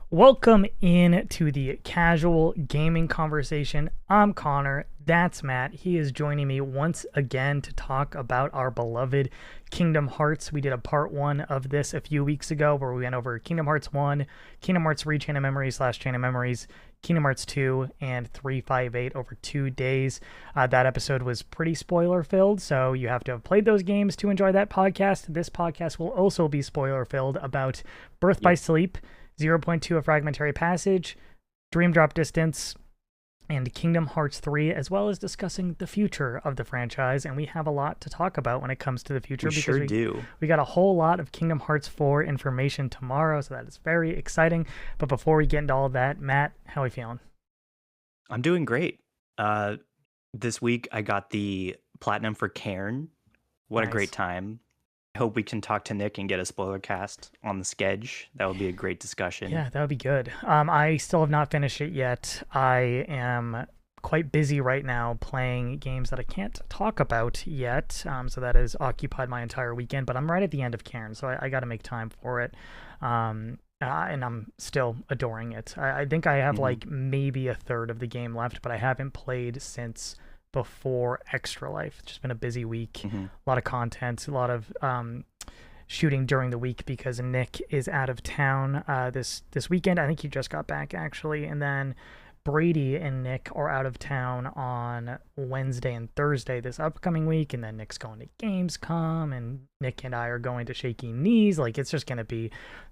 Welcome in to the Casual Gaming Conversation. I'm Connor. That's Matt. He is joining me once again to talk about our beloved Kingdom Hearts. We did a part one of this a few weeks ago where we went over Kingdom Hearts 1, Kingdom Hearts Re-Chain of Memories / Chain of Memories, Kingdom Hearts 2, and 358 over 2 days. That episode was pretty spoiler filled, so you have to have played those games to enjoy that podcast. This podcast will also be spoiler filled about Birth by Sleep, 0.2 A Fragmentary Passage, Dream Drop Distance, and Kingdom Hearts 3, as well as discussing the future of the franchise. And we have a lot to talk about when it comes to the future. We got a whole lot of Kingdom Hearts 4 information tomorrow, so that is very exciting. But before we get into all of that, Matt, how are we feeling? I'm doing great. This week I got the Platinum for Cairn. What a great time. I hope we can talk to Nick and get a spoiler cast on the schedule. That would be a great discussion. Yeah, that would be good. I still have not finished it yet. I am quite busy right now playing games that I can't talk about yet. So that has occupied my entire weekend, but I'm right at the end of Cairn, so I got to make time for it. And I'm still adoring it. I think I have like maybe a third of the game left, but I haven't played since before Extra Life. It's just been a busy week, a lot of content, a lot of shooting during the week because Nick is out of town this weekend. I think he just got back actually, and then Brady and Nick are out of town on Wednesday and Thursday this upcoming week, and then Nick's going to Gamescom, and Nick and I are going to Shaky Knees. Like, it's just going to be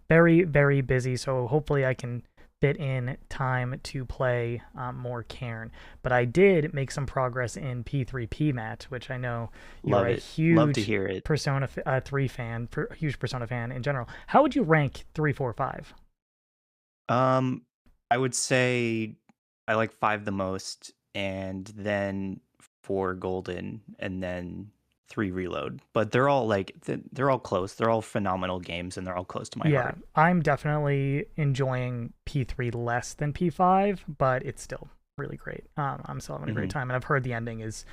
very, very busy, so hopefully I can fit in time to play more Cairn. But I did make some progress in P3P, Matt, which I know you're a huge Love to hear it. Persona 3 fan, huge Persona fan in general. How would you rank 3, 4, 5? I would say I like 5 the most, and then 4 Golden, and then 3 Reload. But they're all they're all close. They're all phenomenal games, and they're all close to my heart. Yeah, I'm definitely enjoying P3 less than P5, but it's still really great. I'm still having a great time, and I've heard the ending is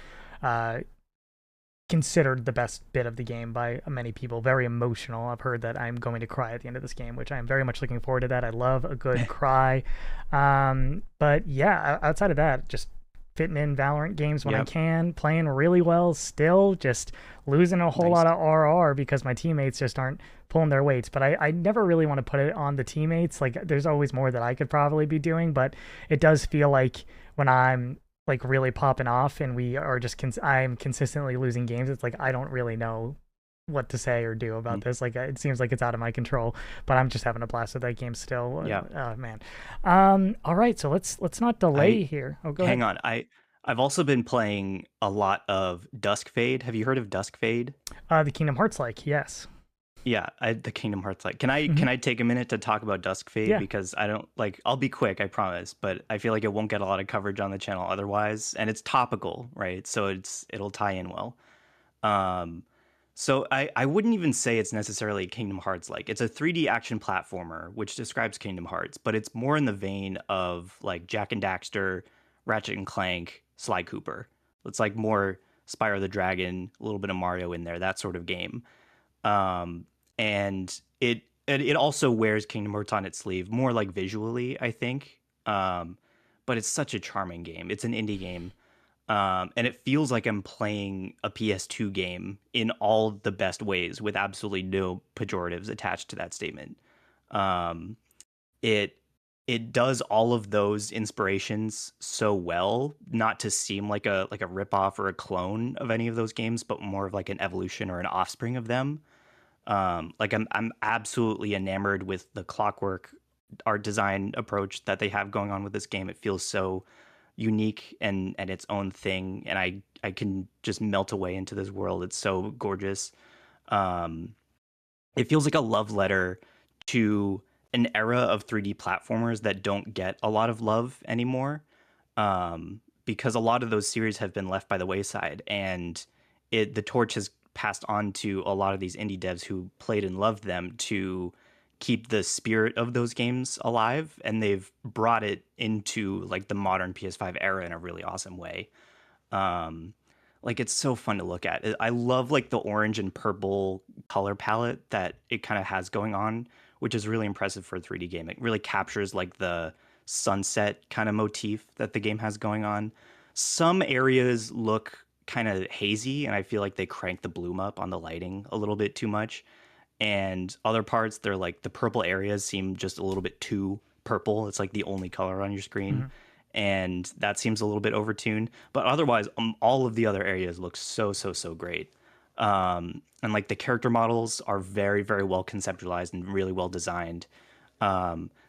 considered the best bit of the game by many people. Very emotional. I've heard that I'm going to cry at the end of this game, which I am very much looking forward to that. I love a good cry. But yeah, outside of that, just fitting in Valorant games when I can, playing really well still, just losing a whole lot of RR because my teammates just aren't pulling their weights. But I never really want to put it on the teammates. Like, there's always more that I could probably be doing, but it does feel like when I'm like really popping off and we are just I'm consistently losing games, it's like I don't really know what to say or do about this. Like, it seems like it's out of my control, but I'm just having a blast with that game still. Man. All right, so let's not delay here. Go hang ahead. on. I've also been playing a lot of Dusk Fade. Have you heard of Dusk Fade? The Kingdom Hearts yes. Yeah, the Kingdom Hearts Can I take a minute to talk about Dusk Fade? Yeah. Because I don't I'll be quick, I promise, but I feel like it won't get a lot of coverage on the channel otherwise, and it's topical, right? So it'll tie in well. So I wouldn't even say it's necessarily Kingdom Hearts like. It's a 3D action platformer, which describes Kingdom Hearts, but it's more in the vein of like Jak and Daxter, Ratchet and Clank, Sly Cooper. It's like more Spyro the Dragon, a little bit of Mario in there, that sort of game. And it also wears Kingdom Hearts on its sleeve, more like visually, I think. But it's such a charming game. It's an indie game. And it feels like I'm playing a Ps2 game in all the best ways, with absolutely no pejoratives attached to that statement. It does all of those inspirations so well, not to seem like a ripoff or a clone of any of those games, but more of like an evolution or an offspring of them. I'm absolutely enamored with the clockwork art design approach that they have going on with this game. It feels so unique and its own thing, and I can just melt away into this world. It's so gorgeous. It feels like a love letter to an era of 3D platformers that don't get a lot of love anymore, because a lot of those series have been left by the wayside, and the torch has passed on to a lot of these indie devs who played and loved them to keep the spirit of those games alive, and they've brought it into like the modern PS5 era in a really awesome way. Like, it's so fun to look at. I love like the orange and purple color palette that it kind of has going on which is really impressive for a 3D game. It really captures like the sunset kind of motif that the game has going on. Some areas look kind of hazy, and I feel like they crank the bloom up on the lighting a little bit too much. And other parts, they're like the purple areas seem just a little bit too purple. It's like the only color on your screen. Hmm. And that seems a little bit overtuned. But otherwise, all of the other areas look so great. And like the character models are very, very well conceptualized and really well designed.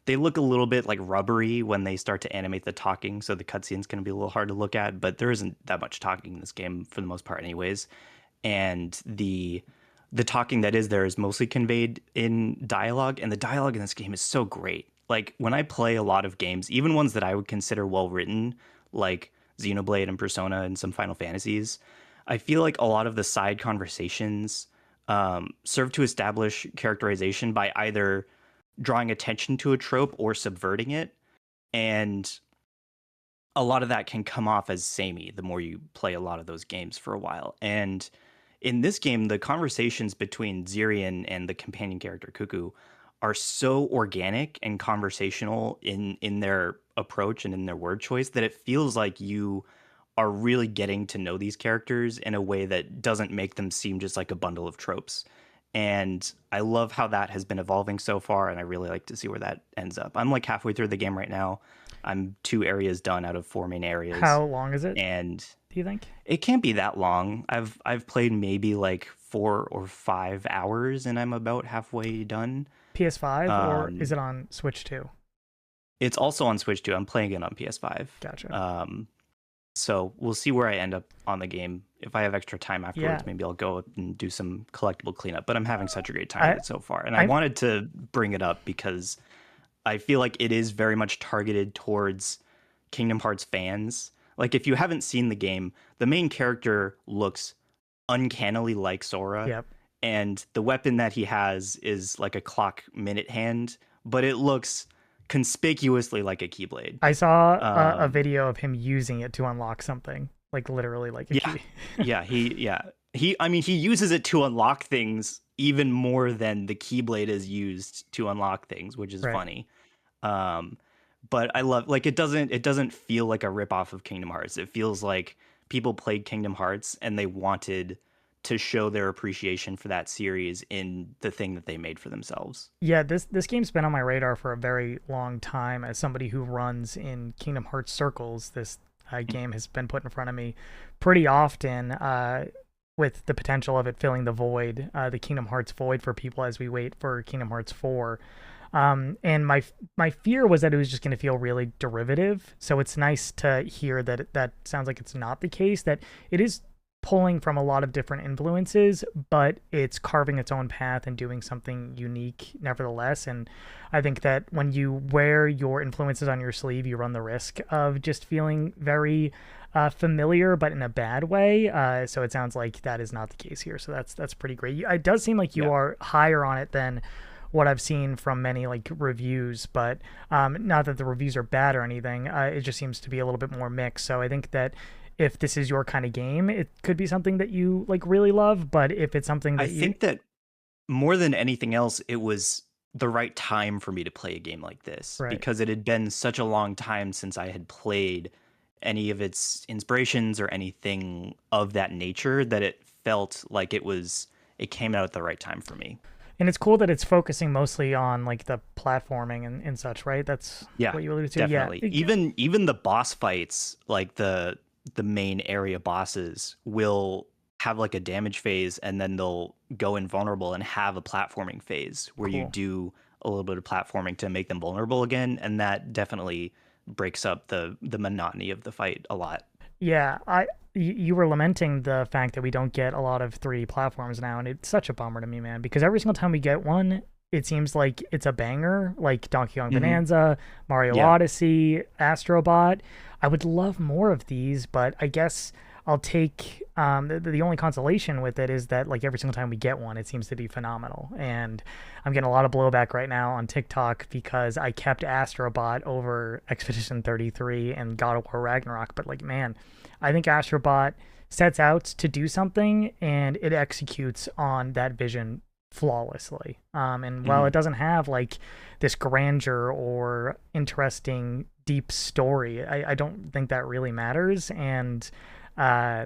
They look a little bit like rubbery when they start to animate the talking, so the cutscenes can be a little hard to look at, but there isn't that much talking in this game for the most part anyways. And the talking that is there is mostly conveyed in dialogue, and the dialogue in this game is so great. Like when I play a lot of games, even ones that I would consider well written, like Xenoblade and Persona and some Final Fantasies, I feel like a lot of the side conversations serve to establish characterization by either drawing attention to a trope or subverting it. And a lot of that can come off as samey the more you play a lot of those games for a while. And in this game, the conversations between Zirian and the companion character Cuckoo are so organic and conversational in their approach and in their word choice that it feels like you are really getting to know these characters in a way that doesn't make them seem just like a bundle of tropes. And I love how that has been evolving so far, and I really like to see where that ends up. I'm like halfway through the game right now. I'm 2 areas done out of 4 main areas. How long is it, And do you think? it can't be that long. I've played maybe like 4 or 5 hours, and I'm about halfway done. PS5 or Um, is it on Switch too? it's also on Switch too. I'm playing it on PS5. Gotcha. So we'll see where I end up on the game. If I have extra time afterwards, Yeah. maybe I'll go up and do some collectible cleanup. But I'm having such a great time with I it so far. And I I wanted to bring it up because I feel like it is very much targeted towards Kingdom Hearts fans. Like if you haven't seen the game, the main character looks uncannily like Sora, Yep. and the weapon that he has is like a clock minute hand, but it looks conspicuously like a Keyblade. I saw a Um, video of him using it to unlock something, like literally like a yeah, key. he. I mean, he uses it to unlock things even more than the Keyblade is used to unlock things, which is Right. funny. Um, but I love like it doesn't feel like a ripoff of Kingdom Hearts. It feels like people played Kingdom Hearts and they wanted to show their appreciation for that series in the thing that they made for themselves. Yeah, this game's been on my radar for a very long time. As somebody who runs in Kingdom Hearts circles, this game has been put in front of me pretty often, with the potential of it filling the void, the Kingdom Hearts void for people as we wait for Kingdom Hearts 4. And my fear was that it was just going to feel really derivative. So it's nice to hear that that sounds like it's not the case, that it is pulling from a lot of different influences, but it's carving its own path and doing something unique nevertheless. And I think that when you wear your influences on your sleeve, you run the risk of just feeling very familiar, but in a bad way. So it sounds like that is not the case here. So that's pretty great. It does seem like you Yeah. are higher on it than what I've seen from many like reviews, but not that the reviews are bad or anything. It just seems to be a little bit more mixed. So I think that if this is your kind of game, it could be something that you like really love. But if it's something I that you think that more than anything else, it was the right time for me to play a game like this right, because it had been such a long time since I had played any of its inspirations or anything of that nature that it felt like it came out at the right time for me. and it's cool that it's focusing mostly on like the platforming and such, right? That's Yeah, what you alluded to. definitely. Yeah, Even the boss fights, like the main area bosses will have like a damage phase and then they'll go invulnerable and have a platforming phase where you cool. do a little bit of platforming to make them vulnerable again, and that definitely breaks up the monotony of the fight a lot. Yeah, you were lamenting the fact that we don't get a lot of 3D platforms now, and it's such a bummer to me, man, because every single time we get one, it seems like it's a banger, like Donkey Kong Hmm. Bonanza, Mario Yeah. Odyssey, Astrobot. I would love more of these, but I guess I'll take the only consolation with it is that like every single time we get one, it seems to be phenomenal. And I'm getting a lot of blowback right now on TikTok because I kept Astrobot over Expedition 33 and God of War Ragnarok. But like, man, I think Astrobot sets out to do something and it executes on that vision flawlessly. And while Hmm. it doesn't have like this grandeur or interesting deep story, I don't think that really matters. And uh,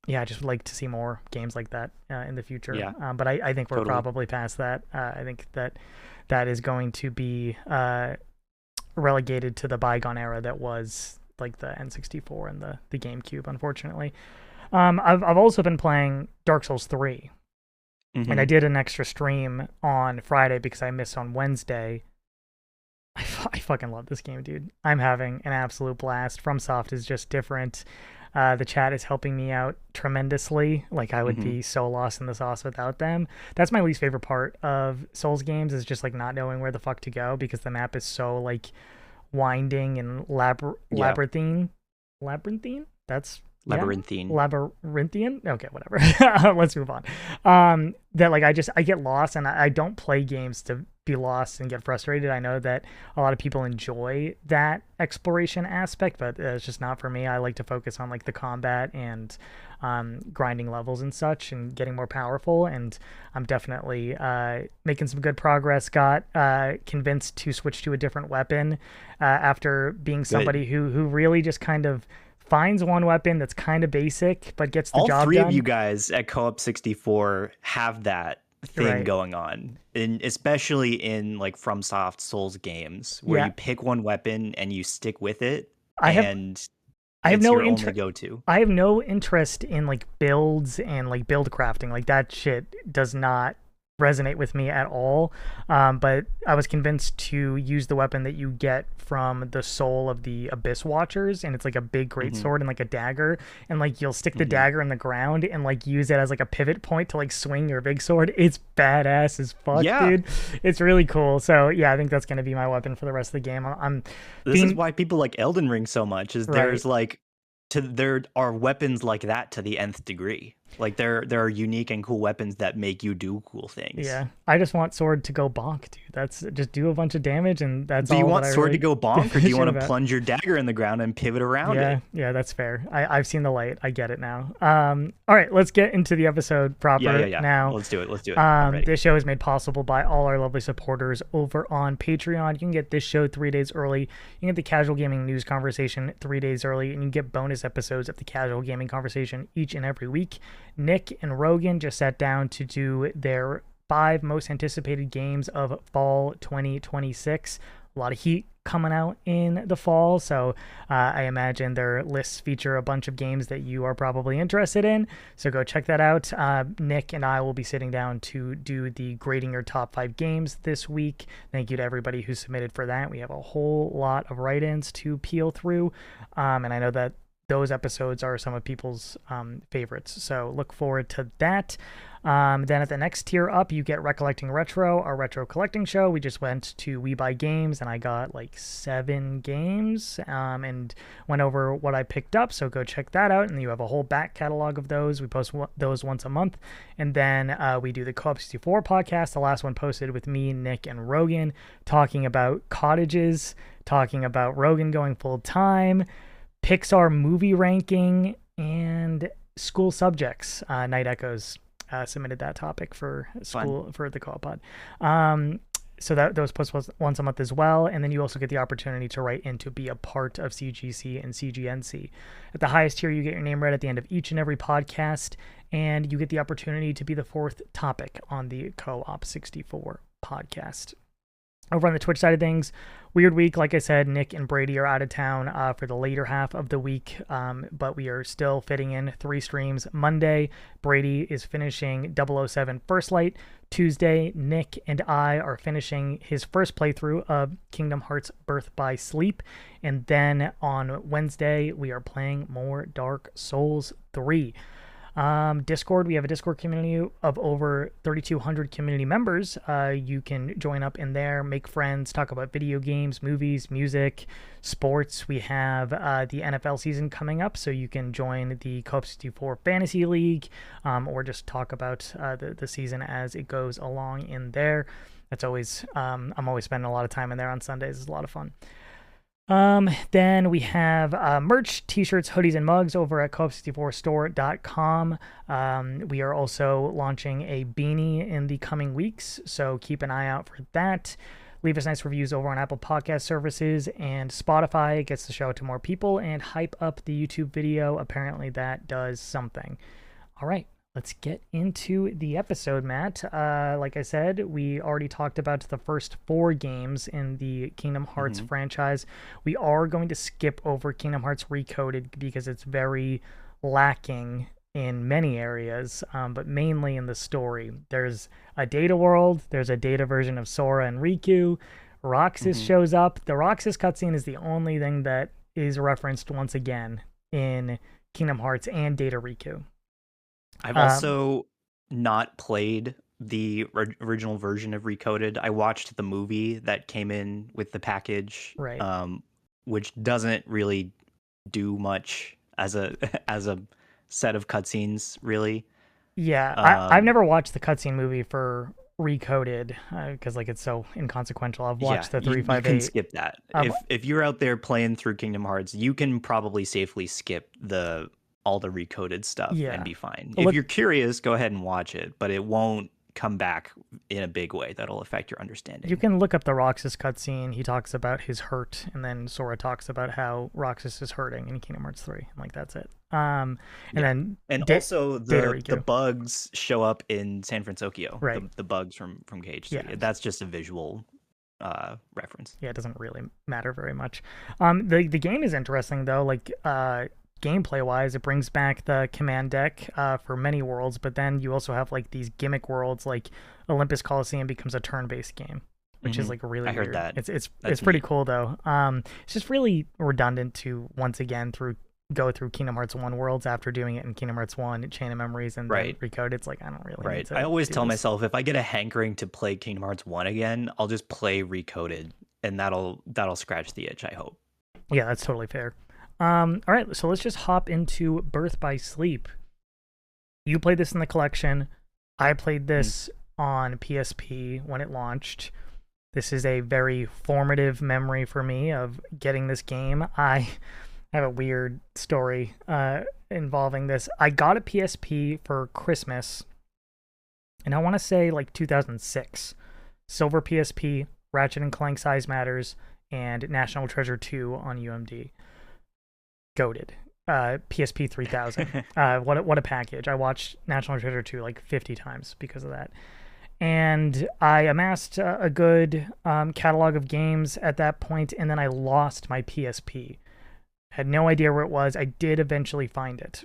yeah, I just would like to see more games like that in the future. Yeah, But I think we're totally. probably past that. I think that that is going to be relegated to the bygone era that was like the N64 and the GameCube, unfortunately. I've also been playing Dark Souls 3, and I Hmm. did an extra stream on Friday because I missed on Wednesday. I fucking love this game, dude. I'm having an absolute blast. FromSoft is just different. The chat is helping me out tremendously. Like I would Hmm. be so lost in the sauce without them. That's my least favorite part of Souls games is just like not knowing where the fuck to go because the map is so like winding and Yeah, labyrinthine. That's yeah, labyrinthine. labyrinthian. Okay, whatever. Let's move on. That like I get lost and I don't play games to be lost and get frustrated. I know that a lot of people enjoy that exploration aspect, but it's just not for me. I like to focus on like the combat and grinding levels and such and getting more powerful. And I'm definitely making some good progress. Got convinced to switch to a different weapon after being Good. somebody who really just kind of finds one weapon that's kind of basic but gets the All job three of you done. guys at Co-op 64 have that thing Right. going on, and especially in like FromSoft Souls games where Yeah. you pick one weapon and you stick with it, I have and I have it's no your only interest. go-to. I have no interest in like builds and like build crafting. Like that shit does not resonate with me at all. But I was convinced to use the weapon that you get from the soul of the Abyss Watchers, and it's like a big great Hmm. sword and like a dagger, and like you'll stick the Hmm. dagger in the ground and like use it as like a pivot point to like swing your big sword. It's badass as fuck, Yeah, dude. It's really cool. So yeah, I think that's gonna be my weapon for the rest of the game. I'm this is being why people like Elden Ring so much. Is right. there's like there are weapons like that to the nth degree. Like there are unique and cool weapons that make you do cool things. Yeah, I just want Sword to go bonk, dude. That's just do a bunch of damage, and that's Do you all that want I sword to really go give bonk, or a do you shit want to about. plunge your dagger in the ground and pivot around Yeah, it? yeah, that's fair. I've seen the light. I get it now. All right, let's get into the episode Yeah, yeah, proper yeah. now. Let's do it. Let's do it. I'm ready. This show is made possible by all our lovely supporters over on Patreon. You can get this show 3 days early. You can get the Casual Gaming News Conversation 3 days early, and you get bonus episodes of the Casual Gaming Conversation each and every week. Nick and Rogan just sat down to do their 5 most anticipated games of fall 2026. A lot of heat coming out in the fall, so I imagine their lists feature a bunch of games that you are probably interested in. So go check that out. Nick and I will be sitting down to do the grading your top 5 games this week. Thank you to everybody who submitted for that. We have a whole lot of write-ins to peel through, and I know that those episodes are some of people's favorites. So look forward to that. Then at the next tier up, you get Recollecting Retro, our retro collecting show. We just went to We Buy Games, and I got like 7 games and went over what I picked up. So go check that out. And you have a whole back catalog of those. We post those once a month. And then we do the Co-op 64 podcast, the last one posted with me, Nick, and Rogan, talking about cottages, talking about Rogan going full time, Pixar movie ranking, and school subjects. Night Echoes submitted that topic for Fun. school for the co-op pod. So that those posts once a month as well, and then you also get the opportunity to write in to be a part of CGC and CGNC. At the highest tier, you get your name read at the end of each and every podcast, and you get the opportunity to be the 4th topic on the Co-op 64 podcast. Over on the Twitch side of things, weird week. Like I said, Nick and Brady are out of town for the later half of the week, but we are still fitting in 3 streams. Monday, Brady is finishing 007 First Light. Tuesday, Nick and I are finishing his first playthrough of Kingdom Hearts Birth by Sleep. And then on Wednesday, we are playing more Dark Souls 3. Discord, we have a Discord community of over 3,200 community members. You can join up in there, make friends, talk about video games, movies, music, sports. We have the NFL season coming up, so you can join the Co-op 64 Fantasy League, or just talk about the season as it goes along in there. That's always I'm always spending a lot of time in there on Sundays. It's a lot of fun. Then we have merch, t-shirts, hoodies, and mugs over at co-op64store.com. We are also launching a beanie in the coming weeks, so keep an eye out for that. Leave us nice reviews over on Apple Podcast services and Spotify. It gets the show to more people and hype up the YouTube video. Apparently that does something. All right. Let's get into the episode, Matt. Like I said, we already talked about the first 4 games in the Kingdom Hearts franchise. We are going to skip over Kingdom Hearts Recoded because it's very lacking in many areas, but mainly in the story. There's a data world. There's a data version of Sora and Riku. Roxas shows up. The Roxas cutscene is the only thing that is referenced once again in Kingdom Hearts and Data Riku. I've also not played the original version of Recoded. I watched the movie that came in with the package, right. Which doesn't really do much as a as a set of cutscenes, really. Yeah, I've never watched the cutscene movie for Recoded because like it's so inconsequential. I've watched the 358. You can skip that. If you're out there playing through Kingdom Hearts, you can probably safely skip all the recoded stuff and be fine. If you're curious, go ahead and watch it, but it won't come back in a big way that'll affect your understanding. You can look up the Roxas cutscene. He talks about his hurt, and then Sora talks about how Roxas is hurting in Kingdom Hearts 3. Like, that's it. Then also the bugs show up in San Francisco. Right. The bugs from Cage 3. Yeah. That's just a visual reference. Yeah, it doesn't really matter very much. The game is interesting, though. Like, gameplay wise, it brings back the command deck for many worlds, but then you also have like these gimmick worlds, like Olympus Coliseum becomes a turn-based game, which is like really weird. I heard that. It's pretty cool though. It's just really redundant to once again go through Kingdom Hearts 1 worlds after doing it in Kingdom Hearts 1 Chain of Memories and then Recode. It's like I don't really need to I always tell myself if I get a hankering to play Kingdom Hearts 1 again, I'll just play Recoded, and that'll scratch the itch, I hope. Yeah, that's totally fair. All right, so let's just hop into Birth by Sleep. You played this in the collection. I played this on PSP when it launched. This is a very formative memory for me of getting this game. I have a weird story involving this. I got a PSP for Christmas, and I want to say like 2006. Silver PSP, Ratchet & Clank Size Matters, and National Treasure 2 on UMD. Goated. PSP 3000. What a package. I watched National Treasure 2 like 50 times because of that. And I amassed a good catalog of games at that point, and then I lost my PSP. Had no idea where it was. I did eventually find it.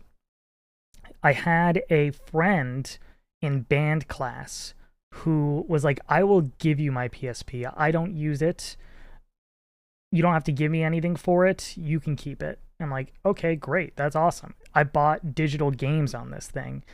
I had a friend in band class who was like, I will give you my PSP. I don't use it. You don't have to give me anything for it. You can keep it. I'm like, okay, great. That's awesome. I bought digital games on this thing.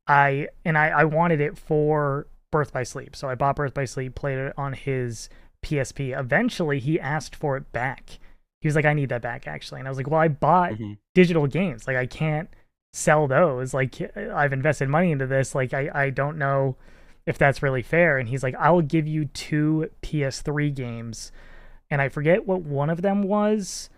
I wanted it for Birth by Sleep. So I bought Birth by Sleep, played it on his PSP. Eventually, he asked for it back. He was like, I need that back, actually. And I was like, well, I bought digital games. Like, I can't sell those. Like, I've invested money into this. Like, I don't know if that's really fair. And he's like, I will give you 2 PS3 games. And I forget what one of them was.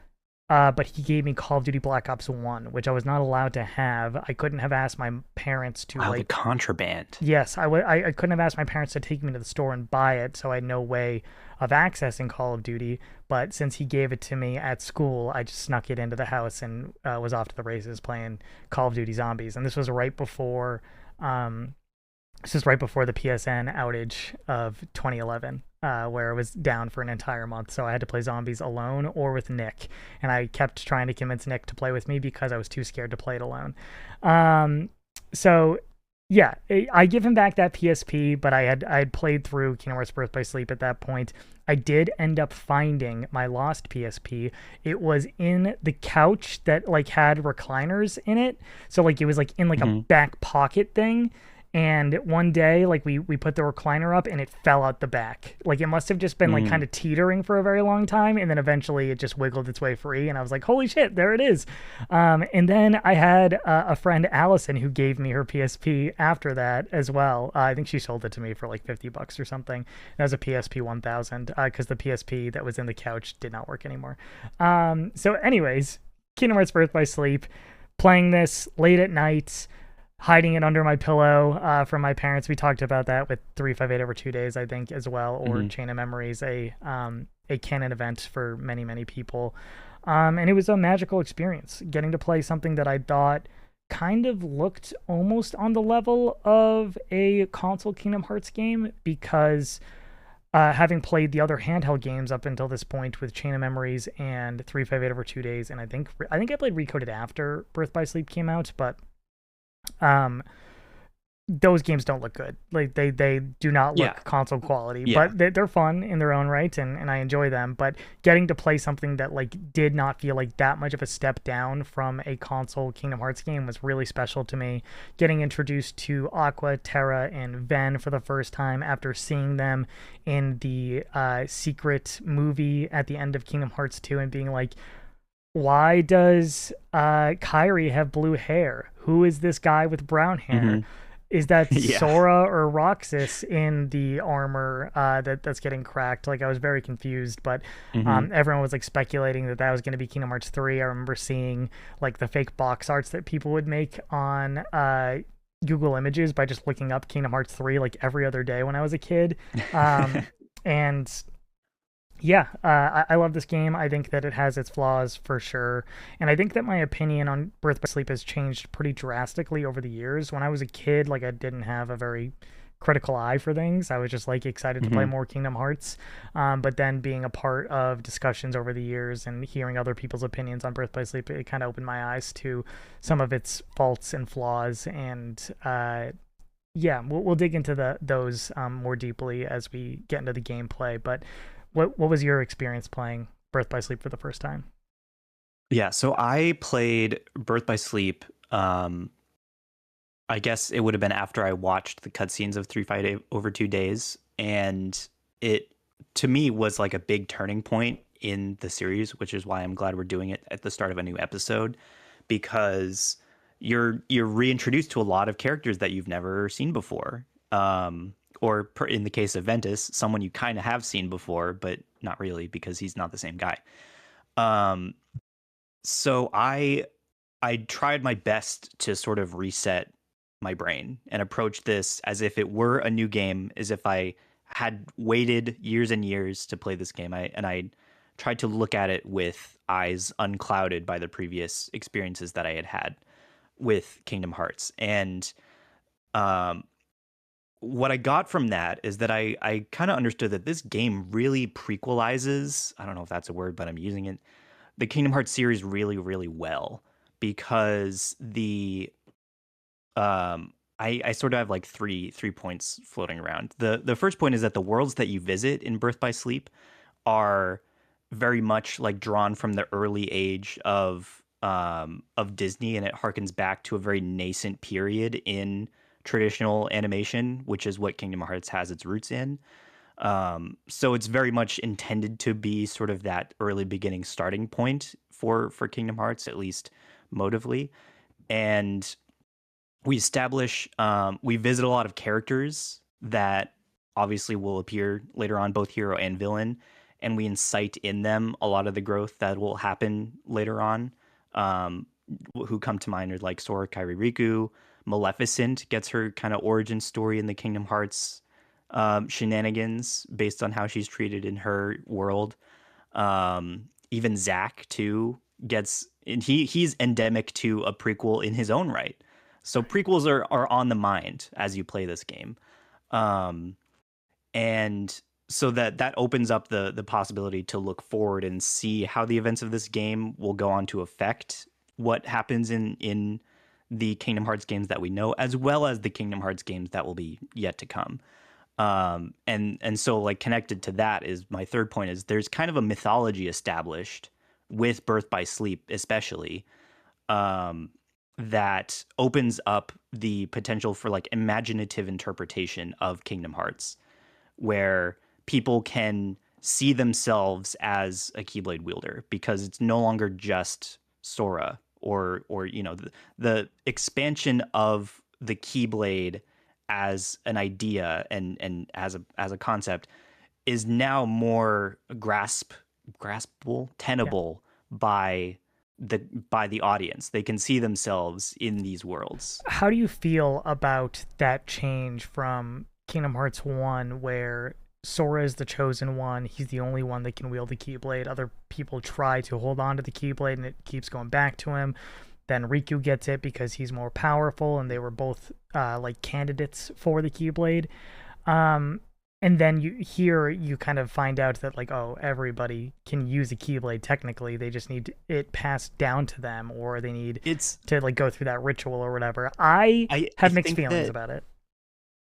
But he gave me Call of Duty Black Ops 1, which I was not allowed to have. I couldn't have asked my parents to the contraband. Yes, I couldn't have asked my parents to take me to the store and buy it, so I had no way of accessing Call of Duty. But since he gave it to me at school, I just snuck it into the house and was off to the races playing Call of Duty Zombies. And this was right before the PSN outage of 2011. Where it was down for an entire month, so I had to play Zombies alone or with Nick, and I kept trying to convince Nick to play with me because I was too scared to play it alone. So yeah, I give him back that PSP, but I had played through Kingdom Hearts Birth by Sleep at that point. I did end up finding my lost PSP. It was in the couch that like had recliners in it, so like it was like in like a back pocket thing. And one day, like we put the recliner up and it fell out the back. Like it must have just been like kind Mm. of teetering for a very long time, and then eventually it just wiggled its way free. And I was like, "Holy shit, there it is!" And then I had a friend, Allison, who gave me her PSP after that as well. I think she sold it to me for like $50 or something. That was a PSP 1000 because the PSP that was in the couch did not work anymore. So, anyways, Kingdom Hearts Birth by Sleep, playing this late at night, hiding it under my pillow from my parents. We talked about that with 358 over 2 days, I think, as well, or Hmm. Chain of Memories, a canon event for many, many people. And it was a magical experience getting to play something that I thought kind of looked almost on the level of a console Kingdom Hearts game because having played the other handheld games up until this point with Chain of Memories and 358 over 2 days, and I think I played Recoded after Birth by Sleep came out, but um, those games don't look good. Like they do not Yeah. look console quality, Yeah. but they're fun in their own right, and I enjoy them. But getting to play something that like did not feel like that much of a step down from a console Kingdom Hearts game was really special to me. Getting introduced to Aqua, Terra, and Ven for the first time after seeing them in the secret movie at the end of Kingdom Hearts 2 and being like, why does Kyrie have blue hair? Who is this guy with brown hair? Hmm. Is that Yeah. Sora or Roxas in the armor that's getting cracked? Like I was very confused, but Hmm. everyone was like speculating that that was going to be Kingdom Hearts 3. I remember seeing like the fake box arts that people would make on Google Images by just looking up Kingdom Hearts 3 like every other day when I was a kid. And yeah, I love this game. I think that it has its flaws for sure. And I think that my opinion on Birth by Sleep has changed pretty drastically over the years. When I was a kid, like I didn't have a very critical eye for things. I was just like excited to play Hmm. more Kingdom Hearts. But then being a part of discussions over the years and hearing other people's opinions on Birth by Sleep, it kind of opened my eyes to some of its faults and flaws. And yeah, we'll dig into those more deeply as we get into the gameplay. But what was your experience playing Birth by Sleep for the first time? Yeah. So I played Birth by Sleep. I guess it would have been after I watched the cutscenes of 358 over 2 days, and it to me was like a big turning point in the series, which is why I'm glad we're doing it at the start of a new episode, because you're reintroduced to a lot of characters that you've never seen before. In the case of Ventus, someone you kind of have seen before, but not really because he's not the same guy. Um, so I tried my best to sort of reset my brain and approach this as if it were a new game, as if I had waited years and years to play this game. I tried to look at it with eyes unclouded by the previous experiences that I had had with Kingdom Hearts. And um, what I got from that is that I kind of understood that this game really prequelizes. I don't know if that's a word, but I'm using it, the Kingdom Hearts series really, really well, because I sort of have like three points floating around. The first point is that the worlds that you visit in Birth by Sleep are very much like drawn from the early age of Disney, and it harkens back to a very nascent period in traditional animation, which is what Kingdom Hearts has its roots in. So it's very much intended to be sort of that early beginning starting point for Kingdom Hearts, at least motively. And we visit a lot of characters that obviously will appear later on, both hero and villain, and we incite in them a lot of the growth that will happen later on. Um, who come to mind are like Sora, Kairi, Riku. Maleficent gets her kind of origin story in the Kingdom Hearts shenanigans based on how she's treated in her world. Even Zack too gets, and he's endemic to a prequel in his own right. So Right. prequels are on the mind as you play this game. Um, and so that opens up the possibility to look forward and see how the events of this game will go on to affect what happens in the Kingdom Hearts games that we know, as well as the Kingdom Hearts games that will be yet to come. And so like connected to that is my third point, is there's kind of a mythology established with Birth by Sleep, especially, um, that opens up the potential for like imaginative interpretation of Kingdom Hearts, where people can see themselves as a Keyblade wielder because it's no longer just Sora or the expansion of the Keyblade as an idea and as a concept is now more graspable, Yeah. tenable by the audience. They can see themselves in these worlds. How do you feel about that change from Kingdom Hearts 1, where Sora is the chosen one? He's the only one that can wield the Keyblade. Other people try to hold on to the Keyblade and it keeps going back to him. Then Riku gets it because he's more powerful, and they were both like candidates for the Keyblade. Um, and then you kind of find out that like, oh, everybody can use a Keyblade technically. They just need it passed down to them, or they need It's to like go through that ritual or whatever. I I have mixed think feelings that about it.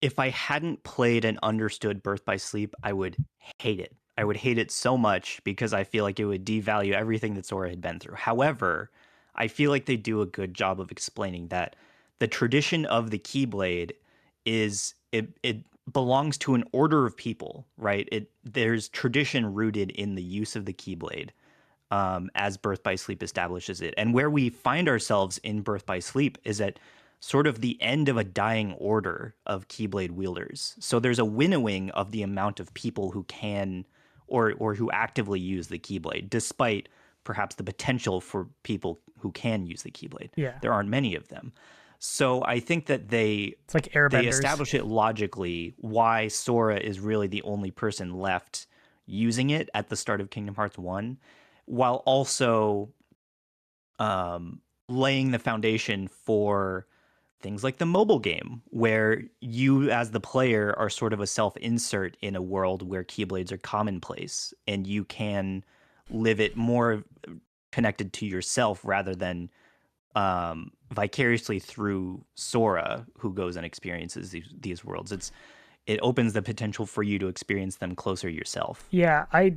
if I hadn't played and understood Birth by Sleep, I would hate it. I would hate it so much because I feel like it would devalue everything that Sora had been through. However, I feel like they do a good job of explaining that the tradition of the Keyblade is it belongs to an order of people, right? There's tradition rooted in the use of the Keyblade, as Birth by Sleep establishes it. And where we find ourselves in Birth by Sleep is at sort of the end of a dying order of Keyblade wielders. So there's a winnowing of the amount of people who can or who actively use the Keyblade, despite perhaps the potential for people who can use the Keyblade. Yeah, There aren't many of them. So I think that it's like they Airbenders. establish it logically why Sora is really the only person left using it at the start of Kingdom Hearts 1, while also laying the foundation for things like the mobile game, where you as the player are sort of a self-insert in a world where Keyblades are commonplace, and you can live it more connected to yourself rather than vicariously through Sora, who goes and experiences these worlds. It opens the potential for you to experience them closer yourself. Yeah, I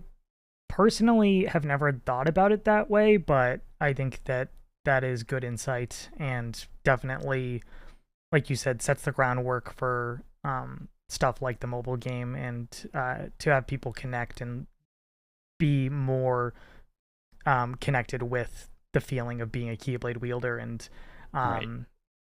personally have never thought about it that way, but I think that that is good insight and definitely, like you said, sets the groundwork for stuff like the mobile game and to have people connect and be more connected with the feeling of being a Keyblade wielder Right. um,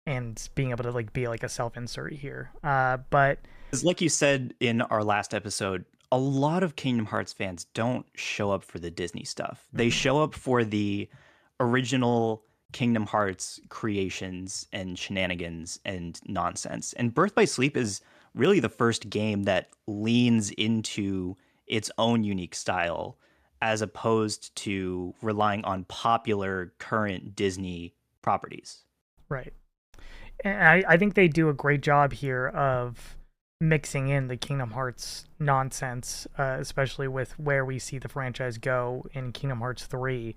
and being able to like be like a self insert here. But 'Cause like you said in our last episode, a lot of Kingdom Hearts fans don't show up for the Disney stuff. They mhm, show up for the original Kingdom Hearts creations and shenanigans and nonsense. And Birth by Sleep is really the first game that leans into its own unique style as opposed to relying on popular current Disney properties. right. And I think they do a great job here of mixing in the Kingdom Hearts nonsense, especially with where we see the franchise go in Kingdom Hearts 3,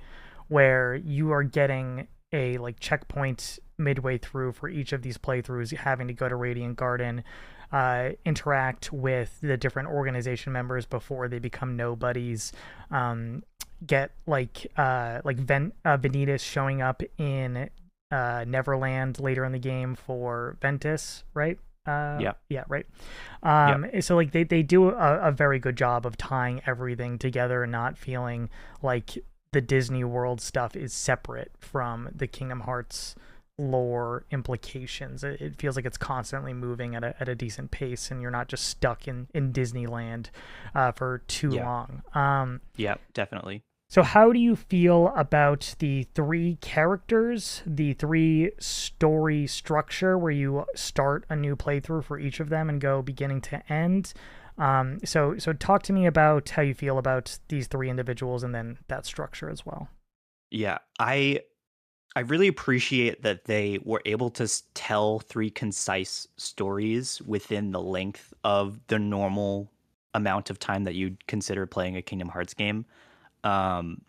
where you are getting a like checkpoint midway through for each of these playthroughs, having to go to Radiant Garden, interact with the different organization members before they become nobodies, get Venitas showing up in Neverland later in the game for Ventus, right? Yeah. Yeah, right. Yep. So like they do a very good job of tying everything together and not feeling like the Disney World stuff is separate from the Kingdom Hearts lore implications. It feels like it's constantly moving at a decent pace, and you're not just stuck in Disneyland for too Yeah. long. Yeah, definitely. So, how do you feel about the three characters, the three story structure where you start a new playthrough for each of them and go beginning to end? So talk to me about how you feel about these three individuals and then that structure as well. Yeah, I really appreciate that they were able to tell three concise stories within the length of the normal amount of time that you'd consider playing a Kingdom Hearts game. Um,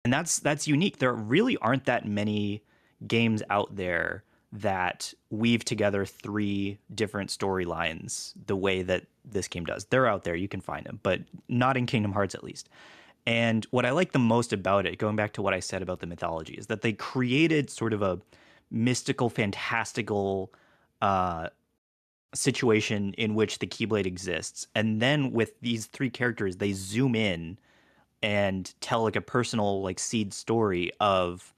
and that's unique. There really aren't that many games out there that weave together three different storylines the way that this game does. They're out there, you can find them, but not in Kingdom Hearts at least. And what I like the most about it, going back to what I said about the mythology, is that they created sort of a mystical, fantastical situation in which the Keyblade exists. And then with these three characters, they zoom in and tell like a personal like seed story of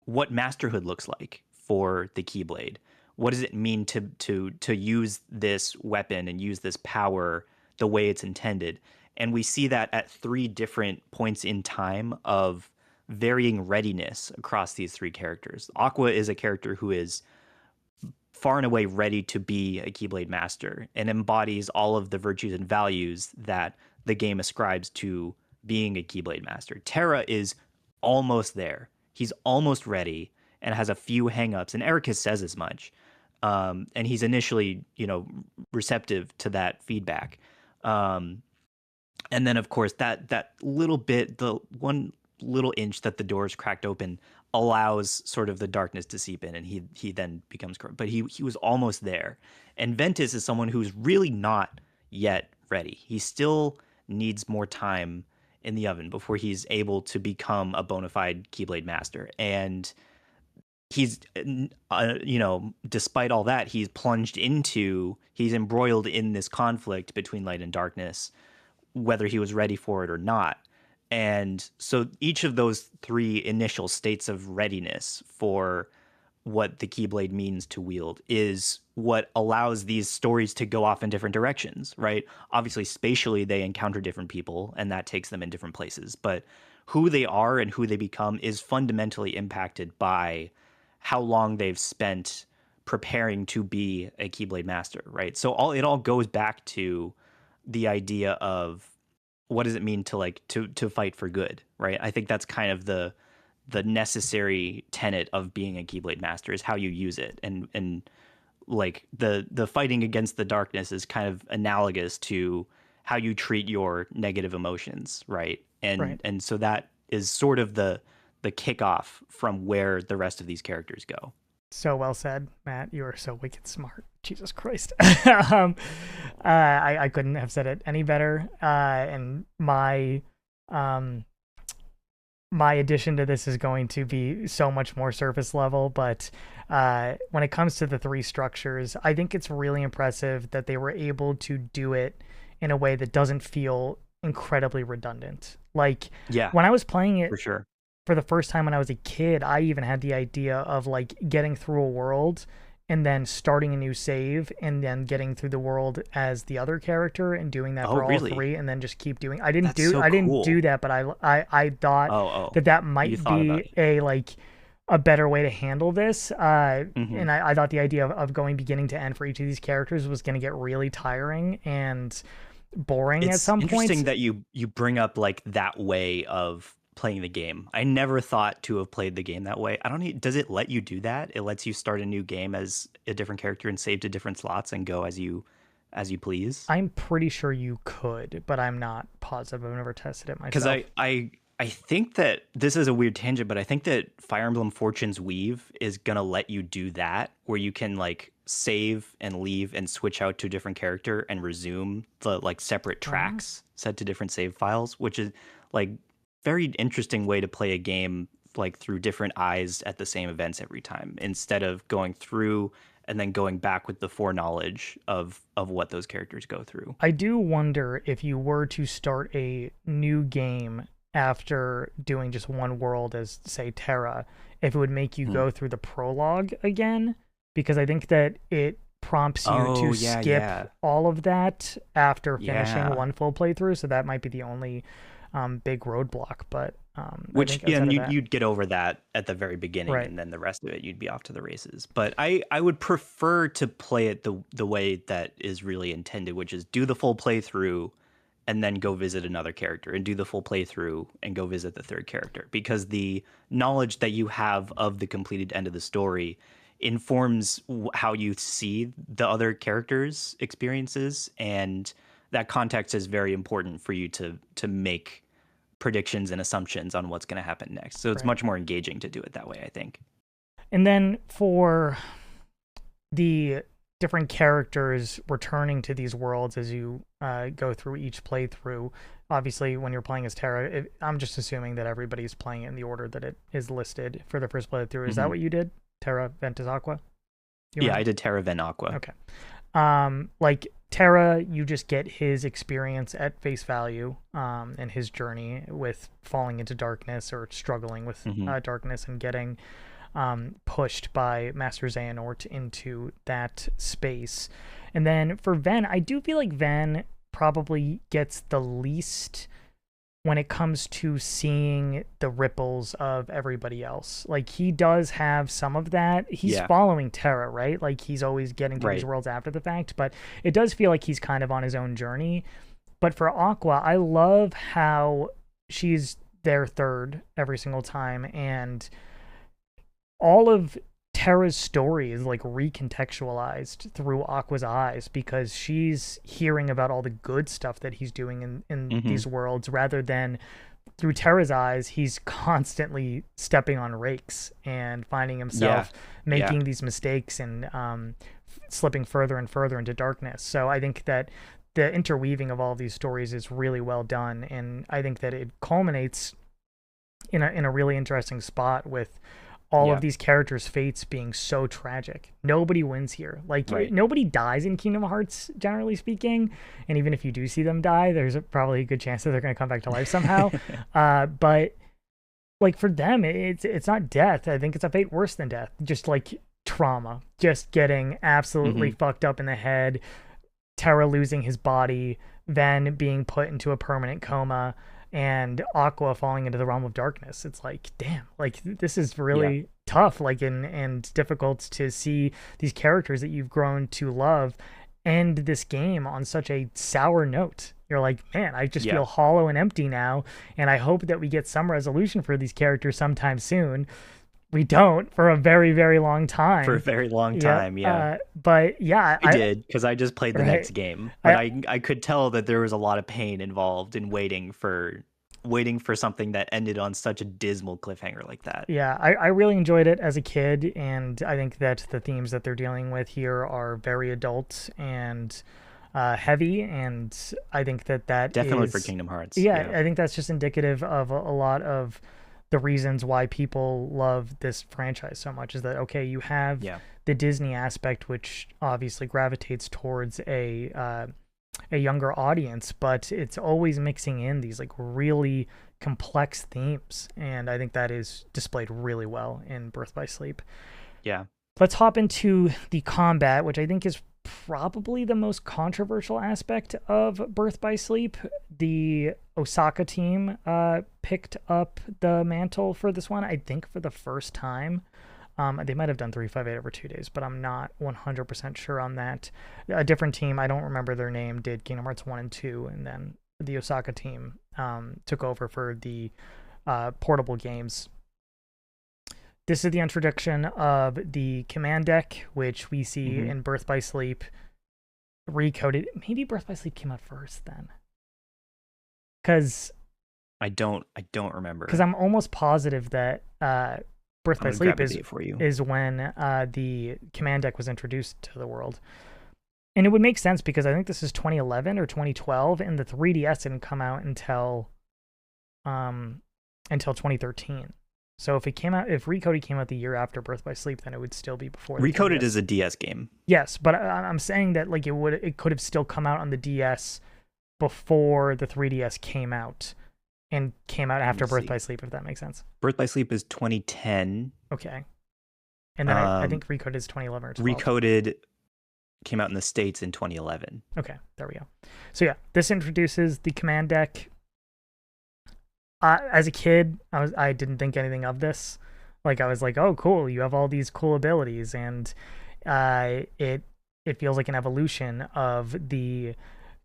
what masterhood looks like for the Keyblade. What does it mean to use this weapon and use this power the way it's intended? And we see that at three different points in time of varying readiness across these three characters. Aqua is a character who is far and away ready to be a Keyblade master and embodies all of the virtues and values that the game ascribes to being a Keyblade master. Terra is almost there. He's almost ready and has a few hangups, and Ericus says as much. And he's initially, receptive to that feedback. And then, of course, that little bit, the one little inch that the doors cracked open, allows sort of the darkness to seep in, and he then becomes corrupt. But he was almost there. And Ventus is someone who's really not yet ready. He still needs more time in the oven before he's able to become a bona fide Keyblade master. And he's, despite all that, he's embroiled in this conflict between light and darkness, whether he was ready for it or not. And so each of those three initial states of readiness for what the Keyblade means to wield is what allows these stories to go off in different directions, right? Obviously, spatially, they encounter different people, and that takes them in different places. But who they are and who they become is fundamentally impacted by how long they've spent preparing to be a Keyblade master, right? So it all goes back to the idea of what does it mean to fight for good, right? I think that's kind of the necessary tenet of being a Keyblade master is how you use it, and like the fighting against the darkness is kind of analogous to how you treat your negative emotions, right? And so that is sort of the kickoff from where the rest of these characters go. So well said, Matt. You are so wicked smart. Jesus Christ. I couldn't have said it any better. And my addition to this is going to be so much more surface level. But when it comes to the three structures, I think it's really impressive that they were able to do it in a way that doesn't feel incredibly redundant. Like, when I was playing it, for sure, for the first time when I was a kid, I even had the idea of like getting through a world and then starting a new save and then getting through the world as the other character and doing that for all three and then just keep doing. I didn't do that, but I thought that might be a better way to handle this. And I thought the idea of going beginning to end for each of these characters was going to get really tiring and boring at some point. It's interesting that you bring up like that way of playing the game. I never thought to have played the game that way. Does it let you do that? It lets you start a new game as a different character and save to different slots and go as you please? I'm pretty sure you could, but I'm not positive. I've never tested it myself. Because I think that this is a weird tangent, but I think that Fire Emblem Fortune's Weave is gonna let you do that, where you can like save and leave and switch out to a different character and resume the like separate tracks set to different save files, which is like very interesting way to play a game, like through different eyes at the same events every time, instead of going through and then going back with the foreknowledge of what those characters go through. I do wonder if you were to start a new game after doing just one world as, say, Terra, if it would make you go through the prologue again, because I think that it prompts you to skip all of that after finishing one full playthrough, so that might be the only big roadblock. But you'd get over that at the very beginning, and then the rest of it you'd be off to the races. But I would prefer to play it the way that is really intended, which is do the full playthrough and then go visit another character, and do the full playthrough and go visit the third character, because the knowledge that you have of the completed end of the story informs how you see the other characters' experiences, and that context is very important for you to make predictions and assumptions on what's going to happen next. So it's much more engaging to do it that way, I think. And then for the different characters returning to these worlds as you go through each playthrough, obviously when you're playing as Terra, I'm just assuming that everybody's playing it in the order that it is listed for the first playthrough. Is that what you did? Terra Ventus Aqua? You Yeah, remember? I did Terra Ven Aqua. Okay. Like Terra, you just get his experience at face value, and his journey with falling into darkness or struggling with darkness and getting pushed by Master Xehanort into that space. And then for Ven, I do feel like Ven probably gets the least when it comes to seeing the ripples of everybody else. Like, he does have some of that. He's following Terra, right? Like, he's always getting to these worlds after the fact, but it does feel like he's kind of on his own journey. But for Aqua, I love how she's their third every single time, and all of Terra's story is like recontextualized through Aqua's eyes, because she's hearing about all the good stuff that he's doing in these worlds, rather than through Terra's eyes, he's constantly stepping on rakes and finding himself making these mistakes and slipping further and further into darkness. So I think that the interweaving of all of these stories is really well done, and I think that it culminates in a really interesting spot with all of these characters' fates being so tragic. Nobody wins here. Like, nobody dies in Kingdom Hearts, generally speaking. And even if you do see them die, there's probably a good chance that they're going to come back to life somehow. But, like, for them, it's not death. I think it's a fate worse than death. Just, like, trauma. Just getting absolutely fucked up in the head. Terra losing his body. Ven being put into a permanent coma. And Aqua falling into the realm of darkness. It's like, damn, like, this is really tough, like, and difficult to see these characters that you've grown to love end this game on such a sour note. You're like, man, I just feel hollow and empty now, and I hope that we get some resolution for these characters sometime soon. We don't for a very, very long time. For a very long time, but yeah, I did, because I just played the next game. But I could tell that there was a lot of pain involved in waiting for something that ended on such a dismal cliffhanger like that. Yeah, I really enjoyed it as a kid, and I think that the themes that they're dealing with here are very adult and heavy, and I think that definitely is, for Kingdom Hearts. Yeah, I think that's just indicative of a lot of the reasons why people love this franchise so much, is that, okay, you have the Disney aspect, which obviously gravitates towards a younger audience, but it's always mixing in these like really complex themes, and I think that is displayed really well in Birth by Sleep. Yeah. Let's hop into the combat, which I think is probably the most controversial aspect of Birth by Sleep. The Osaka team picked up the mantle for this one, I think for the first time. They might have done 358 over 2 days, but I'm not 100% sure on that. A different team, I don't remember their name, did Kingdom Hearts 1 and 2, and then the Osaka team took over for the portable games. This is the introduction of the command deck, which we see in Birth by Sleep recoded. Maybe Birth by Sleep came out first then, because I don't remember. Because I'm almost positive that Birth by Sleep is when the command deck was introduced to the world. And it would make sense, because I think this is 2011 or 2012, and the 3DS didn't come out until 2013. So if Recoded came out the year after Birth by Sleep, then it would still be before. Recoded is a DS game. Yes, but I'm saying that like it could have still come out on the DS before the 3DS came out, and came out after Birth by Sleep, if that makes sense. Birth by Sleep is 2010. Okay. And then I think Recoded is 2011 or 12. Recoded came out in the States in 2011. Okay, there we go. So yeah, this introduces the command deck. As a kid, I didn't think anything of this. Like, I was like, oh, cool, you have all these cool abilities, and it feels like an evolution of the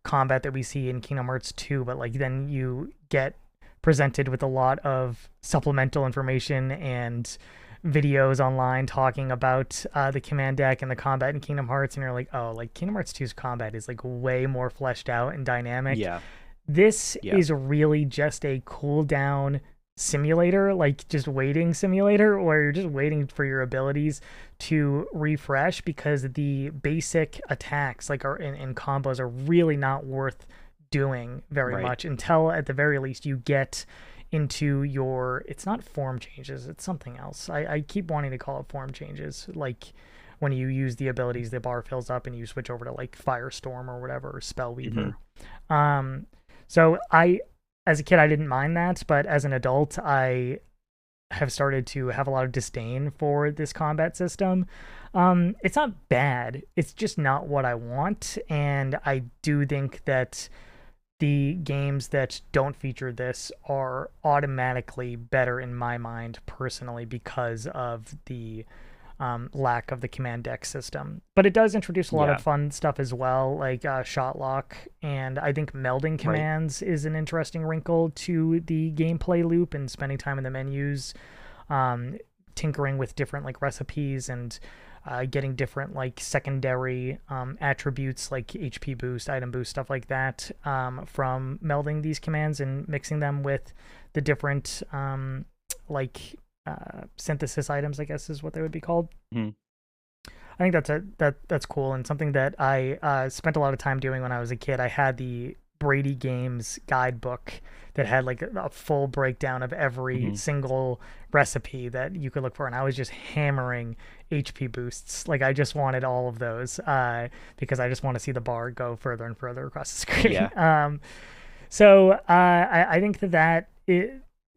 combat that we see in Kingdom Hearts 2, but like then you get presented with a lot of supplemental information and videos online talking about the command deck and the combat in Kingdom Hearts, and you're like, oh, like Kingdom Hearts 2's combat is like way more fleshed out and dynamic. Yeah. This is really just a cooldown simulator, like just waiting simulator, where you're just waiting for your abilities to refresh, because the basic attacks like in combos are really not worth doing very much until at the very least you get into your, it's not form changes, it's something else. I keep wanting to call it form changes. Like when you use the abilities, the bar fills up and you switch over to like Firestorm or whatever, or Hmm. Spellweaver. So as a kid, I didn't mind that, but as an adult, I have started to have a lot of disdain for this combat system. It's not bad. It's just not what I want. And I do think that the games that don't feature this are automatically better in my mind personally because of the lack of the command deck system. But it does introduce a lot of Yeah. fun stuff as well, like shot lock, and I think melding Right. commands is an interesting wrinkle to the gameplay loop and spending time in the menus, um, tinkering with different like recipes and getting different like secondary attributes like HP boost, item boost, stuff like that from melding these commands and mixing them with the different like synthesis items, I guess is what they would be called. Mhm. I think that's cool and something that I spent a lot of time doing when I was a kid. I had the Brady Games guidebook that had like a full breakdown of every Mhm. single recipe that you could look for, and I was just hammering HP boosts. Like I just wanted all of those because I just want to see the bar go further and further across the screen. Yeah. So I think the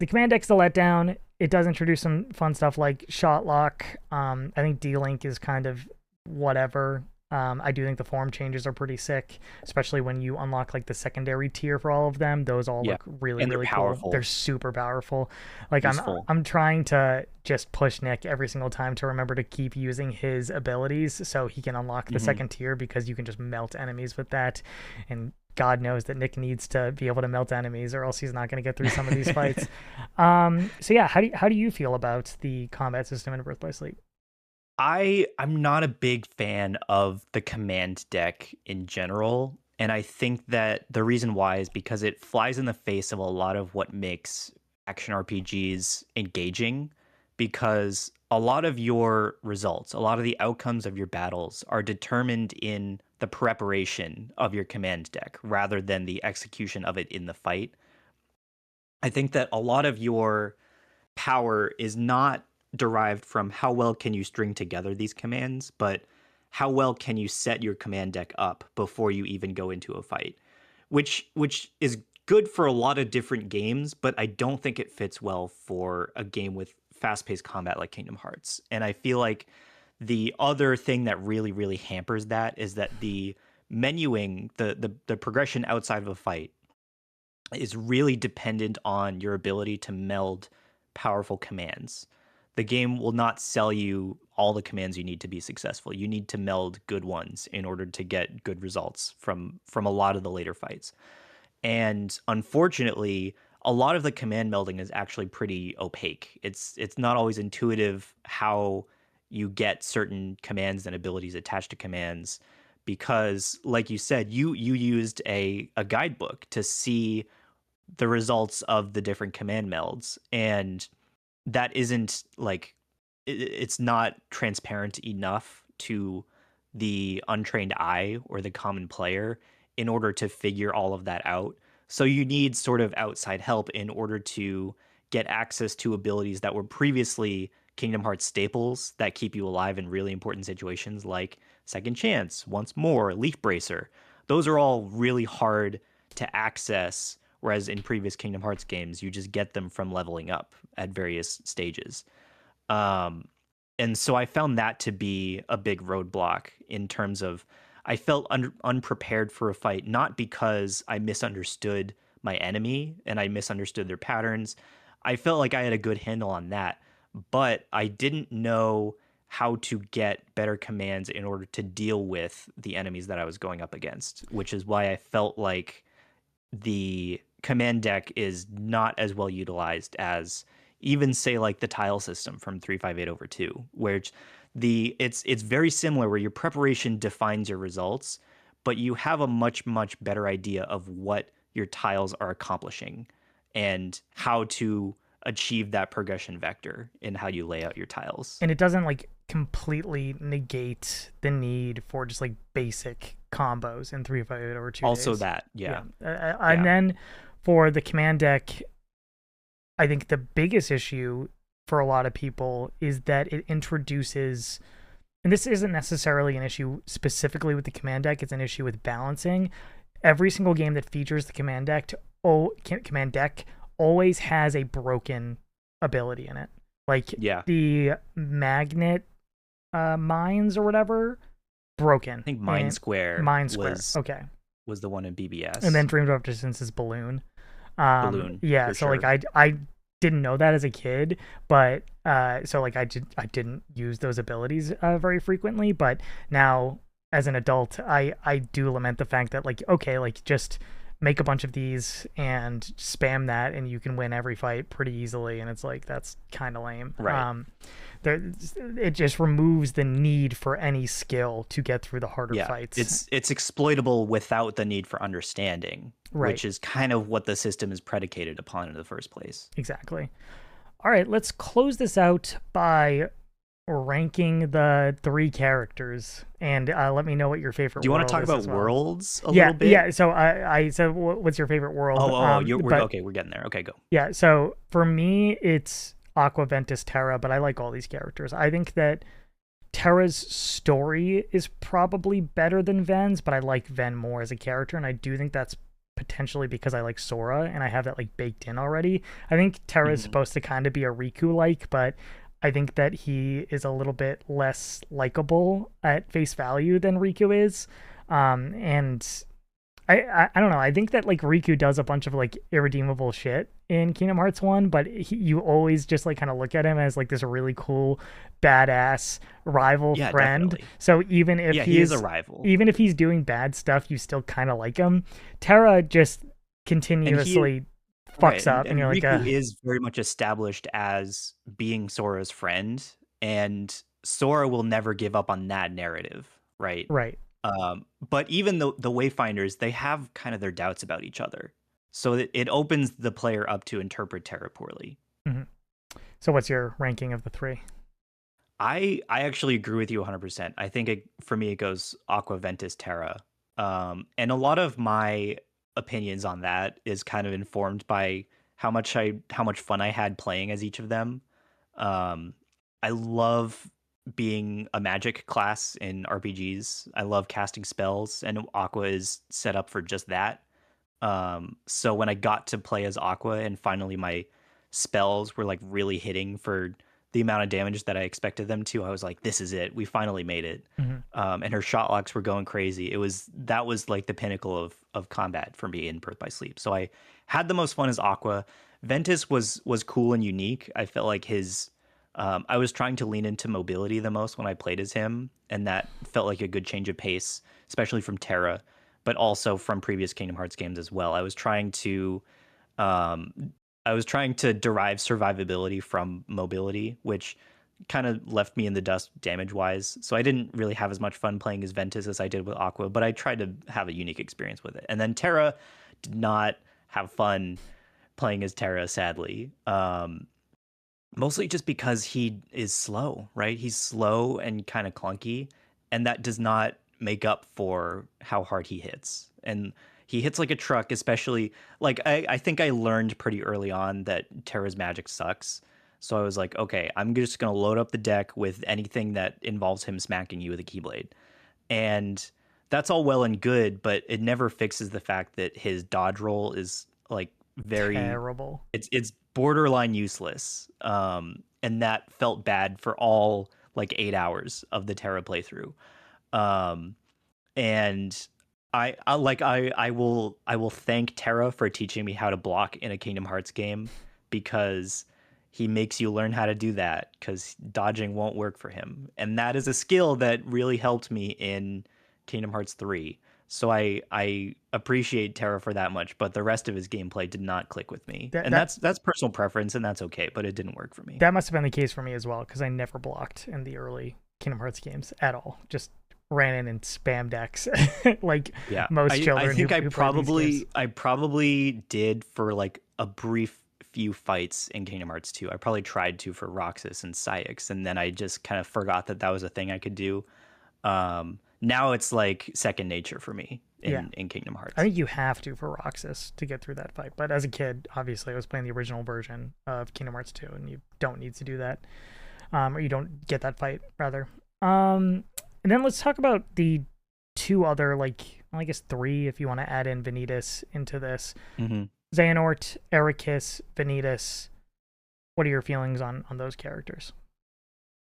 command deck's the letdown. It does introduce some fun stuff like shot lock. I think D-Link is kind of whatever. I do think the form changes are pretty sick, especially when you unlock like the secondary tier for all of them. Those all Yeah. look really, And they're really cool. They're powerful, super powerful. Like useful. I'm trying to just push Nick every single time to remember to keep using his abilities so he can unlock the Hmm. second tier because you can just melt enemies with that. And God knows that Nick needs to be able to melt enemies or else he's not going to get through some of these fights. So yeah, how do you feel about the combat system in Birth by Sleep? I'm not a big fan of the command deck in general, and I think that the reason why is because it flies in the face of a lot of what makes action RPGs engaging, because a lot of your results, a lot of the outcomes of your battles are determined in the preparation of your command deck rather than the execution of it in the fight. I think that a lot of your power is not derived from how well can you string together these commands, but how well can you set your command deck up before you even go into a fight, which is good for a lot of different games, but I don't think it fits well for a game with fast-paced combat like Kingdom Hearts. And I feel like the other thing that really hampers that is that the menuing, the progression outside of a fight is really dependent on your ability to meld powerful commands. The game will not sell you all the commands you need to be successful. You need to meld good ones in order to get good results from a lot of the later fights. And unfortunately, a lot of the command melding is actually pretty opaque. It's not always intuitive how you get certain commands and abilities attached to commands because like you said, you used a guidebook to see the results of the different command melds, and that isn't like it's not transparent enough to the untrained eye or the common player in order to figure all of that out. So you need sort of outside help in order to get access to abilities that were previously Kingdom Hearts staples that keep you alive in really important situations like Second Chance, Once More, Leaf Bracer. Those are all really hard to access, whereas in previous Kingdom Hearts games, you just get them from leveling up at various stages. Um, and so I found that to be a big roadblock in terms of I felt unprepared for a fight, not because I misunderstood my enemy and I misunderstood their patterns. I felt like I had a good handle on that, but I didn't know how to get better commands in order to deal with the enemies that I was going up against, which is why I felt like the command deck is not as well utilized as even say like the tile system from 358 over 2 where it's very similar where your preparation defines your results, but you have a much better idea of what your tiles are accomplishing and how to achieve that progression vector in how you lay out your tiles. And it doesn't like completely negate the need for just like basic combos in 358 over two Also days. that, Yeah. yeah. And Yeah. then for the command deck, I think the biggest issue for a lot of people is that it introduces, and this isn't necessarily an issue specifically with the command deck, it's an issue with balancing. Every single game that features the command deck always has a broken ability in it. Like Yeah. the magnet mines or whatever, broken. I think Mind Square Okay. was the one in BBS. And then Dream of Distance is Balloon. Balloon. Yeah, for so sure. like I didn't know that as a kid, but so like I didn't use those abilities very frequently, but now as an adult, I do lament the fact that like, okay, like just make a bunch of these and spam that and you can win every fight pretty easily, and it's like that's kind of lame. Right. It just removes the need for any skill to get through the harder fights. It's exploitable without the need for understanding, Right. which is kind of what the system is predicated upon in the first place. Exactly. All right, let's close this out by ranking the 3 characters, and let me know what your favorite. Do you want to talk about worlds a little bit? Yeah. So I said, what's your favorite world? Okay, we're getting there. Okay, go. Yeah. So for me, it's Aqua, Ventus, Terra, but I like all these characters. I think that Terra's story is probably better than Ven's, but I like Ven more as a character, and I do think that's potentially because I like Sora and I have that like baked in already. I think Terra is supposed to kind of be a Riku-like, but I think that he is a little bit less likable at face value than Riku is. And I don't know. I think that like Riku does a bunch of like irredeemable shit in Kingdom Hearts 1, but you always just like kind of look at him as like this really cool, badass rival friend. Definitely. So even if he is a rival, even if he's doing bad stuff, you still kind of like him. Terra just continuously fucks up, and you're Riku like, is very much established as being Sora's friend, and Sora will never give up on that narrative, right? Right. But even the Wayfinders, they have kind of their doubts about each other, so it opens the player up to interpret Terra poorly. Mm-hmm. So what's your ranking of the 3? I actually agree with you 100%. I think for me it goes Aqua, Ventus, Terra, and a lot of my opinions on that is kind of informed by how much fun I had playing as each of them. I love being a magic class in RPGs. I love casting spells, and Aqua is set up for just that. So when I got to play as Aqua and finally my spells were like really hitting for the amount of damage that I expected them to, I was like, this is it. We finally made it. Mm-hmm. And her shot locks were going crazy. That was like the pinnacle of combat for me in Birth by Sleep. So I had the most fun as Aqua. Ventus was cool and unique. I felt like I was trying to lean into mobility the most when I played as him, and that felt like a good change of pace, especially from Terra, but also from previous Kingdom Hearts games as well. I was trying to derive survivability from mobility, which kind of left me in the dust damage-wise. So I didn't really have as much fun playing as Ventus as I did with Aqua, but I tried to have a unique experience with it. And then Terra did not have fun playing as Terra, sadly. Mostly just because he is slow, right? He's slow and kind of clunky, and that does not make up for how hard he hits. And he hits like a truck, especially like I think I learned pretty early on that Terra's magic sucks. So I was like, okay, I'm just gonna load up the deck with anything that involves him smacking you with a keyblade. And that's all well and good, but it never fixes the fact that his dodge roll is like very terrible. It's borderline useless. And that felt bad for all like 8 hours of the Terra playthrough. And I will thank Terra for teaching me how to block in a Kingdom Hearts game, because he makes you learn how to do that, because dodging won't work for him. And that is a skill that really helped me in Kingdom Hearts 3. So I appreciate Terra for that much, but the rest of his gameplay did not click with me. That's personal preference, and that's okay, but it didn't work for me. That must have been the case for me as well, because I never blocked in the early Kingdom Hearts games at all. Just ran in and spammed X like most children. I probably did for like a brief few fights in Kingdom Hearts 2. I probably tried to for Roxas and Syx, and then I just kind of forgot that was a thing I could do. now it's like second nature for me Yeah. in Kingdom I Hearts. think you have to for Roxas to get through that fight. But as a kid, obviously, I was playing the original version of Kingdom Hearts 2, and you don't need to do that, or you don't get that fight rather. And then let's talk about the two other, like, well, I guess three, if you want to add in Venitas into this. Hmm. Xehanort, Ericus, Venitas. What are your feelings on those characters?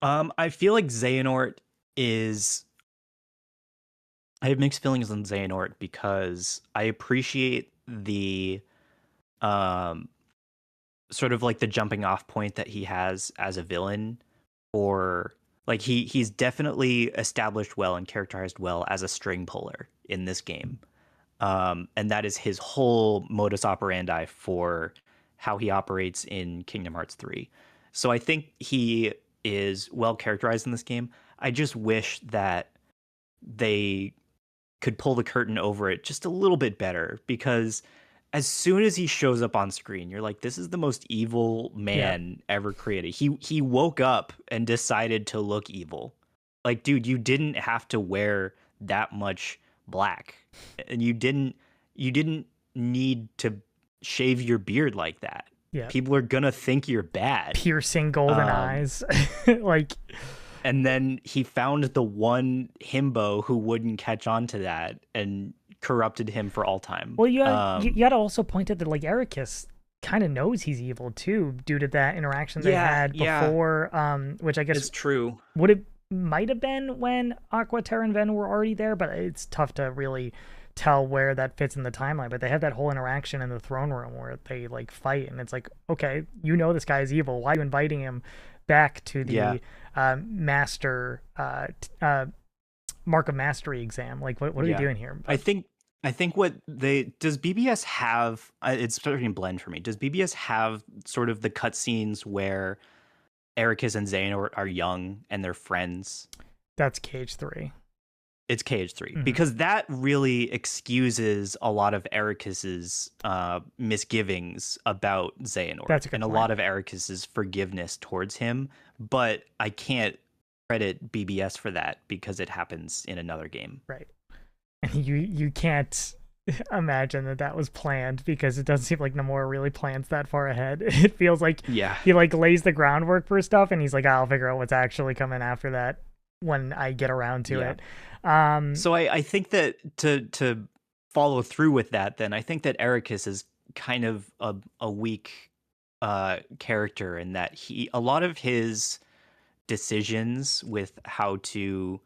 I feel like Xehanort is. I have mixed feelings on Xehanort because I appreciate the um sort of like the jumping off point that he has as a villain, or like he's definitely established well and characterized well as a string puller in this game. And that is his whole modus operandi for how he operates in Kingdom Hearts 3. So I think he is well characterized in this game. I just wish that they could pull the curtain over it just a little bit better, because as soon as he shows up on screen, you're like, this is the most evil Yeah, man ever created. He woke up and decided to look evil. Like, dude, you didn't have to wear that much black. And you didn't need to shave your beard like that. yeah. People are gonna think you're bad. Piercing golden Um, eyes. Like, and then he found the one himbo who wouldn't catch on to that and corrupted him for all time. well, you got to also point out that, like, Ericus kind of knows he's evil too, due to that interaction they Yeah, had yeah, before, which I guess it's true. would it might have been when Aqua, Terra, and Ven were already there, but it's tough to really tell where that fits in the timeline. But they have that whole interaction in the throne room where they like fight, and it's like, okay, you know this guy is evil. Why are you inviting him back to Yeah. the master mark of mastery exam? Like, what are we Yeah. doing here? I But think I think what they does BBS have, it's starting to blend for me. Does BBS have sort of the cutscenes where Ericus and Zane are young and they're friends? that's Cage 3. It's KH3, Mm-hmm. because that really excuses a lot of Ericus's misgivings about Xehanort That's a good and a point. lot of Ericus's forgiveness towards him. But I can't credit BBS for that because it happens in another game. Right. And you can't imagine that that was planned, because it doesn't seem like Nomura really plans that far ahead. It feels like Yeah. he like lays the groundwork for stuff, and he's like, I'll figure out what's actually coming after that when I get around to Yeah. it. So I think that to follow through with that, then I think that Ericus is kind of a weak character, in that a lot of his decisions with how to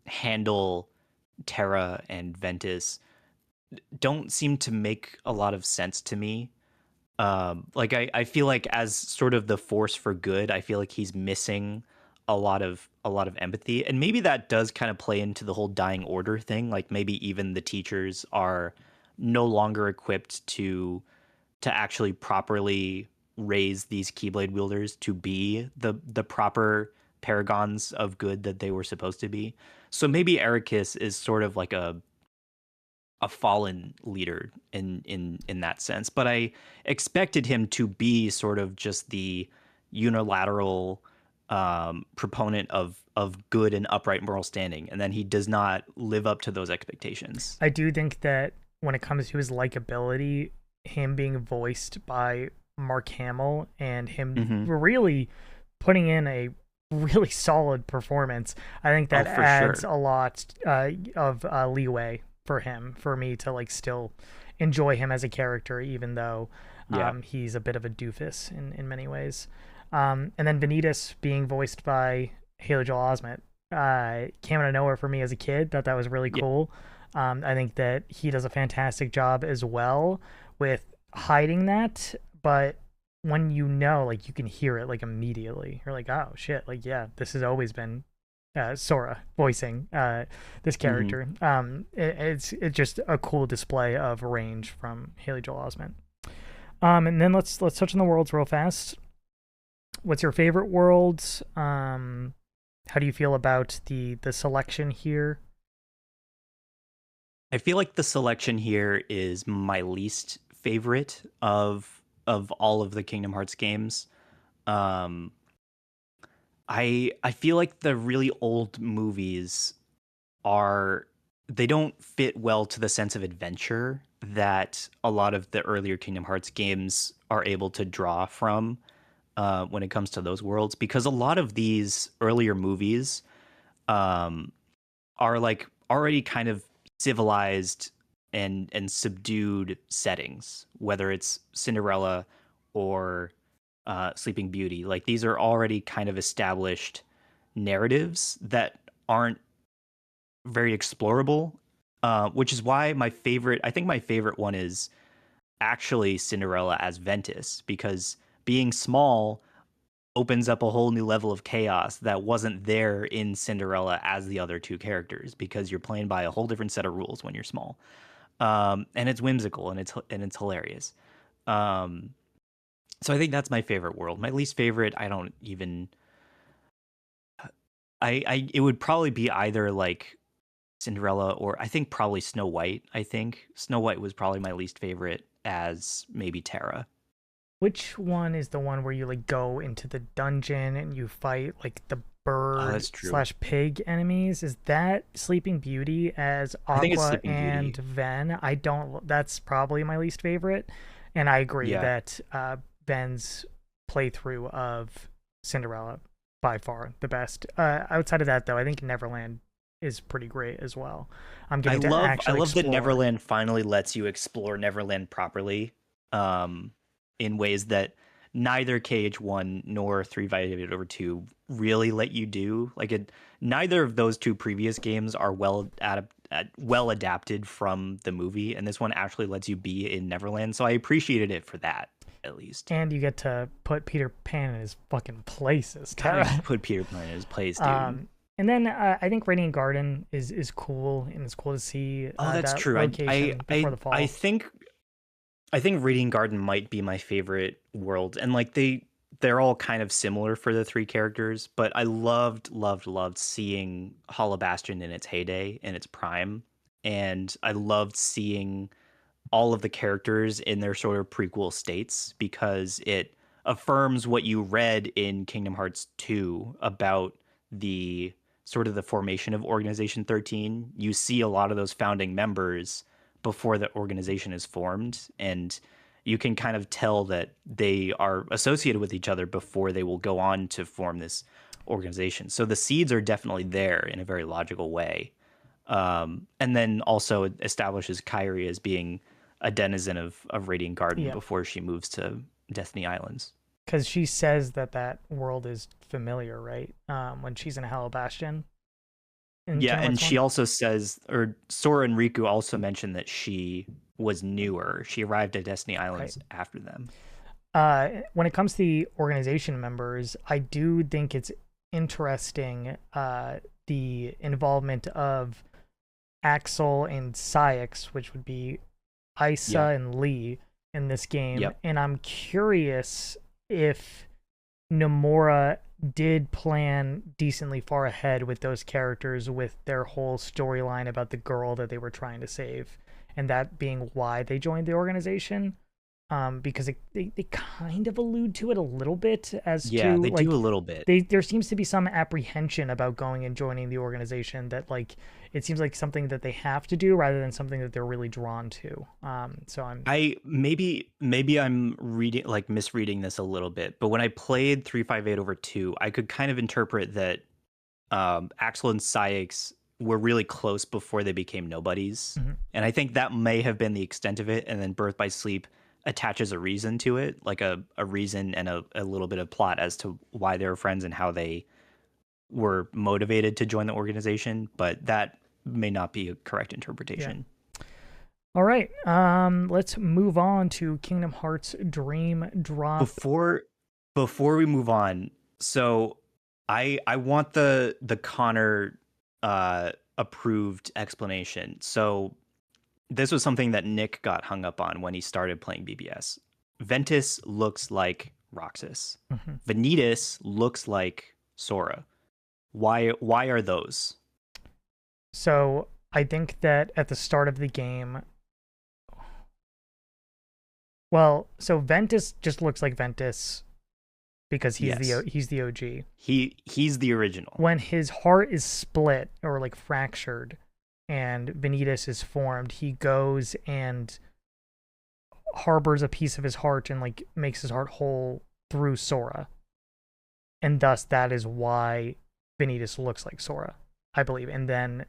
handle Terra and Ventus don't seem to make a lot of sense to me. Like I feel like, as sort of the force for good, I feel like he's missing a lot of empathy. And maybe that does kind of play into the whole dying order thing. Like, maybe even the teachers are no longer equipped to actually properly raise these Keyblade wielders to be the proper paragons of good that they were supposed to be. So maybe Ericus is sort of like a fallen leader in that sense. But I expected him to be sort of just the unilateral proponent of good and upright moral standing, and then he does not live up to those expectations. I do think that when it comes to his likability, him being voiced by Mark Hamill and him Hmm. really putting in a really solid performance, I think Oh, that for adds sure. a lot of leeway for him, for me to like still enjoy him as a character, even though Yeah. he's a bit of a doofus in many ways. And then Venitas being voiced by Haley Joel Osment came out of nowhere for me as a kid. Thought that was really Yeah. cool. I think that he does a fantastic job as well with hiding that, but when you know, like, you can hear it like immediately. You're like, oh shit, like, yeah, this has always been Sora voicing this Hmm. character. It's just a cool display of range from Haley Joel Osment. And then let's touch on the worlds real fast. What's your favorite world? How do you feel about the selection here? I feel like the selection here is my least favorite of all of the Kingdom Hearts games. Um, I feel like the really old movies are they don't fit well to the sense of adventure that a lot of the earlier Kingdom Hearts games are able to draw from when it comes to those worlds, because a lot of these earlier movies um, are like already kind of civilized and subdued settings, whether it's Cinderella or Sleeping Beauty. Like these are already kind of established narratives that aren't very explorable, which is why I think my favorite one is actually Cinderella as Ventus, because being small opens up a whole new level of chaos that wasn't there in Cinderella as the other two characters, because you're playing by a whole different set of rules when you're small. And it's whimsical and it's hilarious. Um, so I think that's my favorite world. My least favorite, I don't even. I it would probably be either like Cinderella or I think probably Snow White. I think Snow White was probably my least favorite as maybe Terra. Which one is the one where you like go into the dungeon and you fight like the Oh, bird that's true. slash pig enemies? Is that Sleeping Beauty as I think it's Aqua Sleeping and Beauty. Ven? I don't. That's probably my least favorite, and I agree Yeah. that Ven's playthrough of Cinderella by far the best. Outside of that, though, I think Neverland is pretty great as well. I'm getting to I actually love that explore. Neverland finally lets you explore Neverland properly, um, in ways that neither KH1 nor 358/2 really let you do. Neither of those two previous games are well adapted from the movie, and this one actually lets you be in Neverland. So I appreciated it for that, at least. And you get to put Peter Pan in his fucking places, Gotta Tara. put Peter Pan in his place, dude. And then I think Radiant Garden is cool, and it's cool to see Oh, that's that true. location before the I fall. think Radiant Garden might be my favorite world, and like they're all kind of similar for the three characters, but I loved seeing Hollow Bastion in its heyday, in its prime, and I loved seeing all of the characters in their sort of prequel states, because it affirms what you read in Kingdom Hearts 2 about the sort of the formation of Organization 13. You see a lot of those founding members before the organization is formed, and you can kind of tell that they are associated with each other before they will go on to form this organization. So the seeds are definitely there in a very logical way. And then also it establishes Kyrie as being a denizen of Radiant Garden Yeah, before she moves to Destiny Islands. because she says that that world is familiar, right? When she's in Hello Bastion in Yeah, Kingdom and Hearts she 1. also says, or Sora and Riku also mentioned that she was newer. She arrived at Destiny Right. Islands after them. When it comes to the organization members, I do think it's interesting the involvement of Axel and Syx, which would be Isa Yep. and Lee in this game, Yep. and I'm curious if Nomura did plan decently far ahead with those characters, with their whole storyline about the girl that they were trying to save, and that being why they joined the organization. Because they kind of allude to it a little bit as Yeah, to they do like a little bit. there seems to be some apprehension about going and joining the organization, that like it seems like something that they have to do rather than something that they're really drawn to. So I'm I maybe I'm reading like misreading this a little bit, but when I played 358/2, I could kind of interpret that Axel and Syx were really close before they became nobodies. mhm. And I think that may have been the extent of it. And then Birth by Sleep attaches a reason to it, like a reason and a little bit of plot as to why they were friends and how they were motivated to join the organization. But that may not be a correct Yeah. interpretation. All right. Let's move on to Kingdom Hearts Dream Drop. Before we move on, so I want the Connor approved explanation. So this was something that Nick got hung up on when he started playing BBS. Ventus looks like Roxas. Mhm. Venitas looks like Sora. Why are those? So I think that at the start of the game, well, so Ventus just looks like Ventus because Yes. he's the OG. He's the original. When his heart is split or like fractured and Venitas is formed, he goes and harbors a piece of his heart and like makes his heart whole through Sora. And thus that is why Venitas looks like Sora, I believe. And then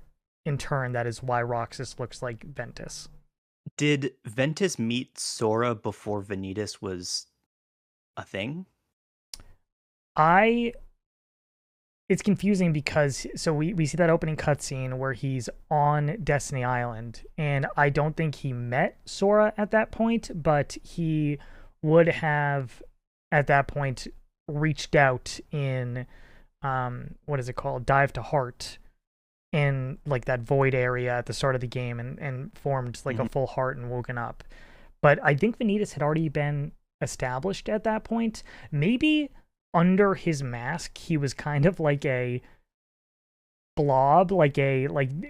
in turn that is why Roxas looks like Ventus. Did Ventus meet Sora before Venitas was a thing? It's confusing because so we see that opening cutscene where he's on Destiny Island, and I don't think he met Sora at that point, but he would have at that point reached out in what is it called? Dive to Heart, in like that void area at the start of the game, and formed like a full heart and woken up. But I think Venitas had already been established at that point. Maybe under his mask he was kind of like a blob, like a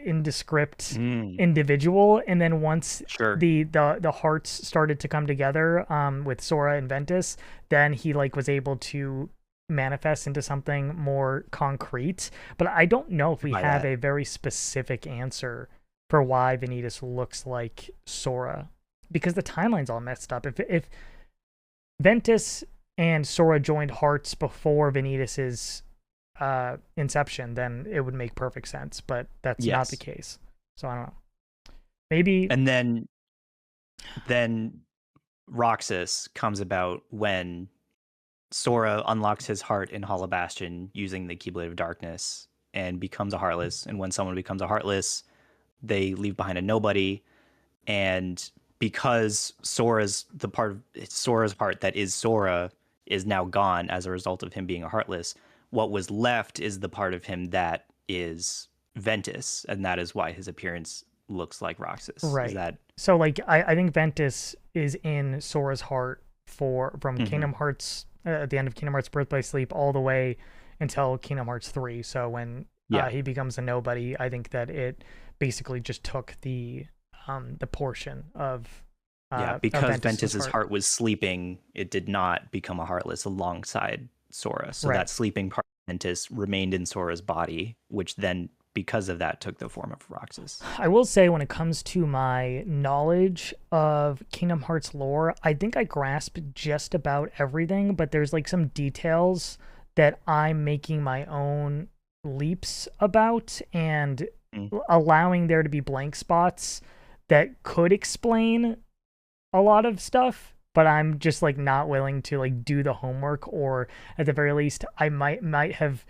indescript individual, and then once the hearts started to come together with Sora and Ventus, then he like was able to manifest into something more concrete. But I don't know if we have a very specific answer for why Venitas looks like Sora, because the timeline's all messed up. If Ventus and Sora joined hearts before Venitas's inception, then it would make perfect sense, but that's not the case. So I don't know. Maybe. And then Roxas comes about when Sora unlocks his heart in Hollow Bastion using the Keyblade of Darkness and becomes a Heartless. And when someone becomes a Heartless, they leave behind a nobody. And because Sora's heart that is Sora is now gone as a result of him being a Heartless, what was left is the part of him that is Ventus, and that is why his appearance looks like Roxas. Right. Is that so? Like I think Ventus is in Sora's heart from Kingdom Hearts at the end of Kingdom Hearts Birth by Sleep all the way until Kingdom Hearts 3. So when he becomes a nobody, I think that it basically just took the portion of because Ventus's heart was sleeping, it did not become a Heartless alongside Sora. So that sleeping part of Ventus remained in Sora's body, which then, because of that, took the form of Roxas. I will say, when it comes to my knowledge of Kingdom Hearts lore, I think I grasp just about everything, but there's like some details that I'm making my own leaps about and allowing there to be blank spots that could explain a lot of stuff, but I'm just like not willing to like do the homework, or at the very least I might have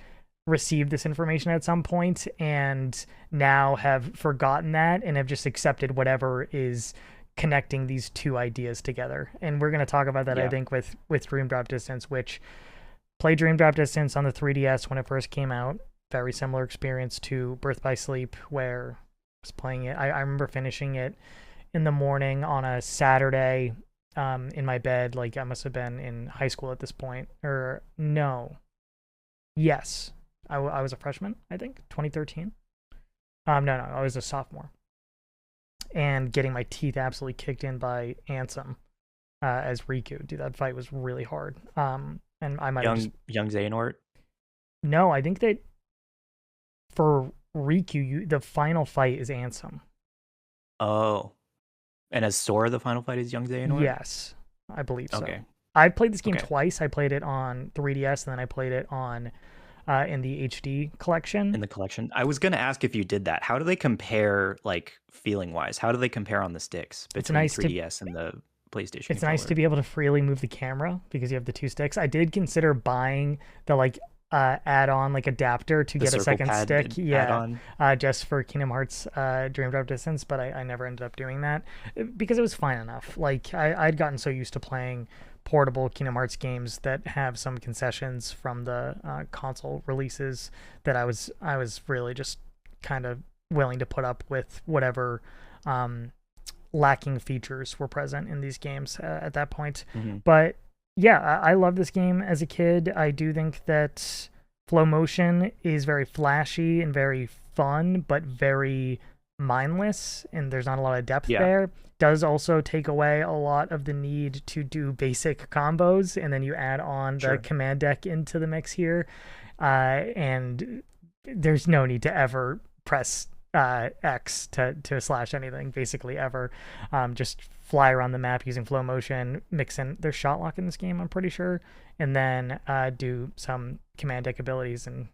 received this information at some point and now have forgotten that and have just accepted whatever is connecting these two ideas together. And we're going to talk about that, I think, with Dream Drop Distance, which played Dream Drop Distance on the 3DS when it first came out. Very similar experience to Birth by Sleep, where I was playing it. I remember finishing it in the morning on a Saturday in my bed. Like I must have been in high school at this point, or no. Yes. I was a freshman, I think, 2013. No, I was a sophomore. And getting my teeth absolutely kicked in by Ansem as Riku. Dude, that fight was really hard. And I might have young Xehanort? No, I think that for Riku, the final fight is Ansem. Oh. And as Sora, the final fight is young Xehanort? Yes, I believe so. Okay. I've played this game twice. I played it on 3DS, and then I played it on in the HD collection. In the collection. I was going to ask if you did that. How do they compare, like, feeling-wise? How do they compare on the sticks between 3DS and the PlayStation It's nice to be able to freely move the camera because you have the two sticks. I did consider buying the, like, add-on, like, adapter to get a second stick. Just for Kingdom Hearts Dream Drop Distance, but I never ended up doing that because it was fine enough. Like, I'd gotten so used to playing portable Kingdom Hearts games that have some concessions from the console releases that I was really just kind of willing to put up with whatever lacking features were present in these games at that point. But yeah, I love this game as a kid. I do think that Flow Motion is very flashy and very fun, but very mindless, and there's not a lot of depth there. does also take away a lot of the need to do basic combos, and then you add on the Sure. command deck into the mix here, and there's no need to ever press X to slash anything, basically ever. Just fly around the map using flow motion, mix in there's shot lock in this game, I'm pretty sure, and then do some command deck abilities, and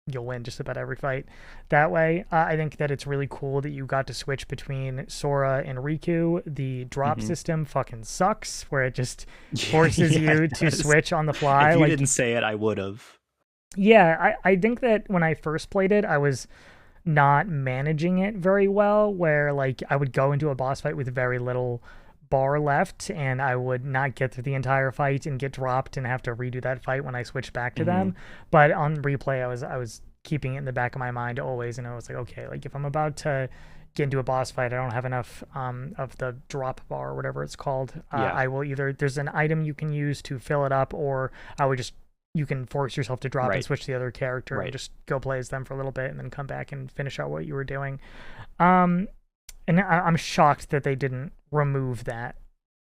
you'll win just about every fight that way. I think that it's really cool that you got to switch between Sora and Riku. The drop system fucking sucks, where it just forces you to switch on the fly. If you didn't say it, I would have. Yeah, I think that when I first played it, I was not managing it very well, where like I would go into a boss fight with very little bar left, and I would not get through the entire fight and get dropped and have to redo that fight when I switched back to them. But on replay, I was keeping it in the back of my mind always, and I was like, okay, like if I'm about to get into a boss fight, I don't have enough of the drop bar or whatever it's called. I will either, there's an item you can use to fill it up, or I would just, you can force yourself to drop and switch to the other character and just go play as them for a little bit and then come back and finish out what you were doing. And I'm shocked that they didn't remove that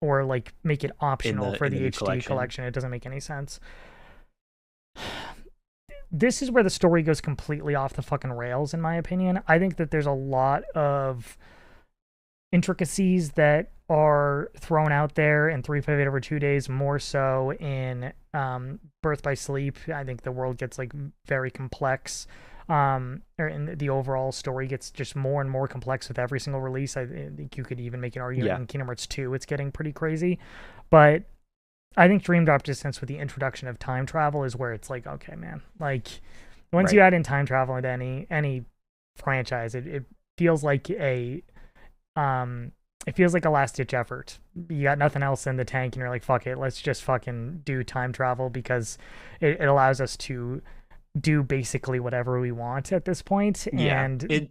or like make it optional for the HD collection. It doesn't make any sense. This is where the story goes completely off the fucking rails, in my opinion. I think that there's a lot of intricacies that are thrown out there in 358/2 more so in Birth by Sleep. I think the world gets like very complex, or in the overall story gets just more and more complex with every single release. I think you could even make an argument in Kingdom Hearts 2 it's getting pretty crazy, but I think Dream Drop Distance with the introduction of time travel is where it's like, okay, man, like once you add in time travel into any franchise, it feels like a it feels like a last-ditch effort. You got nothing else in the tank, and you're like, fuck it, let's just fucking do time travel, because it allows us to do basically whatever we want at this point. Yeah, and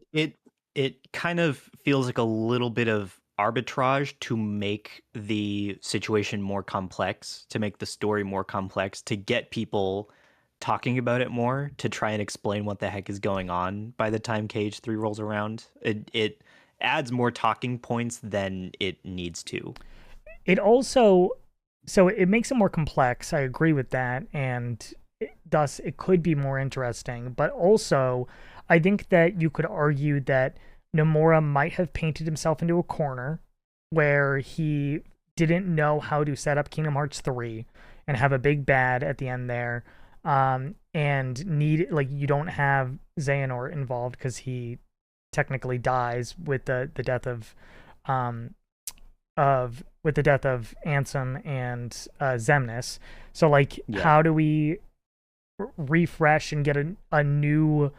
it kind of feels like a little bit of arbitrage to make the situation more complex, to make the story more complex, to get people talking about it more, to try and explain what the heck is going on by the time Cage 3 rolls around. It adds more talking points than it needs to. It also, so it makes it more complex. I agree with that, and thus it could be more interesting. But also, I think that you could argue that Nomura might have painted himself into a corner where he didn't know how to set up Kingdom Hearts 3 and have a big bad at the end there, and need, like, you don't have Xehanort involved because he technically dies with the death of Ansem and Xemnas. So like, how do we refresh and get a new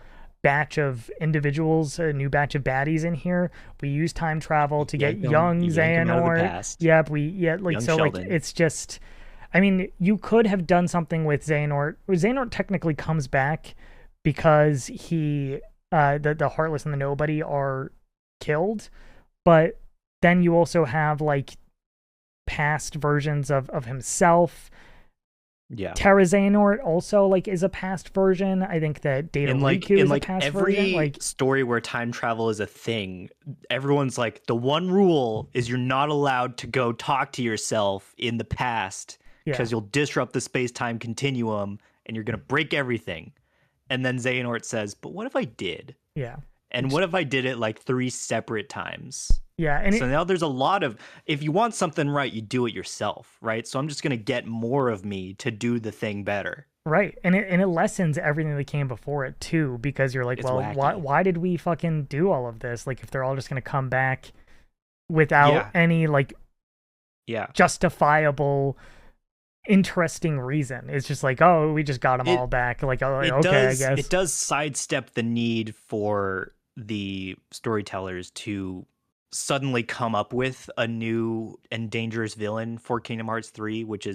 batch of individuals, a new batch of baddies in here? We use time travel to get young Xehanort. Yep, young so Sheldon. Like, it's just, I mean, you could have done something with Xehanort. Xehanort technically comes back because he the Heartless and the Nobody are killed, but then you also have like past versions of himself. Terra Xehanort also like is a past version. I think that Data Riku is a past version. Like story where time travel is a thing, everyone's like, the one rule is you're not allowed to go talk to yourself in the past because you'll disrupt the space-time continuum and you're gonna break everything. And then Xehanort says, but what if I did? Yeah. And what if I did it like 3 separate times? Yeah. And so now there's a lot of, if you want something right, you do it yourself, right? So I'm just going to get more of me to do the thing better. Right. And it lessens everything that came before it too, because you're like, well, why did we fucking do all of this? Like, if they're all just going to come back without any like justifiable interesting reason. It's just like, oh, we just got them all back. Like, oh, okay, I guess. It does sidestep the need for the storytellers to suddenly come up with a new and dangerous villain for Kingdom Hearts 3, which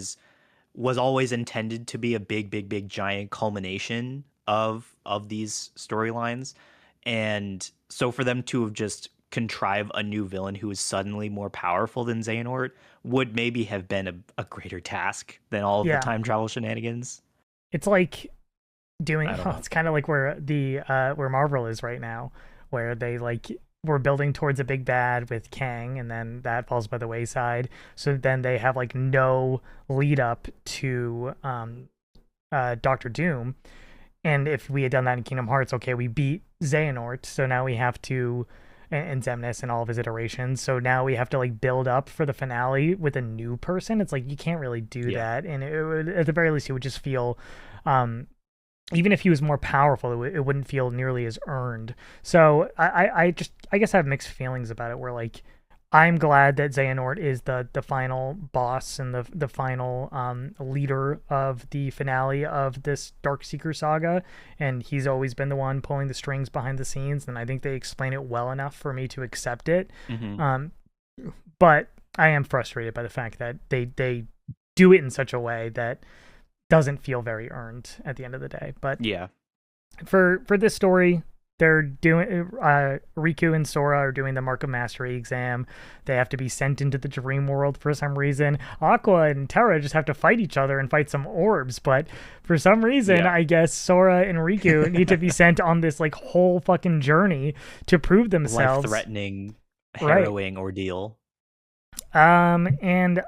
was always intended to be a big giant culmination of these storylines. And so for them to have just contrive a new villain who is suddenly more powerful than Xehanort would maybe have been a greater task than all of the time travel shenanigans. It's like doing, it's kind of like where where Marvel is right now, where they like we're building towards a big bad with Kang, and then that falls by the wayside. So then they have like no lead up to Doctor Doom. And if we had done that in Kingdom Hearts, okay, we beat Xehanort, so now we have to, and Xemnas and all of his iterations. So now we have to like build up for the finale with a new person. It's like you can't really do Yeah. that, and it would, at the very least, it would just feel, um, even if he was more powerful, it wouldn't feel nearly as earned. So I guess I have mixed feelings about it. Where like I'm glad that Xehanort is the final boss and the final leader of the finale of this Darkseeker saga, and he's always been the one pulling the strings behind the scenes, and I think they explain it well enough for me to accept it. Mm-hmm. But I am frustrated by the fact that they do it in such a way that doesn't feel very earned at the end of the day. But Yeah. for this story, they're doing Riku and Sora are doing the Mark of Mastery exam. They have to be sent into the dream world for some reason. Aqua and Terra just have to fight each other and fight some orbs, but for some reason, Yeah. I guess Sora and Riku need to be sent on this like whole fucking journey to prove themselves. Life-threatening, Right. harrowing ordeal. And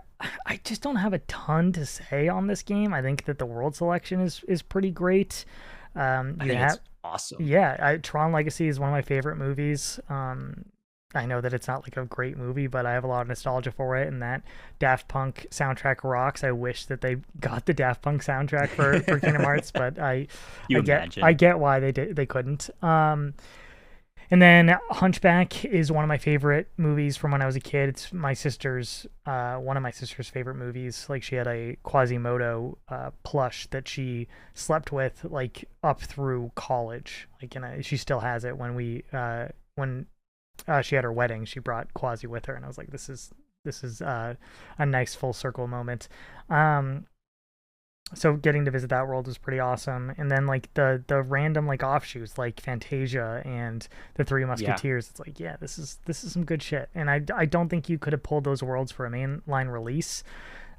I just don't have a ton to say on this game. I think that the world selection is pretty great. I You think have it's awesome. Yeah, Tron Legacy is one of my favorite movies. I know that it's not like a great movie, but I have a lot of nostalgia for it, and that Daft Punk soundtrack rocks. I wish that they got the Daft Punk soundtrack for Kingdom Hearts, but You I imagine. get why they couldn't. And then Hunchback is one of my favorite movies from when I was a kid. It's my sister's one of my sister's favorite movies. Like she had a Quasimodo plush that she slept with like up through college. Like and she still has it. When she had her wedding, she brought Quasi with her, and I was like, this is a nice full circle moment. So getting to visit that world was pretty awesome. And then like the random like offshoots like Fantasia and the Three Musketeers, it's like, yeah, this is some good shit. And I don't think you could have pulled those worlds for a mainline release.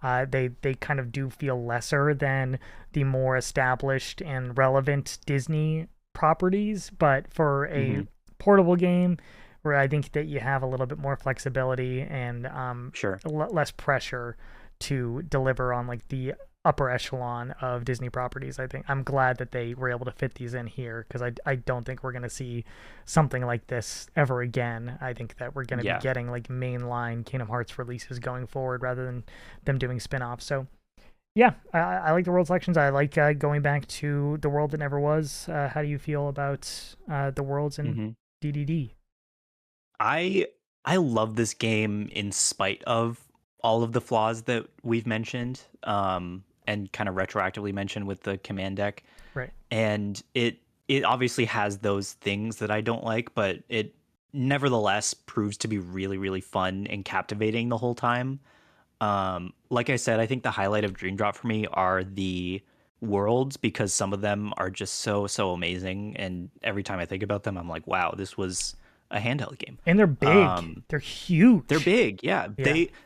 They kind of do feel lesser than the more established and relevant Disney properties, but for a portable game where I think that you have a little bit more flexibility and Sure. less pressure to deliver on like the upper echelon of Disney properties. I think I'm glad that they were able to fit these in here, because I don't think we're going to see something like this ever again. I think that we're going to be getting like mainline Kingdom Hearts releases going forward rather than them doing spin-offs. So yeah, I like the world selections. I like going back to the world that never was. How do you feel about the worlds in DDD? I love this game in spite of all of the flaws that we've mentioned, and kind of retroactively mentioned with the command deck. Right. And it obviously has those things that I don't like, but it nevertheless proves to be really, really fun and captivating the whole time. Like I said, I think the highlight of Dream Drop for me are the worlds, because some of them are just so amazing, and every time I think about them, I'm like, wow, this was a handheld game. And they're big. They're huge. They're big, yeah.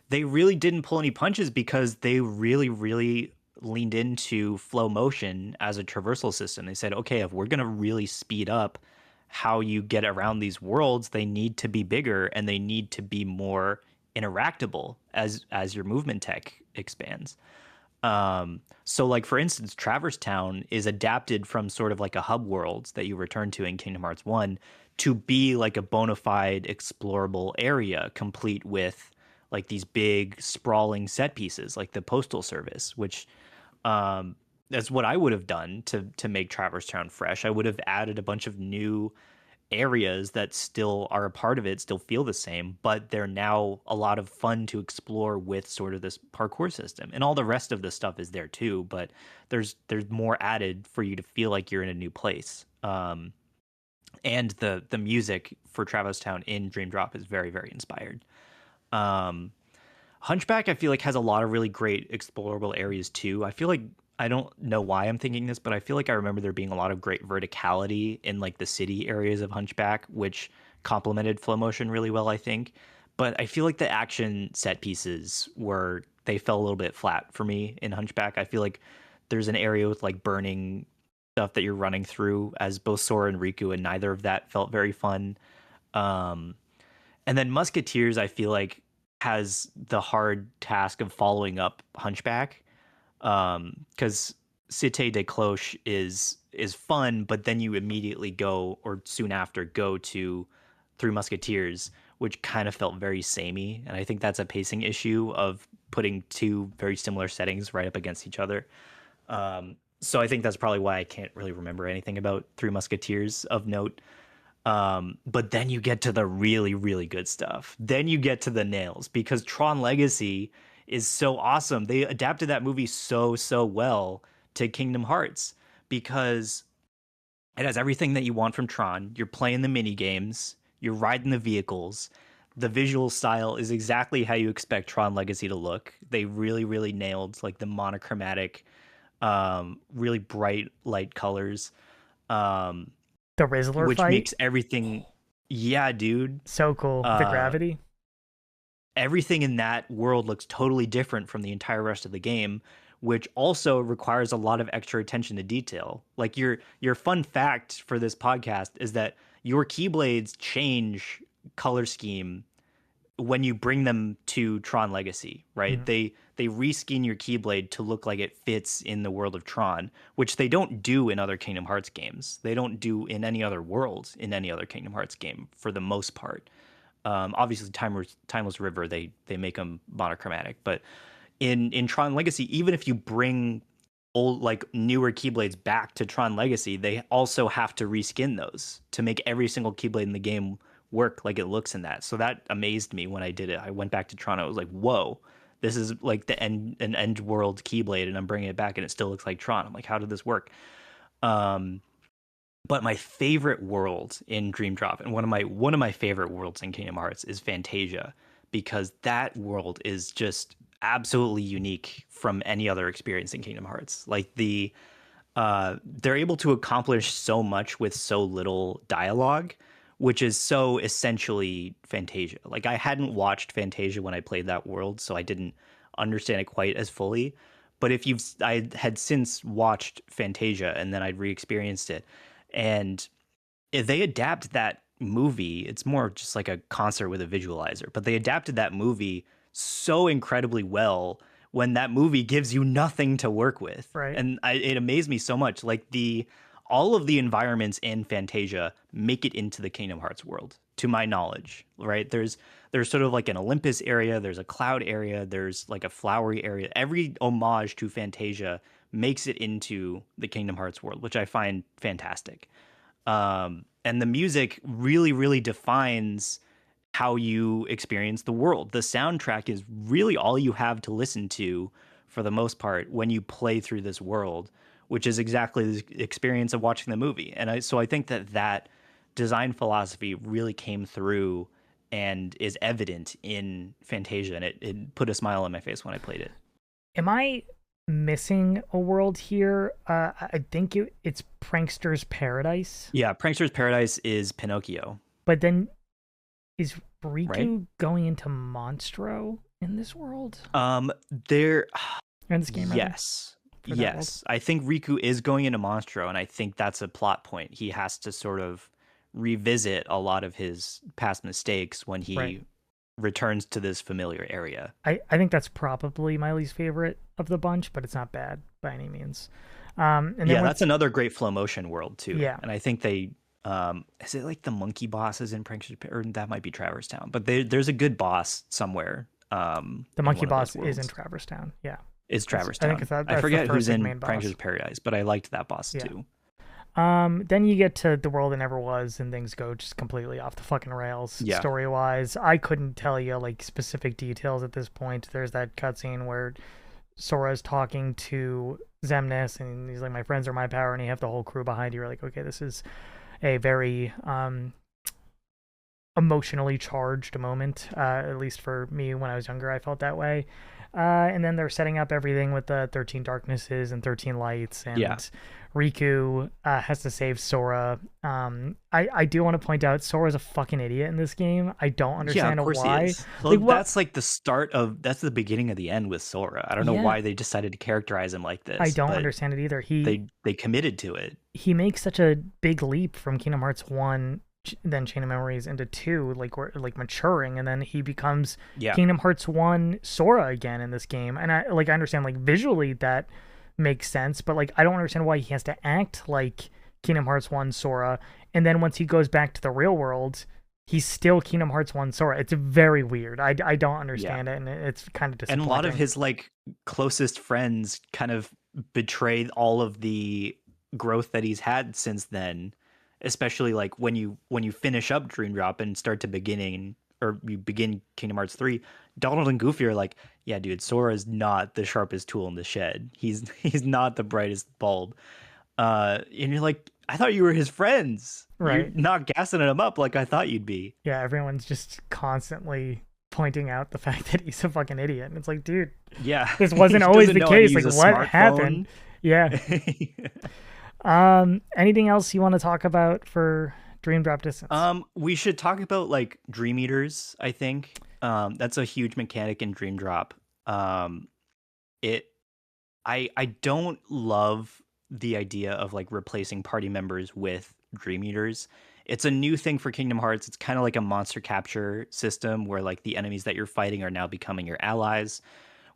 They really didn't pull any punches, because they really leaned into flow motion as a traversal system. They said, okay, if we're gonna really speed up how you get around these worlds, they need to be bigger and they need to be more interactable as your movement tech expands. So like for instance, Traverse Town is adapted from sort of like a hub world that you return to in Kingdom Hearts 1 to be like a bona fide explorable area, complete with like these big sprawling set pieces like the Postal Service, which that's what I would have done to make Traverse Town fresh. I would have added a bunch of new areas that still are a part of it, still feel the same, but they're now a lot of fun to explore with sort of this parkour system. And all the rest of the stuff is there too, but there's more added for you to feel like you're in a new place. And the music for Travis Town in Dream Drop is very inspired. Hunchback, I feel like, has a lot of really great explorable areas too. I feel like, I don't know why I'm thinking this, but I feel like I remember there being a lot of great verticality in like the city areas of Hunchback, which complemented flow motion really well, I think. But I feel like the action set pieces they fell a little bit flat for me in Hunchback. I feel like there's an area with like burning stuff that you're running through as both Sora and Riku, and neither of that felt very fun. And then Musketeers, I feel like, has the hard task of following up Hunchback, because Cité de Cloche is fun, but then you immediately go, or soon after go to Three Musketeers, which kind of felt very samey, and I think that's a pacing issue of putting two very similar settings right up against each other. So I think that's probably why I can't really remember anything about Three Musketeers of note. But then you get to the really, really good stuff. Then you get to the nails, because Tron Legacy is so awesome. They adapted that movie so, so well to Kingdom Hearts, because it has everything that you want from Tron. You're playing the mini games, you're riding the vehicles. The visual style is exactly how you expect Tron Legacy to look. They really, really nailed like the monochromatic, really bright light colors. Um, The Rizzler which fight, makes everything, yeah, dude. so cool. The uh gravity. Everything in that world looks totally different from the entire rest of the game, which also requires a lot of extra attention to detail. Like your fun fact for this podcast is that your keyblades change color scheme when you bring them to Tron Legacy, right? Mhm. They reskin your Keyblade to look like it fits in the world of Tron, which they don't do in other Kingdom Hearts games. They don't do in any other world in any other Kingdom Hearts game for the most part. Obviously, Timeless River, they make them monochromatic, but in Tron Legacy, even if you bring old like newer Keyblades back to Tron Legacy, they also have to reskin those to make every single Keyblade in the game work like it looks in that. So that amazed me when I did it. I went back to Tron. I was like, whoa, this is like an end world Keyblade, and I'm bringing it back, and it still looks like Tron. I'm like, how did this work? Um, but my favorite world in Dream Drop, and one of my favorite worlds in Kingdom Hearts, is Fantasia, because that world is just absolutely unique from any other experience in Kingdom Hearts. Like they're able to accomplish so much with so little dialogue, which is so essentially Fantasia. Like I hadn't watched Fantasia when I played that world, so I didn't understand it quite as fully. But I had since watched Fantasia and then I'd re-experienced it, and if they adapt that movie, it's more just like a concert with a visualizer, but they adapted that movie so incredibly well when that movie gives you nothing to work with. Right. And it amazed me so much. Like all of the environments in Fantasia make it into the Kingdom Hearts world, to my knowledge, right? There's sort of like an Olympus area, there's a cloud area, there's like a flowery area. Every homage to Fantasia makes it into the Kingdom Hearts world, which I find fantastic. And the music really, really defines how you experience the world. The soundtrack is really all you have to listen to for the most part when you play through this world, which is exactly the experience of watching the movie. So I think that design philosophy really came through and is evident in Fantasia, and it put a smile on my face when I played it. Am I missing a world here? I think it's Prankster's Paradise. Yeah, Prankster's Paradise is Pinocchio. But then is Riku right? going into Monstro in this world? There Or in this game, rather? Yes. Yes. I think Riku is going into Monstro, and I think that's a plot point. He has to sort of revisit a lot of his past mistakes when he returns to this familiar area. I think that's probably my least favorite of the bunch, but it's not bad by any means. And then that's another great flow motion world too. Yeah. And I think they is it like the monkey bosses in Pranksters, or that might be Traverse Town, but there's a good boss somewhere. The monkey boss is in Traverse Town. Yeah. It's Traverse Town. I forget who's in Prankster's Paradise, but I liked that boss too. Then you get to the world that never was, and things go just completely off the fucking rails story wise. I couldn't tell you like specific details at this point. There's that cutscene where Sora's talking to Xemnas, and he's like, "My friends are my power," and you have the whole crew behind you. You're like, okay, this is a very emotionally charged moment. At least for me, when I was younger, I felt that way. And then they're setting up everything with the 13 darknesses and 13 lights, and Riku has to save Sora. I do want to point out Sora's a fucking idiot in this game. I don't understand why. He is. Like, that's like that's the beginning of the end with Sora. I don't know why they decided to characterize him like this. I don't understand it either. They committed to it. He makes such a big leap from Kingdom Hearts 1 then Chain of Memories into 2, like we're like maturing, and then he becomes Yeah. Kingdom Hearts 1 Sora again in this game. And I understand like visually that makes sense, but like I don't understand why he has to act like Kingdom Hearts 1 Sora, and then once he goes back to the real world, he's still Kingdom Hearts 1 Sora. It's very weird. I don't Yeah. understand it, and it's kind of And a disappointing. lot of his like closest friends kind of betrayed all of the growth that he's had since then, especially like when you finish up Dream Drop and start to beginning or you begin Kingdom Hearts 3, Donald and Goofy are like, yeah, dude, Sora is not the sharpest tool in the shed. He's not the brightest bulb. And you're like, I thought you were his friends. You're Right. not gassing him up like I thought you'd be. Yeah, everyone's just constantly pointing out the fact that he's a fucking idiot. And it's like, dude, Yeah. this He wasn't always doesn't the know how to case. use Like, a what happened? smartphone. Yeah. Anything else you want to talk about for Dream Drop Distance? We should talk about like Dream Eaters, I think. That's a huge mechanic in Dream Drop. It I don't love the idea of like replacing party members with Dream Eaters. It's a new thing for Kingdom Hearts. It's kind of like a monster capture system where like the enemies that you're fighting are now becoming your allies,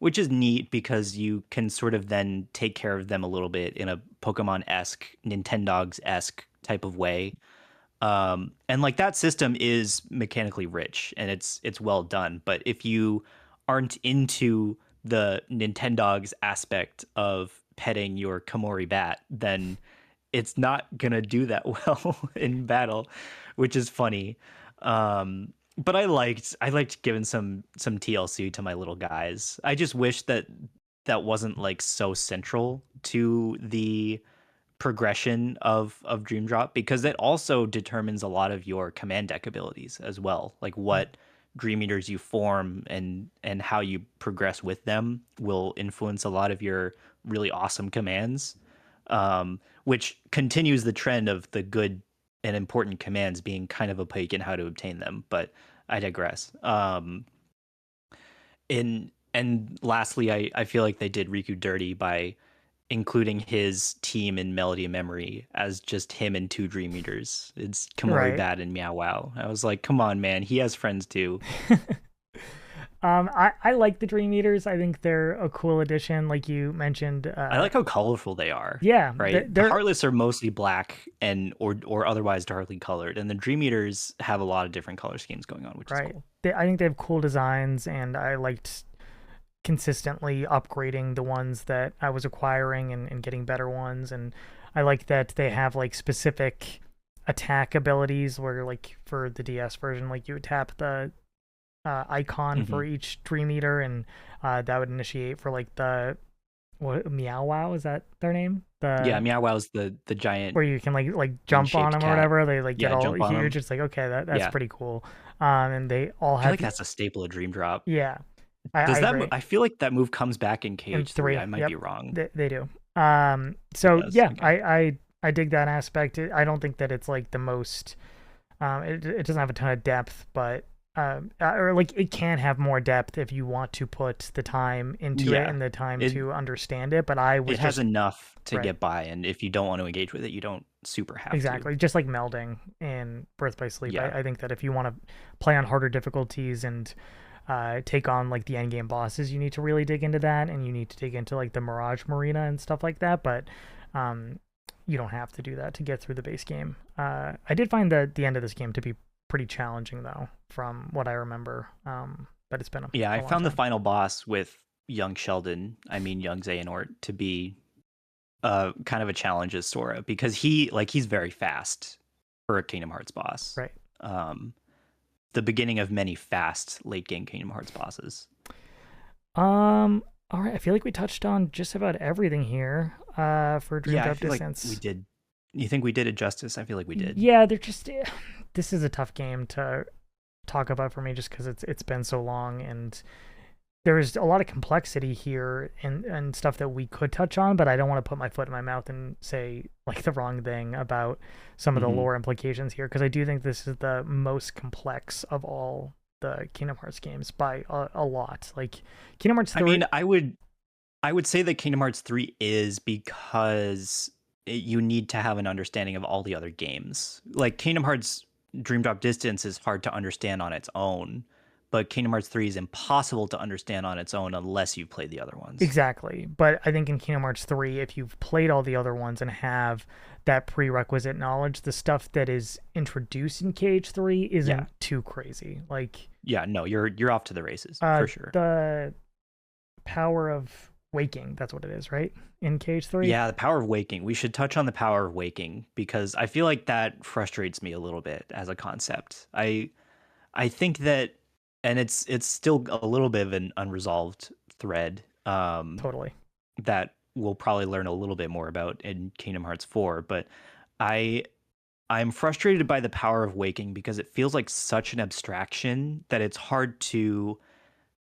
which is neat because you can sort of then take care of them a little bit in a Pokemon-esque, Nintendogs-esque type of way. And like that system is mechanically rich and it's well done. But if you aren't into the Nintendogs aspect of petting your Komori bat, then it's not gonna do that well in battle, which is funny. But I liked giving some TLC to my little guys. I just wish that that wasn't like so central to the progression of Dream Drop because it also determines a lot of your command deck abilities as well. Like what Dream Eaters you form and how you progress with them will influence a lot of your really awesome commands, which continues the trend of the good and important commands being kind of opaque in how to obtain them. But I digress. And lastly, I feel like they did Riku dirty by including his team in Melody of Memory as just him and two Dream Eaters. It's Komori Right. Bat and Meow Wow. I was like, come on, man. He has friends too. I like the Dream Eaters. I think they're a cool addition, like you mentioned. I like how colorful they are. Yeah, Right? The they're Heartless are mostly black and or otherwise darkly colored, and the Dream Eaters have a lot of different color schemes going on, which is right. cool. I think they have cool designs, and I liked consistently upgrading the ones that I was acquiring and getting better ones. And I like that they have like specific attack abilities where like for the DS version, like you would tap the icon Hmm. for each Dream Eater, and that would initiate for like the what Meow Wow, is that their name? Yeah, The Meow Wow's the giant where you can like jump on bean-shaped them or cat. whatever. They like get Yeah, all jump on huge. him. It's like, okay, that's Yeah. pretty cool. And they all I feel have like that's a staple of Dream Drop. yeah, I Does that agree. I feel like that move comes back in And KH3. 3, I might yep, be wrong. they do. It So does. yeah, Okay. I dig that aspect. I don't think that it's like the most. It doesn't have a ton of depth, but or like it can have more depth if you want to put the time into it Yeah. and the time It to understand it. But I it was has just enough to right, get by, and if you don't want to engage with it, you don't super have to. exactly, just like melding in Birth by Sleep. Yeah. I think that if you want to play on harder difficulties and take on like the end game bosses, you need to really dig into that, and you need to dig into like the Mirage Marina and stuff like that. But um, you don't have to do that to get through the base game. I did find the end of this game to be pretty challenging though, from what I remember. But it's been Yeah, a I long found the time. final boss with young Sheldon, I mean young Xehanort, to be kind of a challenge as Sora because he's very fast for a Kingdom Hearts boss. Right. Um, the beginning of many fast late game Kingdom Hearts bosses. All right. I feel like we touched on just about everything here. For Dream Yeah, I Drop feel like we Distance. did. You think we did it justice? I feel like we did. Yeah, they're just. This is a tough game to talk about for me, just because it's been so long, and there's a lot of complexity here and stuff that we could touch on, but I don't want to put my foot in my mouth and say like the wrong thing about some of the Hmm. lore implications here, because I do think this is the most complex of all the Kingdom Hearts games by a lot. Like Kingdom Hearts I 3. mean, I would say that Kingdom Hearts 3 is because you need to have an understanding of all the other games. Like Kingdom Hearts Dream Drop Distance is hard to understand on its own, but Kingdom Hearts 3 is impossible to understand on its own unless you play the other ones. Exactly. But I think in Kingdom Hearts 3, if you've played all the other ones and have that prerequisite knowledge, the stuff that is introduced in KH3 isn't too crazy. Like, yeah, no, you're off to the races for sure. The power of waking, that's what it is, right? In KH3? Yeah, the power of waking. We should touch on the power of waking because I feel like that frustrates me a little bit as a concept. I think that, and it's still a little bit of an unresolved thread. Totally. That we'll probably learn a little bit more about in Kingdom Hearts 4, but I'm frustrated by the power of waking because it feels like such an abstraction that it's hard to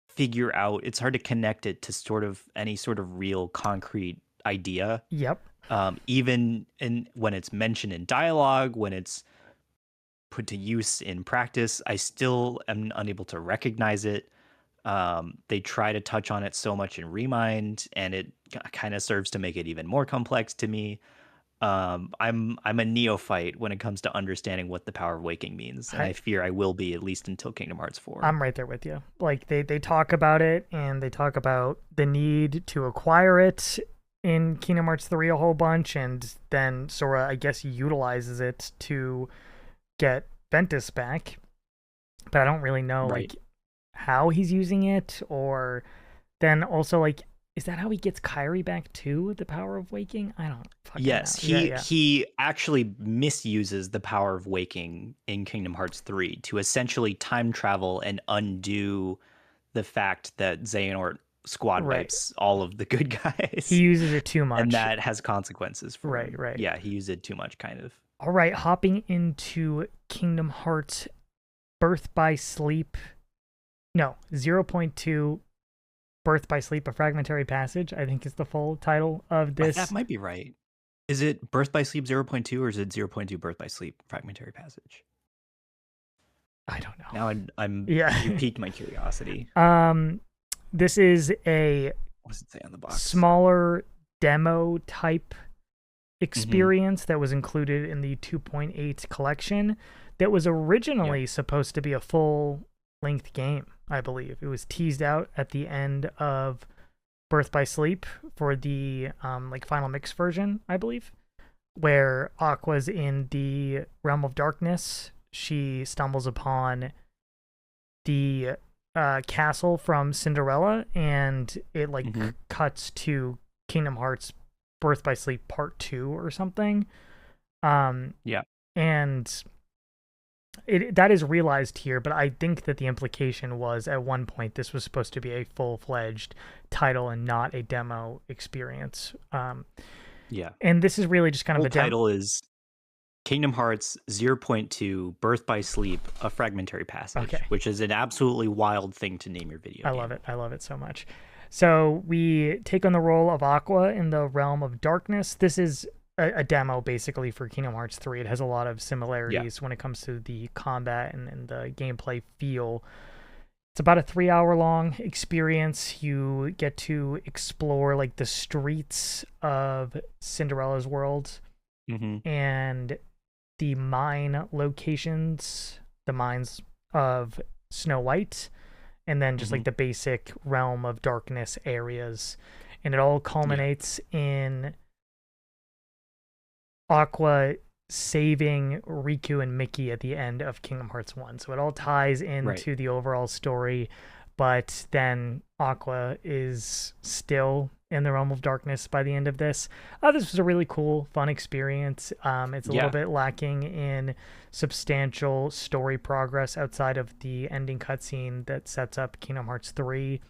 figure out. It's hard to connect it to sort of any sort of real concrete idea. Yep. Even when it's mentioned in dialogue, when it's put to use in practice, I still am unable to recognize it. They try to touch on it so much in Remind, and it kind of serves to make it even more complex to me. I'm a neophyte when it comes to understanding what the power of waking means, and I fear I will be at least until Kingdom Hearts 4. I'm right there with you. Like they talk about it, and they talk about the need to acquire it in Kingdom Hearts 3 a whole bunch, and then Sora, I guess, utilizes it to get Ventus back. But I don't really know like how he's using it, or then also like, is that how he gets Kairi back too? The power of waking? I don't fucking know. He actually misuses the power of waking in Kingdom Hearts 3 to essentially time travel and undo the fact that Xehanort squad wipes all of the good guys. He uses it too much. And that has consequences for him. Right. Yeah, he used it too much, kind of. All right, hopping into Kingdom Hearts Birth by Sleep. No, 0.2 Birth by Sleep, a fragmentary passage, I think is the full title of this. That might be right. Is it Birth by Sleep 0.2 or is it 0.2 Birth by Sleep fragmentary passage? I don't know. Now I'm you piqued my curiosity. This is a what does it say on the box? Smaller demo type experience that was included in the 2.8 collection that was originally supposed to be a full length game, I believe. It was teased out at the end of Birth by Sleep for the like final mix version, I believe, where Aqua's in the realm of darkness. She stumbles upon the castle from Cinderella, and it like cuts to Kingdom Hearts Birth by Sleep Part 2 or something. And that is realized here, but I think that the implication was at one point this was supposed to be a full-fledged title and not a demo experience. And this is really just kind of a demo. Title is Kingdom Hearts 0.2 Birth by Sleep, a fragmentary passage, which is an absolutely wild thing to name your video game. I love it so much. So we take on the role of Aqua in the realm of darkness. This is a demo basically for Kingdom Hearts 3. It has a lot of similarities when it comes to the combat and the gameplay feel. It's about a 3-hour long experience. You get to explore like the streets of Cinderella's world and the mine locations, the mines of Snow White, and then just like the basic realm of darkness areas. And it all culminates in Aqua saving Riku and Mickey at the end of Kingdom Hearts 1. So it all ties into the overall story, but then Aqua is still in the realm of darkness by the end of this. This was a really cool, fun experience. It's a little bit lacking in substantial story progress outside of the ending cutscene that sets up Kingdom Hearts 3.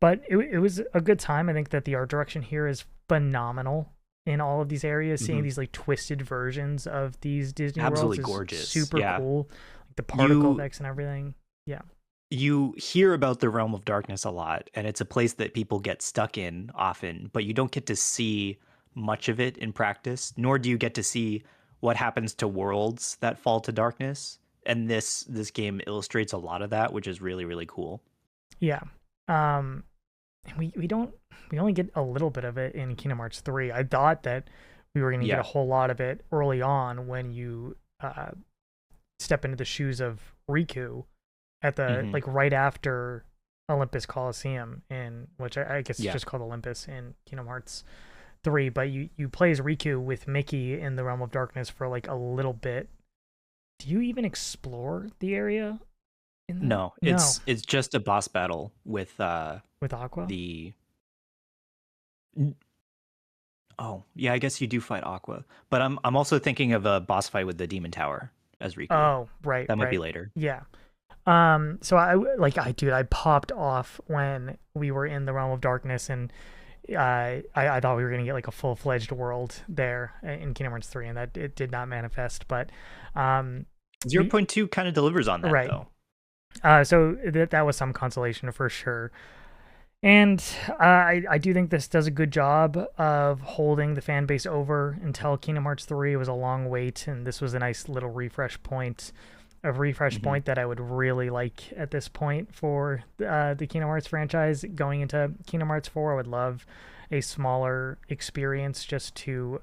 But it was a good time. I think that the art direction here is phenomenal in all of these areas. Seeing these like twisted versions of these Disney worlds is gorgeous. Super cool. Like the particle effects and everything. Yeah. You hear about the realm of darkness a lot, and it's a place that people get stuck in often, but you don't get to see much of it in practice, nor do you get to see what happens to worlds that fall to darkness. And this game illustrates a lot of that, which is really, really cool. Yeah. And we only get a little bit of it in Kingdom Hearts 3. I thought that we were going to get a whole lot of it early on when you step into the shoes of Riku at the Hmm. like right after Olympus Coliseum, in which I guess it's Yeah. just called Olympus in Kingdom Hearts 3. But you play as Riku with Mickey in the Realm of Darkness for like a little bit. Do you even explore the area in that? No, No, it's just a boss battle with with Aqua. the oh, yeah, I guess you do fight Aqua. But I'm also thinking of a boss fight with the Demon Tower as Riku. Oh, right, That might be right. later. Yeah. So I popped off when we were in the Realm of Darkness, and I thought we were gonna get like a full fledged world there in Kingdom Hearts 3, and that it did not manifest. But um, Zero we point 0.2 kind of delivers on that right. though. So that was some consolation for sure. And I do think this does a good job of holding the fan base over until Kingdom Hearts 3. It was a long wait, and this was a nice little refresh Hmm. point that I would really like at this point for the Kingdom Hearts franchise. Going into Kingdom Hearts 4, I would love a smaller experience just to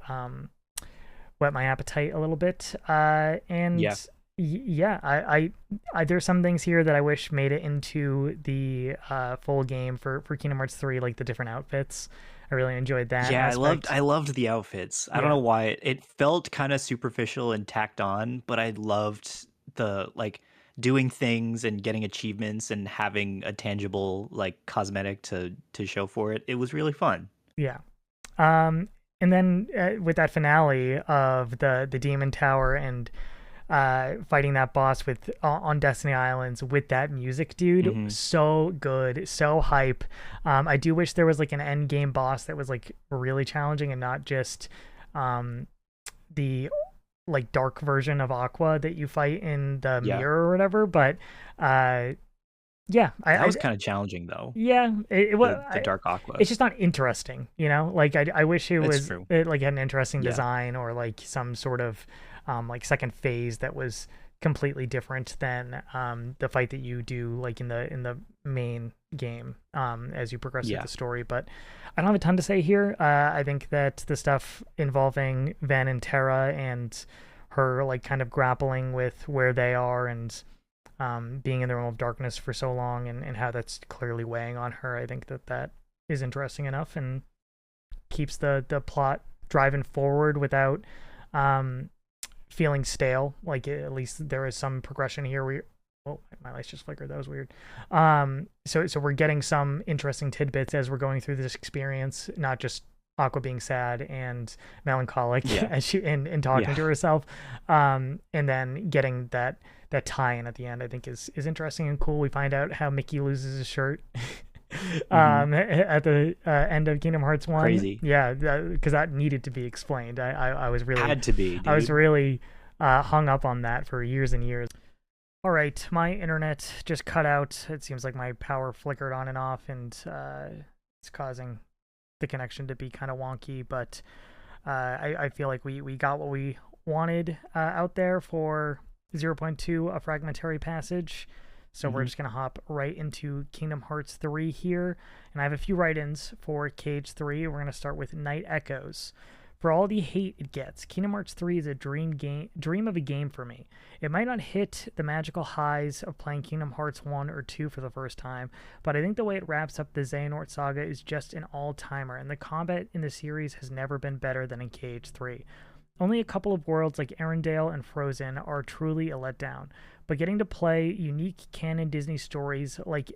whet my appetite a little bit. And Yeah. yeah, there's some things here that I wish made it into the full game for Kingdom Hearts 3, like the different outfits. I really enjoyed that Yeah, aspect. I loved the outfits. I don't Yeah, know why it felt kind of superficial and tacked on, but I loved the like doing things and getting achievements and having a tangible like cosmetic to show for it. It was really fun. yeah. And then with that finale of the Demon Tower and fighting that boss with on Destiny Islands with that music, dude, Hmm. so good, so hype. I do wish there was like an end game boss that was like really challenging and not just um, the like dark version of Aqua that you fight in the Yeah. mirror or whatever. But uh, yeah, That was kind of challenging though. yeah, it was. The Dark Aqua. It's just not interesting, you know. Like I wish It's true. it like had an interesting Yeah. design or like some sort of like second phase that was completely different than the fight that you do like in the main game as you progress through Yeah. the story. But I don't have a ton to say here. I think that the stuff involving Van and Terra and her like kind of grappling with where they are and being in the realm of darkness for so long and how that's clearly weighing on her. I think that is interesting enough and keeps the plot driving forward without um, feeling stale. Like at least there is some progression here. Oh, my lights just flickered. That was weird. So we're getting some interesting tidbits as we're going through this experience, not just Aqua being sad and melancholic Yeah. as she and talking Yeah. to herself, and then getting that tie-in at the end. I think is interesting and cool. We find out how Mickey loses his shirt. Hmm. At the end of Kingdom Hearts 1. Crazy. Yeah, because that needed to be explained. I was really Had to be, I was dude. really hung up on that for years and years. All right, my internet just cut out. It seems like my power flickered on and off, and it's causing the connection to be kind of wonky. But I feel like we got what we wanted out there for zero point 0.2, a fragmentary passage. So we're Hmm. just going to hop right into Kingdom Hearts 3 here. And I have a few write-ins for Cage 3. We're going to start with Night Echoes. For all the hate it gets, Kingdom Hearts 3 is a dream of a game for me. It might not hit the magical highs of playing Kingdom Hearts 1 or 2 for the first time, but I think the way it wraps up the Xehanort saga is just an all-timer, and the combat in the series has never been better than in Cage 3. Only a couple of worlds like Arendelle and Frozen are truly a letdown, but getting to play unique canon Disney stories like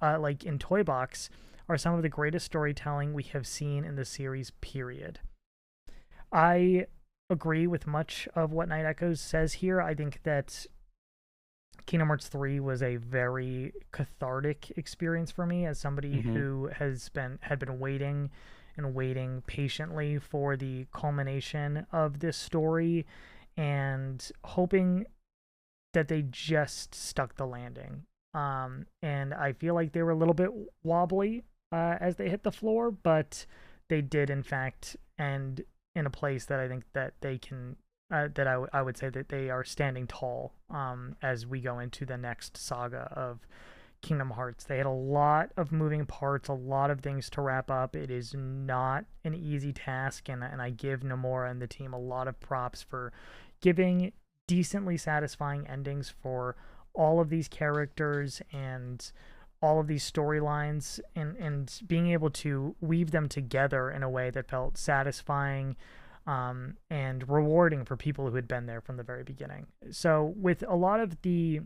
like in Toy Box are some of the greatest storytelling we have seen in the series, period. I agree with much of what Night Echoes says here. I think that Kingdom Hearts 3 was a very cathartic experience for me as somebody Hmm. who had been waiting and waiting patiently for the culmination of this story and hoping that they just stuck the landing. And I feel like they were a little bit wobbly as they hit the floor, but they did in fact end in a place that I think that they can that I would say that they are standing tall as we go into the next saga of Kingdom Hearts. They had a lot of moving parts, a lot of things to wrap up. It is not an easy task, and I give Nomura and the team a lot of props for giving decently satisfying endings for all of these characters and all of these storylines, and being able to weave them together in a way that felt satisfying and rewarding for people who had been there from the very beginning. So with a lot of the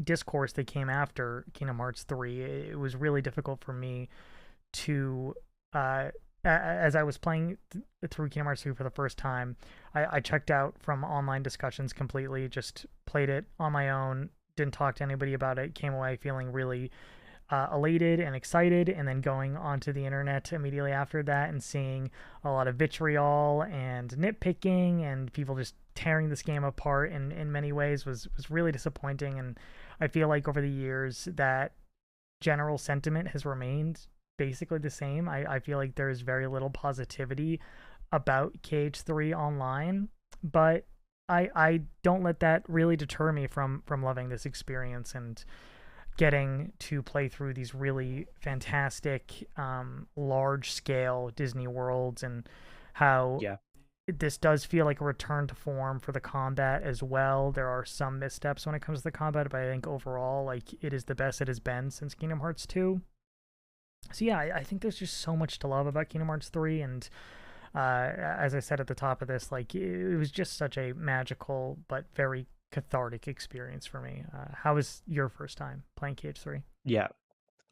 discourse that came after Kingdom Hearts 3, it was really difficult for me to as I was playing through Kingdom Hearts 3 for the first time, I checked out from online discussions completely, just played it on my own, didn't talk to anybody about it, came away feeling really elated and excited, and then going onto the internet immediately after that and seeing a lot of vitriol and nitpicking and people just tearing this game apart in many ways was really disappointing. And I feel like over the years that general sentiment has remained basically the same. I feel like there's very little positivity about KH3 online, but I don't let that really deter me from loving this experience and getting to play through these really fantastic large scale Disney worlds, and how Yeah. this does feel like a return to form for the combat as well. There are some missteps when it comes to the combat, but I think overall, like, it is the best it has been since Kingdom Hearts 2. So yeah, I think there's just so much to love about Kingdom Hearts 3, and as I said at the top of this, like, it was just such a magical but very cathartic experience for me. How was your first time playing KH3? Yeah.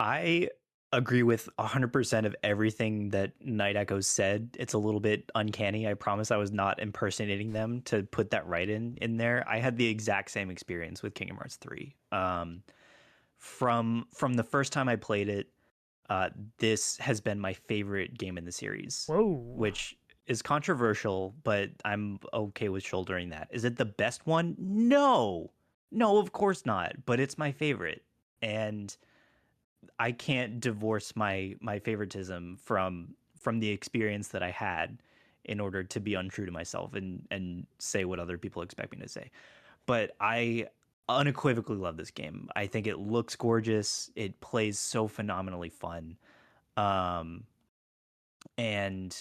I agree with 100% of everything that Night Echo said. It's a little bit uncanny. I promise I was not impersonating them to put that right in there. I had the exact same experience with Kingdom Hearts 3. From the first time I played it, this has been my favorite game in the series, Whoa. which is controversial, but I'm okay with shouldering that. Is it the best one? No. No, of course not, but it's my favorite. And I can't divorce my favoritism from the experience that I had in order to be untrue to myself and say what other people expect me to say. But I unequivocally love this game. I think it looks gorgeous. It plays so phenomenally fun. Um, and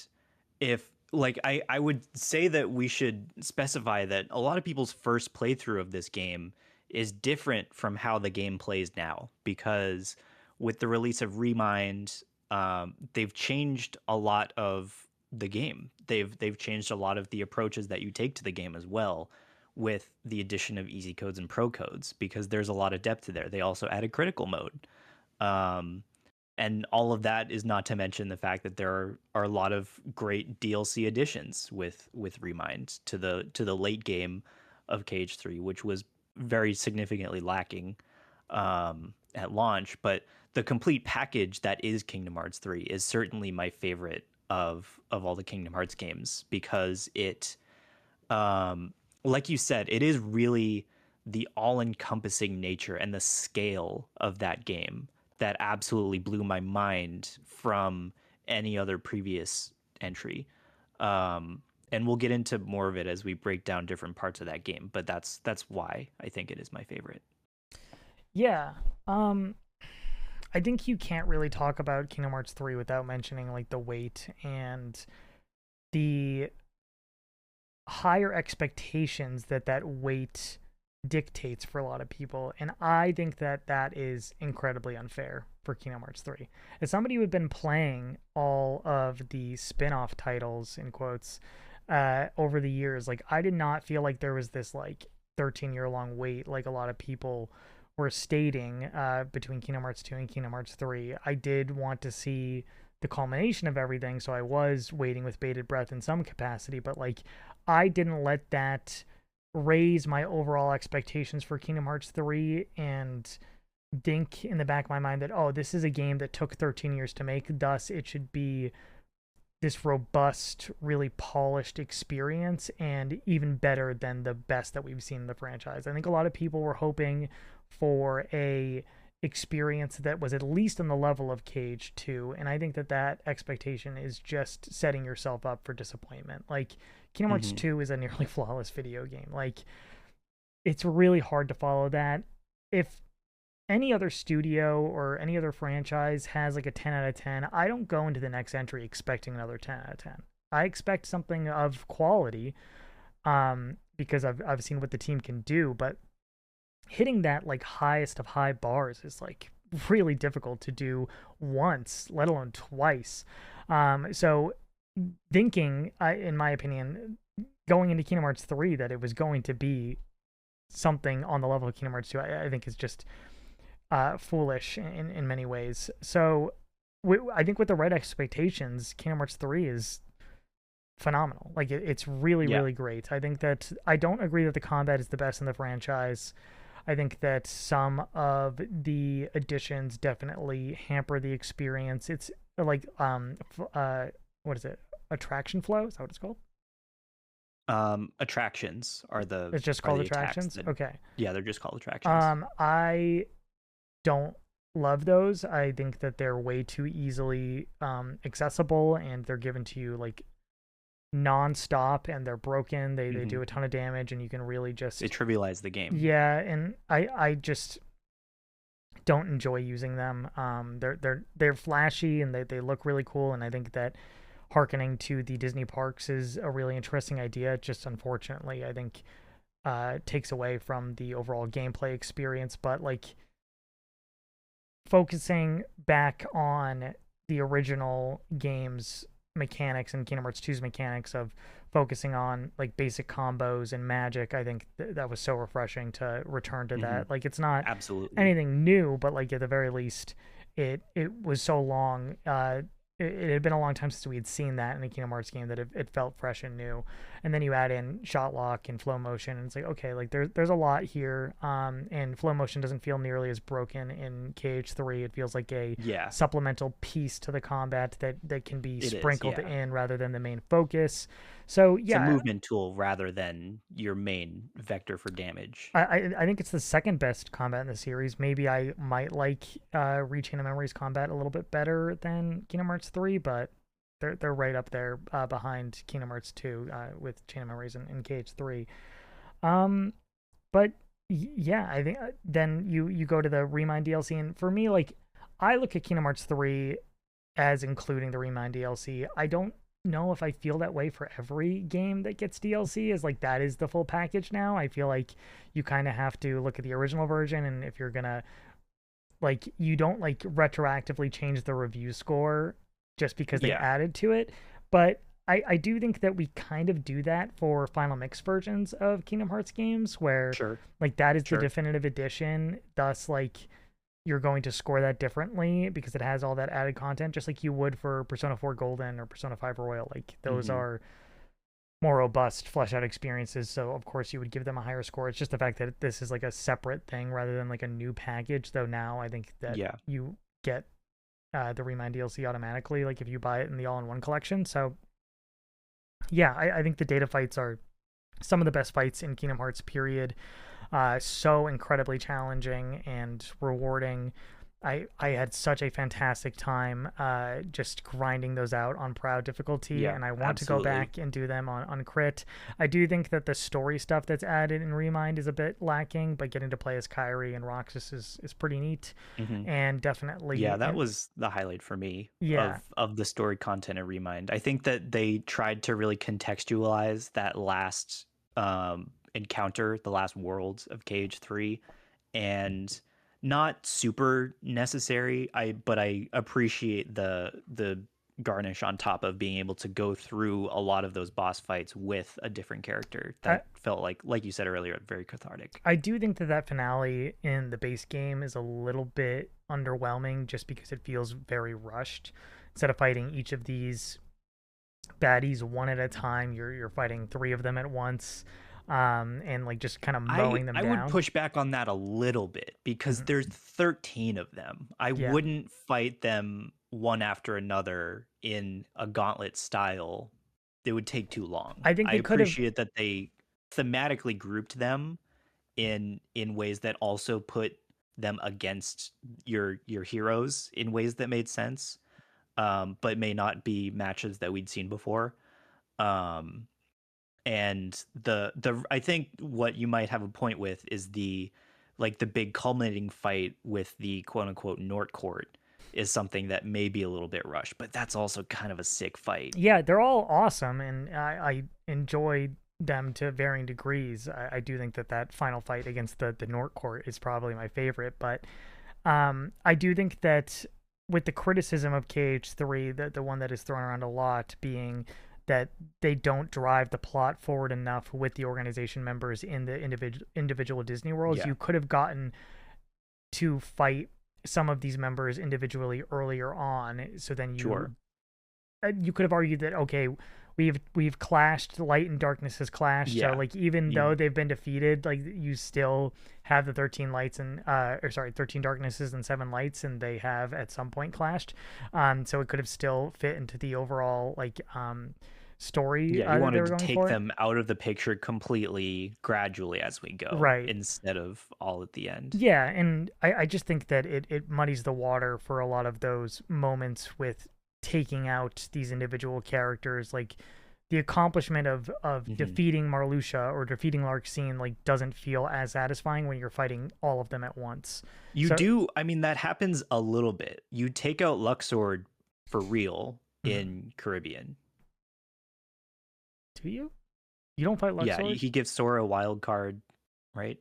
if like I would say that we should specify that a lot of people's first playthrough of this game is different from how the game plays now, because with the release of Remind, they've changed a lot of the game. They've changed a lot of the approaches that you take to the game as well, with the addition of easy codes and pro codes, because there's a lot of depth to there. They also added critical mode. Um, and all of that is not to mention the fact that there are a lot of great DLC additions with Remind to the late game of KH3, which was very significantly lacking at launch. But the complete package that is Kingdom Hearts 3 is certainly my favorite of all the Kingdom Hearts games, because it, like you said, it is really the all-encompassing nature and the scale of that game that absolutely blew my mind from any other previous entry. And we'll get into more of it as we break down different parts of that game, but that's why I think it is my favorite. Yeah. Um, I think you can't really talk about Kingdom Hearts 3 without mentioning like the weight and the higher expectations that that weight dictates for a lot of people, and I think that that is incredibly unfair for Kingdom Hearts 3. As somebody who had been playing all of the spin-off titles in quotes over the years, like, I did not feel like there was this like 13-year long wait like a lot of people were stating between Kingdom Hearts 2 and Kingdom Hearts 3. I did want to see the culmination of everything, so I was waiting with bated breath in some capacity, but like, I didn't let that raise my overall expectations for Kingdom Hearts 3 and think in the back of my mind that, oh, this is a game that took 13 years to make, thus it should be this robust, really polished experience and even better than the best that we've seen in the franchise. I think a lot of people were hoping for a experience that was at least on the level of Cage 2, and I think that that expectation is just setting yourself up for disappointment. Like, Kingdom Hearts Mm-hmm. 2 is a nearly flawless video game. Like, it's really hard to follow that. If any other studio or any other franchise has like a 10 out of 10, I don't go into the next entry expecting another 10 out of 10. I expect something of quality, because I've seen what the team can do, but hitting that like highest of high bars is like really difficult to do once, let alone twice. So thinking, in my opinion, going into Kingdom Hearts 3 that it was going to be something on the level of Kingdom Hearts 2, I think is just foolish in many ways. So I think with the right expectations, Kingdom Hearts 3 is phenomenal. Like it's really, Yeah. really great. I think that I don't agree that the combat is the best in the franchise. I think that some of the additions definitely hamper the experience. It's like what is it? Attraction flow? Is that what it's called? Attractions It's just are called the attacks attractions. that, Okay. yeah, they're just called attractions. I don't love those. I think that they're way too easily accessible, and they're given to you like non-stop, and they're broken. They Hmm. do a ton of damage, and you can really They just, trivialize the game. yeah. And I just don't enjoy using them. They're flashy, and they look really cool, and I think that harkening to the Disney parks is a really interesting idea. Just unfortunately, I think takes away from the overall gameplay experience. But like focusing back on the original game's mechanics and Kingdom Hearts 2's mechanics of focusing on like basic combos and magic, I think that was so refreshing to return to Hmm. that. Like it's not Absolutely. anything new, but like at the very least, it was so long. It had been a long time since we had seen that in a Kingdom Hearts game that it felt fresh and new. And then you add in shot lock and flow motion, and it's like okay, like there's a lot here. And flow motion doesn't feel nearly as broken in KH3. It feels like a Yeah, supplemental piece to the combat that can be it is. sprinkled Yeah. in rather than the main focus. So It's a yeah, movement tool rather than your main vector for damage. I think it's the second best combat in the series. Maybe I might like Rechain of Memories combat a little bit better than Kingdom Hearts 3, but they're right up there behind Kingdom Hearts 2 with Chain of Memories and KH3. Um, but yeah, I think then you go to the Remind DLC, and for me, like I look at Kingdom Hearts 3 as including the Remind DLC. I don't know if I feel that way for every game that gets DLC, is like that is the full package now. I feel like you kind of have to look at the original version, and if you're gonna like, you don't like retroactively change the review score just because they Yeah, added to it. But I do think that we kind of do that for Final Mix versions of Kingdom Hearts games, where sure, like that is the sure. definitive edition. Thus, like you're going to score that differently because it has all that added content, just like you would for Persona 4 Golden or Persona 5 Royal. Like those Hmm. are more robust, flesh out experiences. So of course you would give them a higher score. It's just the fact that this is like a separate thing rather than like a new package. Though now I think that Yeah. you get the Remind DLC automatically, like if you buy it in the all-in-one collection. So yeah, I think the data fights are some of the best fights in Kingdom Hearts. Period. So incredibly challenging and rewarding. I had such a fantastic time just grinding those out on proud difficulty, Yeah, and I want to go absolutely. back and do them on crit. I do think that the story stuff that's added in Remind is a bit lacking, but getting to play as Kyrie and Roxas is pretty neat, Hmm. and Yeah, definitely that was the highlight for me yeah. of the story content and Remind. I think that they tried to really contextualize that last encounter, the last worlds of KH3, and not super necessary. But I appreciate the garnish on top of being able to go through a lot of those boss fights with a different character. I, That felt like you said earlier, very cathartic. I do think that that finale in the base game is a little bit underwhelming just because it feels very rushed. Instead of fighting each of these baddies one at a time, you're fighting three of them at once, and like just kind of mowing them I would down. push back on that a little bit because Mhm. there's 13 of them. I Yeah, wouldn't fight them one after another in a gauntlet style. It would take too long. I think I they could have. appreciate that they thematically grouped them in ways that also put them against your heroes in ways that made sense, but may not be matches that we'd seen before. Um, and the I think what you might have a point with is the like the big culminating fight with the quote unquote Nort court is something that may be a little bit rushed, but that's also kind of a sick fight. Yeah, they're all awesome, and I enjoyed them to varying degrees. I do think that that final fight against the Nort Court is probably my favorite, but I do think that with the criticism of KH3, the one that is thrown around a lot being that they don't drive the plot forward enough with the organization members in the individual Disney worlds. Yeah, You could have gotten to fight some of these members individually earlier on, so then sure. you could have argued that okay, we've clashed, light and darkness has clashed, so Yeah. like even You though they've been defeated, like you still have the 13 lights and or sorry, 13 darknesses and 7 lights, and they have at some point clashed, so it could have still fit into the overall like story Yeah, you that they wanted were to going take for. them out of the picture completely gradually as we go Right. instead of all at the end. Yeah, and I just think that it muddies the water for a lot of those moments with taking out these individual characters. Like the accomplishment of Hmm. defeating Marluxia or defeating Larxene like doesn't feel as satisfying when you're fighting all of them at once. You So, do, I mean, that happens a little bit. You take out Luxord for real mhm. in Caribbean. Do you? You don't fight Yeah, Luxord? he gives Sora a wild card, right?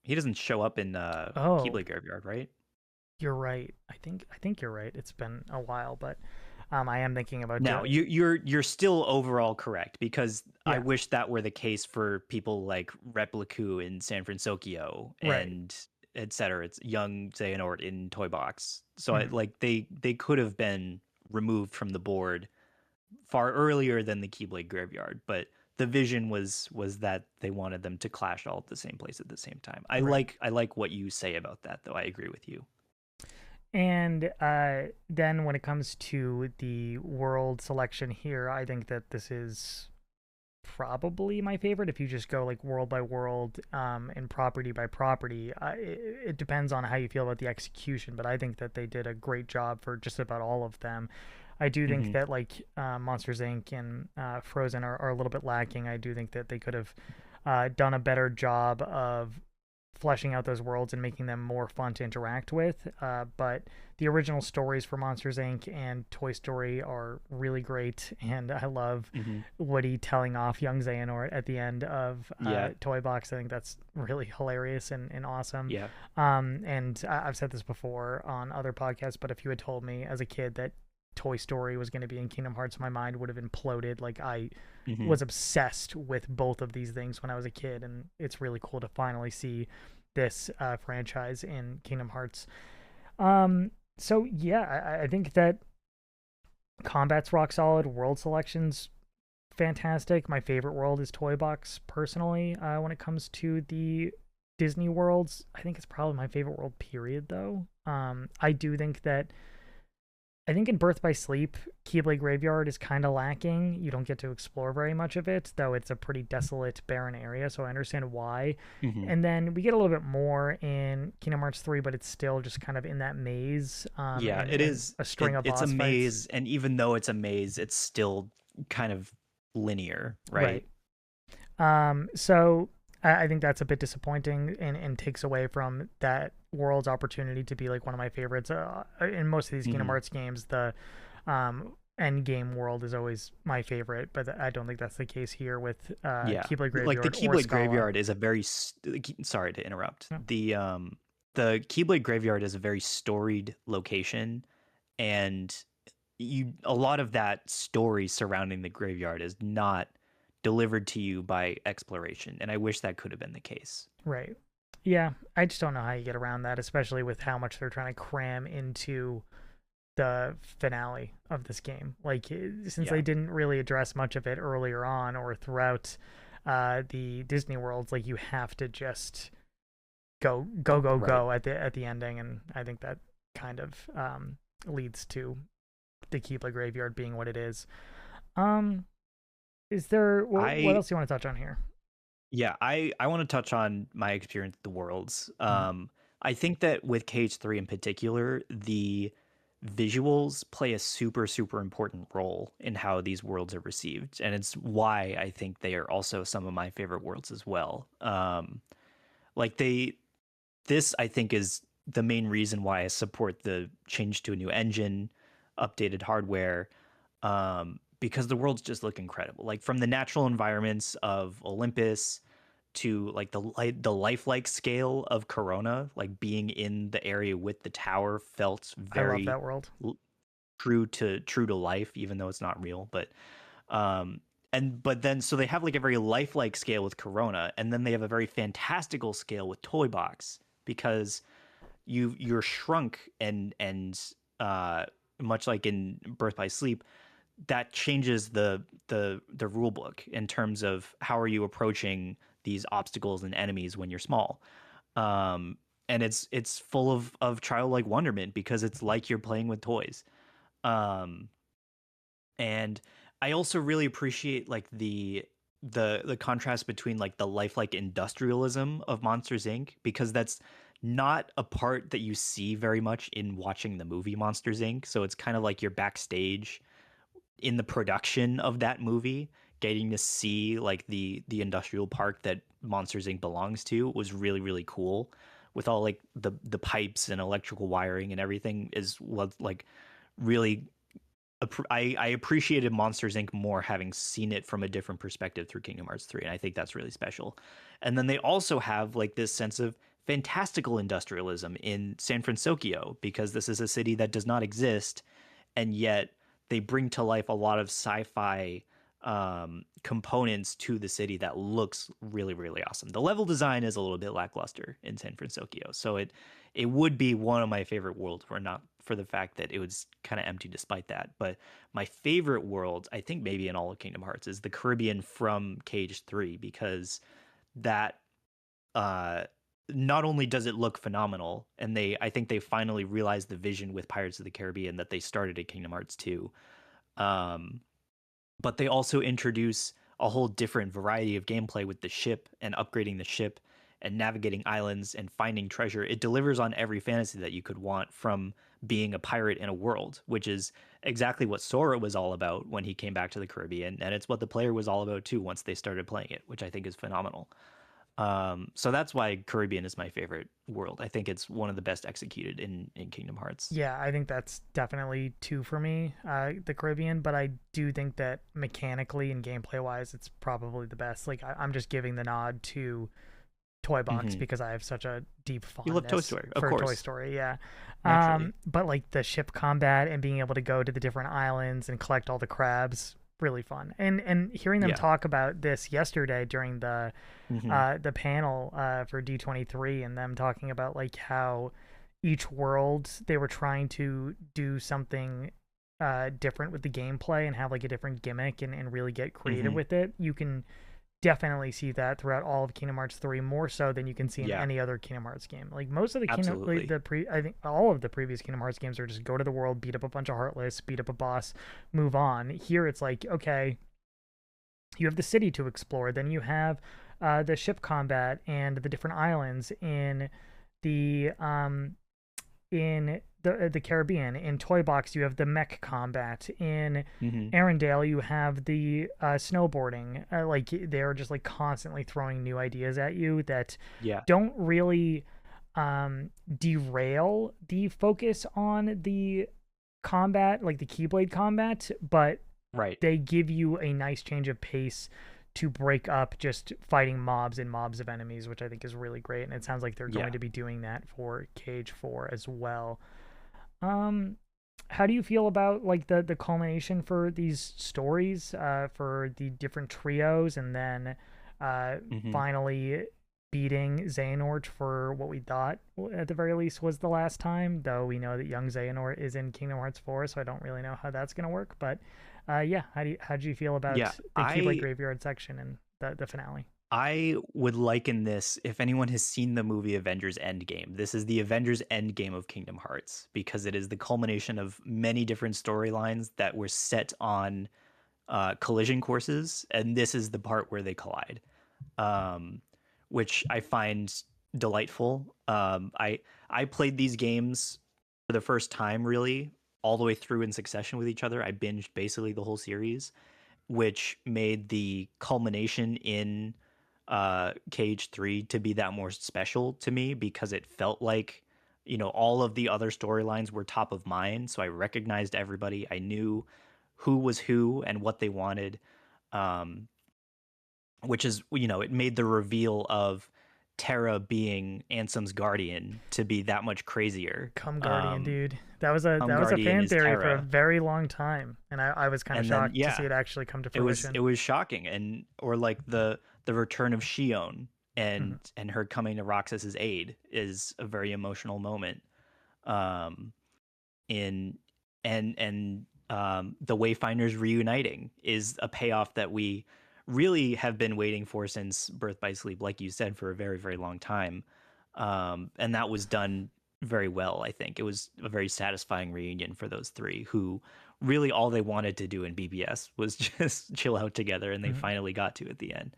He doesn't show up in Oh, Keyblade Graveyard, right? you're right. I think you're right. It's been a while, but I am thinking about Now, doing. you're still overall correct because I Yeah, wish that were the case for people like Repliku in San Francisco right. and et cetera. It's young Xehanort in Toy Box. So I, Mhm. like they could have been removed from the board far earlier than the Keyblade Graveyard, but the vision was that they wanted them to clash all at the same place at the same time. Right. I like what you say about that though. I agree with you. And then when it comes to the world selection here, I think that this is probably my favorite. If you just go like world by world and property by property, it depends on how you feel about the execution, but I think that they did a great job for just about all of them. I do think Hmm. that like Monsters Inc. and Frozen are a little bit lacking. I do think that they could have done a better job of fleshing out those worlds and making them more fun to interact with. But the original stories for Monsters Inc. and Toy Story are really great, and I love Hmm. Woody telling off young Xehanort at the end of Yeah. Toy Box. I think that's really hilarious and awesome. Yeah. And I've said this before on other podcasts, but if you had told me as a kid that Toy Story was going to be in Kingdom Hearts, my mind would have imploded. Like I Hmm. was obsessed with both of these things when I was a kid, and it's really cool to finally see this franchise in Kingdom Hearts. So yeah, I think that combat's rock solid. World selections fantastic. My favorite world is Toy Box personally. When it comes to the Disney worlds, I think it's probably my favorite world. Period. Though, I do think that I think in Birth by Sleep, Keyblade Graveyard is kind of lacking. You don't get to explore very much of it, though it's a pretty desolate, barren area, so I understand why. Hmm. And then we get a little bit more in Kingdom Hearts 3, but it's still just kind of in that maze Yeah, it and is. a string of It's a boss fights. maze, and even though it's a maze, it's still kind of linear, Right. right? So I think that's a bit disappointing and takes away from that world's opportunity to be like one of my favorites. In most of these Kingdom Hmm. Hearts games, the end game world is always my favorite, but I don't think that's the case here with Yeah, Keyblade like the Graveyard or Keyblade Scala. Graveyard is a very sorry to interrupt. Yeah. The Keyblade Graveyard is a very storied location, and you a lot of that story surrounding the graveyard is not delivered to you by exploration, and I wish that could have been the case. Right. Yeah, I just don't know how you get around that, especially with how much they're trying to cram into the finale of this game. Like, since Yeah, they didn't really address much of it earlier on or throughout the Disney worlds, like you have to just right. go at the ending, and I think that kind of leads to the Keebler Graveyard being what it is. Um, is there what I else do you want to touch on here? Yeah, I want to touch on my experience with the worlds. Mhm. I think that with KH3 in particular, the visuals play a super important role in how these worlds are received, and it's why I think they are also some of my favorite worlds as well. Like this I think is the main reason why I support the change to a new engine, updated hardware, because the worlds just look incredible. Like from the natural environments of Olympus to like the lifelike scale of Corona, like being in the area with the tower felt I love very that world. true to life, even though it's not real. Um, but then so they have like a very lifelike scale with Corona, and then they have a very fantastical scale with Toy Box because you're shrunk and much like in Birth by Sleep, that changes the rule book in terms of how are you approaching these obstacles and enemies when you're small. Um, and it's full of childlike wonderment because it's like you're playing with toys. Um, and I also really appreciate like the contrast between like the lifelike industrialism of Monsters Inc. because that's not a part that you see very much in watching the movie Monsters Inc. So it's kind of like you're backstage in the production of that movie, getting to see like the industrial park that Monsters Inc. belongs to was really really cool. With all like the pipes and electrical wiring and everything is what like really I appreciated Monsters Inc. more having seen it from a different perspective through Kingdom Hearts 3, and I think that's really special. And then they also have like this sense of fantastical industrialism in San Francisco because this is a city that does not exist, and yet they bring to life a lot of sci-fi components to the city that looks really really awesome. The level design is a little bit lackluster in San Francisco, so it would be one of my favorite worlds, were not for the fact that it was kind of empty despite that. But my favorite world, I think maybe in all of Kingdom Hearts, is the Caribbean from Cage 3 because that uh not only does it look phenomenal, and I think they finally realized the vision with Pirates of the Caribbean that they started at Kingdom Hearts 2. Um, but they also introduce a whole different variety of gameplay with the ship and upgrading the ship and navigating islands and finding treasure. It delivers on every fantasy that you could want from being a pirate in a world, which is exactly what Sora was all about when he came back to the Caribbean, and it's what the player was all about too once they started playing it, which I think is phenomenal. So that's why Caribbean is my favorite world. I think it's one of the best executed in Kingdom Hearts. Yeah, I think that's definitely two for me, the Caribbean, but I do think that mechanically and gameplay wise, it's probably the best. Like, I'm just giving the nod to Toy Box Hmm. because I have such a deep You love Toy fondness Story, of for Toy course, Story. Yeah. naturally. But like the ship combat and being able to go to the different islands and collect all the crabs, really fun. And hearing them Yeah. talk about this yesterday during Hmm. the panel for D23 and them talking about like how each world they were trying to do something different with the gameplay and have like a different gimmick and really get creative Hmm. with it. You can definitely see that throughout all of Kingdom Hearts 3 more so than you can see in Yeah, any other Kingdom Hearts game. Like most of the Kingdom like absolutely. I think all of the previous Kingdom Hearts games are just go to the world, beat up a bunch of heartless, beat up a boss, move on. Here it's like, okay, you have the city to explore, then you have the ship combat and the different islands the in the Caribbean. In Toy Box, you have the mech combat. In Hmm. Arendelle, you have the snowboarding. Like they're just like constantly throwing new ideas at you that Yeah, don't really derail the focus on the combat, like the Keyblade combat, but right. they give you a nice change of pace to break up just fighting mobs and mobs of enemies, which I think is really great. And it sounds like they're going Yeah. to be doing that for Cage 4 as well. Um, how do you feel about like the culmination for these stories, for the different trios, and then uh, Hmm. finally beating Xehanort for what we thought at the very least was the last time? Though we know that young Xehanort is in Kingdom Hearts 4, so I don't really know how that's gonna work. But yeah, how do you feel Yeah. about the Keyblade I Graveyard section and the finale? I would liken this, if anyone has seen the movie Avengers Endgame, this is the Avengers Endgame of Kingdom Hearts because it is the culmination of many different storylines that were set on collision courses, and this is the part where they collide, um, which I find delightful. I played these games for the first time, really, all the way through in succession with each other. I binged basically the whole series, which made the culmination in Cage 3 to be that more special to me because it felt like, all of the other storylines were top of mind. So I recognized everybody. I knew who was who and what they wanted, um, which is, it made the reveal of Terra being Ansem's guardian to be that much crazier. Come Guardian, dude. That was a Guardian fan is theory for a Terra, very long time, and I was kind of and then shocked to see yeah, it actually come to it fruition. was shocking. And or like the return of Shion Mhm. and her coming to Roxas's aid is a very emotional moment. Um, in and the Wayfinders reuniting is a payoff that we really have been waiting for since Birth by Sleep, like you said, for a very, very long time. And that was done very well. I think it was a very satisfying reunion for those three who really all they wanted to do in BBS was just chill out together, and they Mhm. finally got to at the end.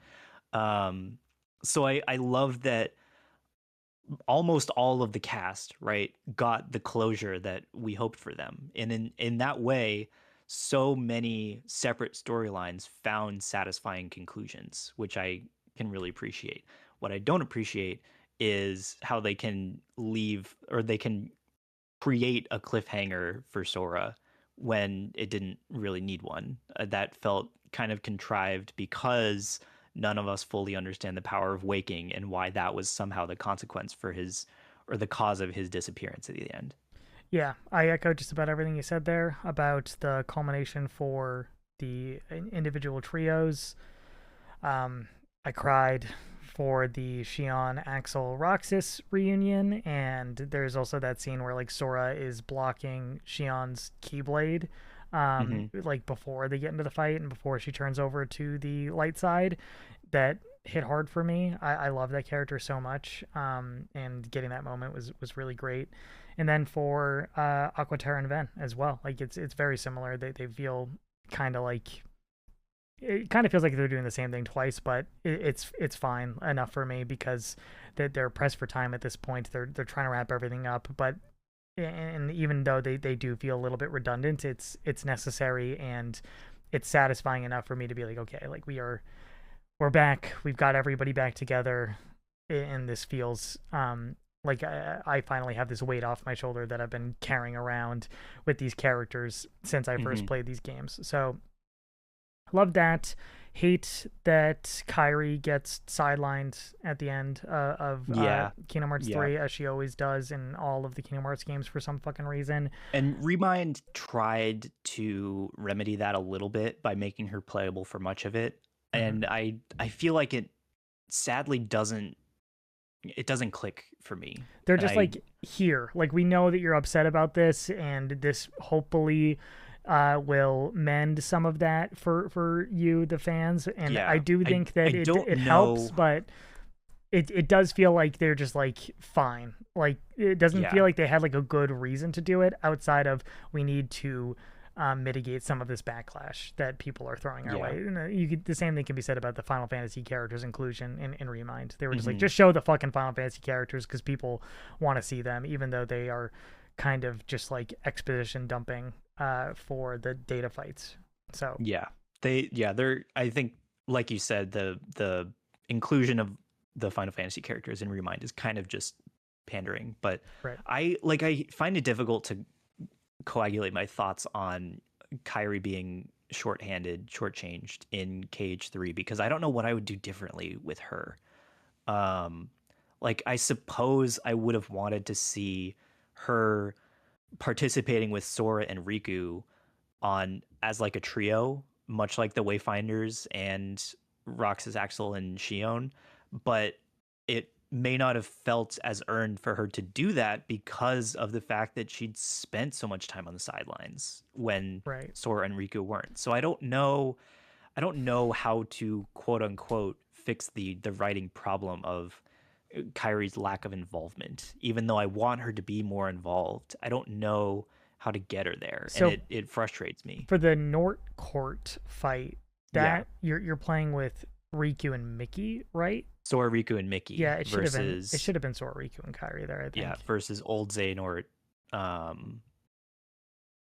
Um, so I love that almost all of the cast, right, got the closure that we hoped for them. And in that way, so many separate storylines found satisfying conclusions, which I can really appreciate. What I don't appreciate is how they can leave, or they can create a cliffhanger for Sora when it didn't really need one. That felt kind of contrived because none of us fully understand the power of waking and why that was somehow the consequence for his, or the cause of his disappearance at the end. Yeah, I echo just about everything you said there about the culmination for the individual trios. I cried for the Shion Axel Roxas reunion, and there's also that scene where like Sora is blocking Shion's Keyblade, Hmm. like before they get into the fight and before she turns over to the light side. That hit hard for me. I love that character so much, and getting that moment was really great. And then for Aquaterra and Ven as well, like it's very similar. They feel kind of like it kind of feels like they're doing the same thing twice, but it's fine enough for me because they're pressed for time at this point. They're trying to wrap everything up, but and even though they do feel a little bit redundant, it's necessary and it's satisfying enough for me to be like, okay, like we're back. We've got everybody back together, and this feels like I finally have this weight off my shoulder that I've been carrying around with these characters since I first Hmm. played these games. So love that. Hate that Kyrie gets sidelined at the end of Yeah, Kingdom Hearts yeah. 3, as she always does in all of the Kingdom Hearts games for some fucking reason. And Remind tried to remedy that a little bit by making her playable for much of it. Hmm. And I feel like it sadly doesn't click for me. They're And just I like, here, like we know that you're upset about this, and this hopefully will mend some of that for you, the fans. And I yeah, do think I that don't it helps, know. but it does feel like they're just like fine. Like it doesn't feel Yeah, like they had like a good reason to do it outside of we need to mitigate some of this backlash that people are throwing our yeah. way. And, the same thing can be said about the Final Fantasy characters inclusion in Remind. They were just like, Hmm. just show the fucking Final Fantasy characters because people want to see them, even though they are kind of just like exposition dumping for the data fights. So Yeah. They're, I think, like you said, the inclusion of the Final Fantasy characters in Remind is kind of just pandering. But right. I find it difficult to coagulate my thoughts on Kyrie being shortchanged in KH3 because I don't know what I would do differently with her. Um, like I suppose I would have wanted to see her participating with Sora and Riku on as like a trio, much like the Wayfinders and Roxas, Axel, and Shion, but it may not have felt as earned for her to do that because of the fact that she'd spent so much time on the sidelines when Right. Sora and Riku weren't. So I don't know how to quote unquote fix the writing problem of Kyrie's lack of involvement. Even though I want her to be more involved, I don't know how to get her there, and So it frustrates me. for the Nort Court fight, Yeah, that you're playing with Riku and Mickey, right? Sora, Riku, and Yeah, Mickey it versus should have been Sora, Riku, and Kairi there, I yeah think. versus Old Xehanort, um,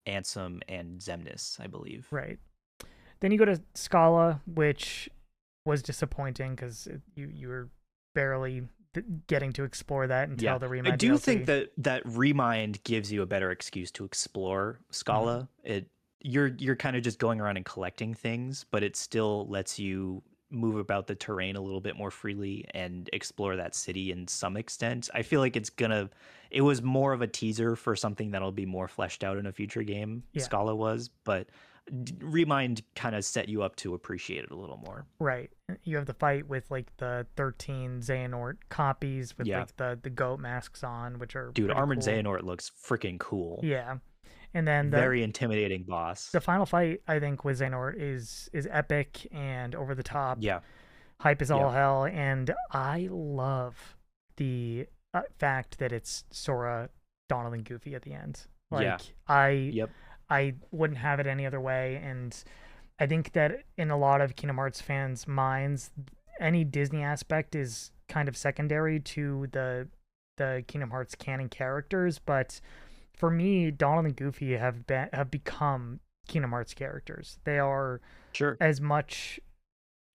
Ansem, and Zemnis, I believe. Right. Then you go to Scala, which was disappointing because you were barely getting to explore that Yeah, until the I Remind do think DLC. that Remind gives you a better excuse to explore Hmm. Scala. you're kind of just going around and collecting things, but it still lets you move about the terrain a little bit more freely and explore that city in some extent. I feel like it was more of a teaser for something that'll be more fleshed out in a future game. Yeah. Scala was, but Remind kind of set you up to appreciate it a little more. Right. You have the fight with like the 13 Xehanort copies with Yeah. like the goat masks on, which are Dude, pretty Armored cool. Xehanort looks freaking cool. Yeah. And then Very intimidating boss. the final fight, I think, with Xehanort is epic and over the top. Yeah. Hype is all Yeah. hell, and I love the fact that it's Sora, Donald, and Goofy at the end. Like Yeah. Yep. I wouldn't have it any other way, and I think that in a lot of Kingdom Hearts fans' minds, any Disney aspect is kind of secondary to the Kingdom Hearts canon characters, but for me, Donald and Goofy have become Kingdom Hearts characters. They are Sure. as much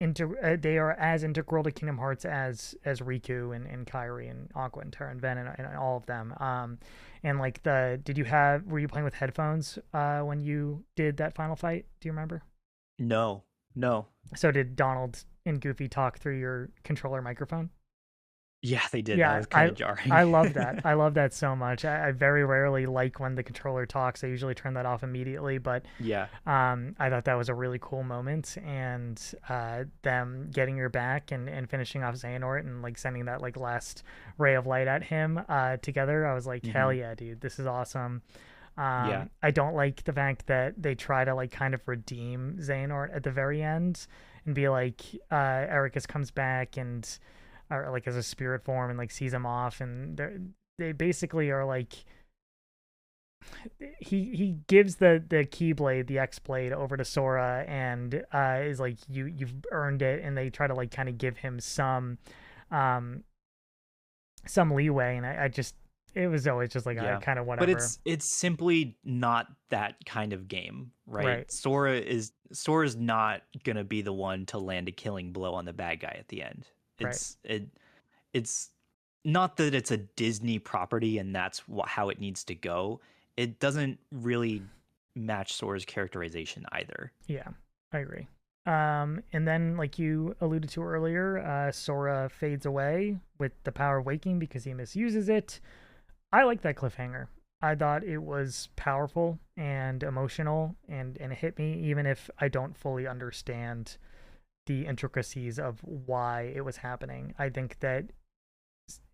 they are as integral to Kingdom Hearts as Riku and Kairi and Aqua and Terra and Ven and all of them. And like were you playing with headphones when you did that final fight? Do you remember? No. So did Donald and Goofy talk through your controller microphone? Yeah, they did. Yeah, That was kind of jarring. I love that. I love that so much. I very rarely like when the controller talks. I usually turn that off immediately, but Yeah. I thought that was a really cool moment, and them getting your back and finishing off Xehanort and like sending that like last ray of light at him together. I was like, hell yeah, dude, this is awesome. Yeah. I don't like the fact that they try to like kind of redeem Xehanort at the very end and be like, Ericus comes back and or like as a spirit form and like sees him off, and they basically are like he gives the Keyblade, the X Blade, over to Sora and is like you've earned it, and they try to like kind of give him some leeway, and I just it was always just like kind of whatever. But it's simply not that kind of game, right? Sora's not gonna be the one to land a killing blow on the bad guy at the end. It's not that it's a Disney property and that's how it needs to go. It doesn't really match Sora's characterization either. Yeah, I agree. And then, like you alluded to earlier, Sora fades away with the power of waking because he misuses it. I like that cliffhanger. I thought it was powerful and emotional, and it hit me even if I don't fully understand the intricacies of why it was happening. I think that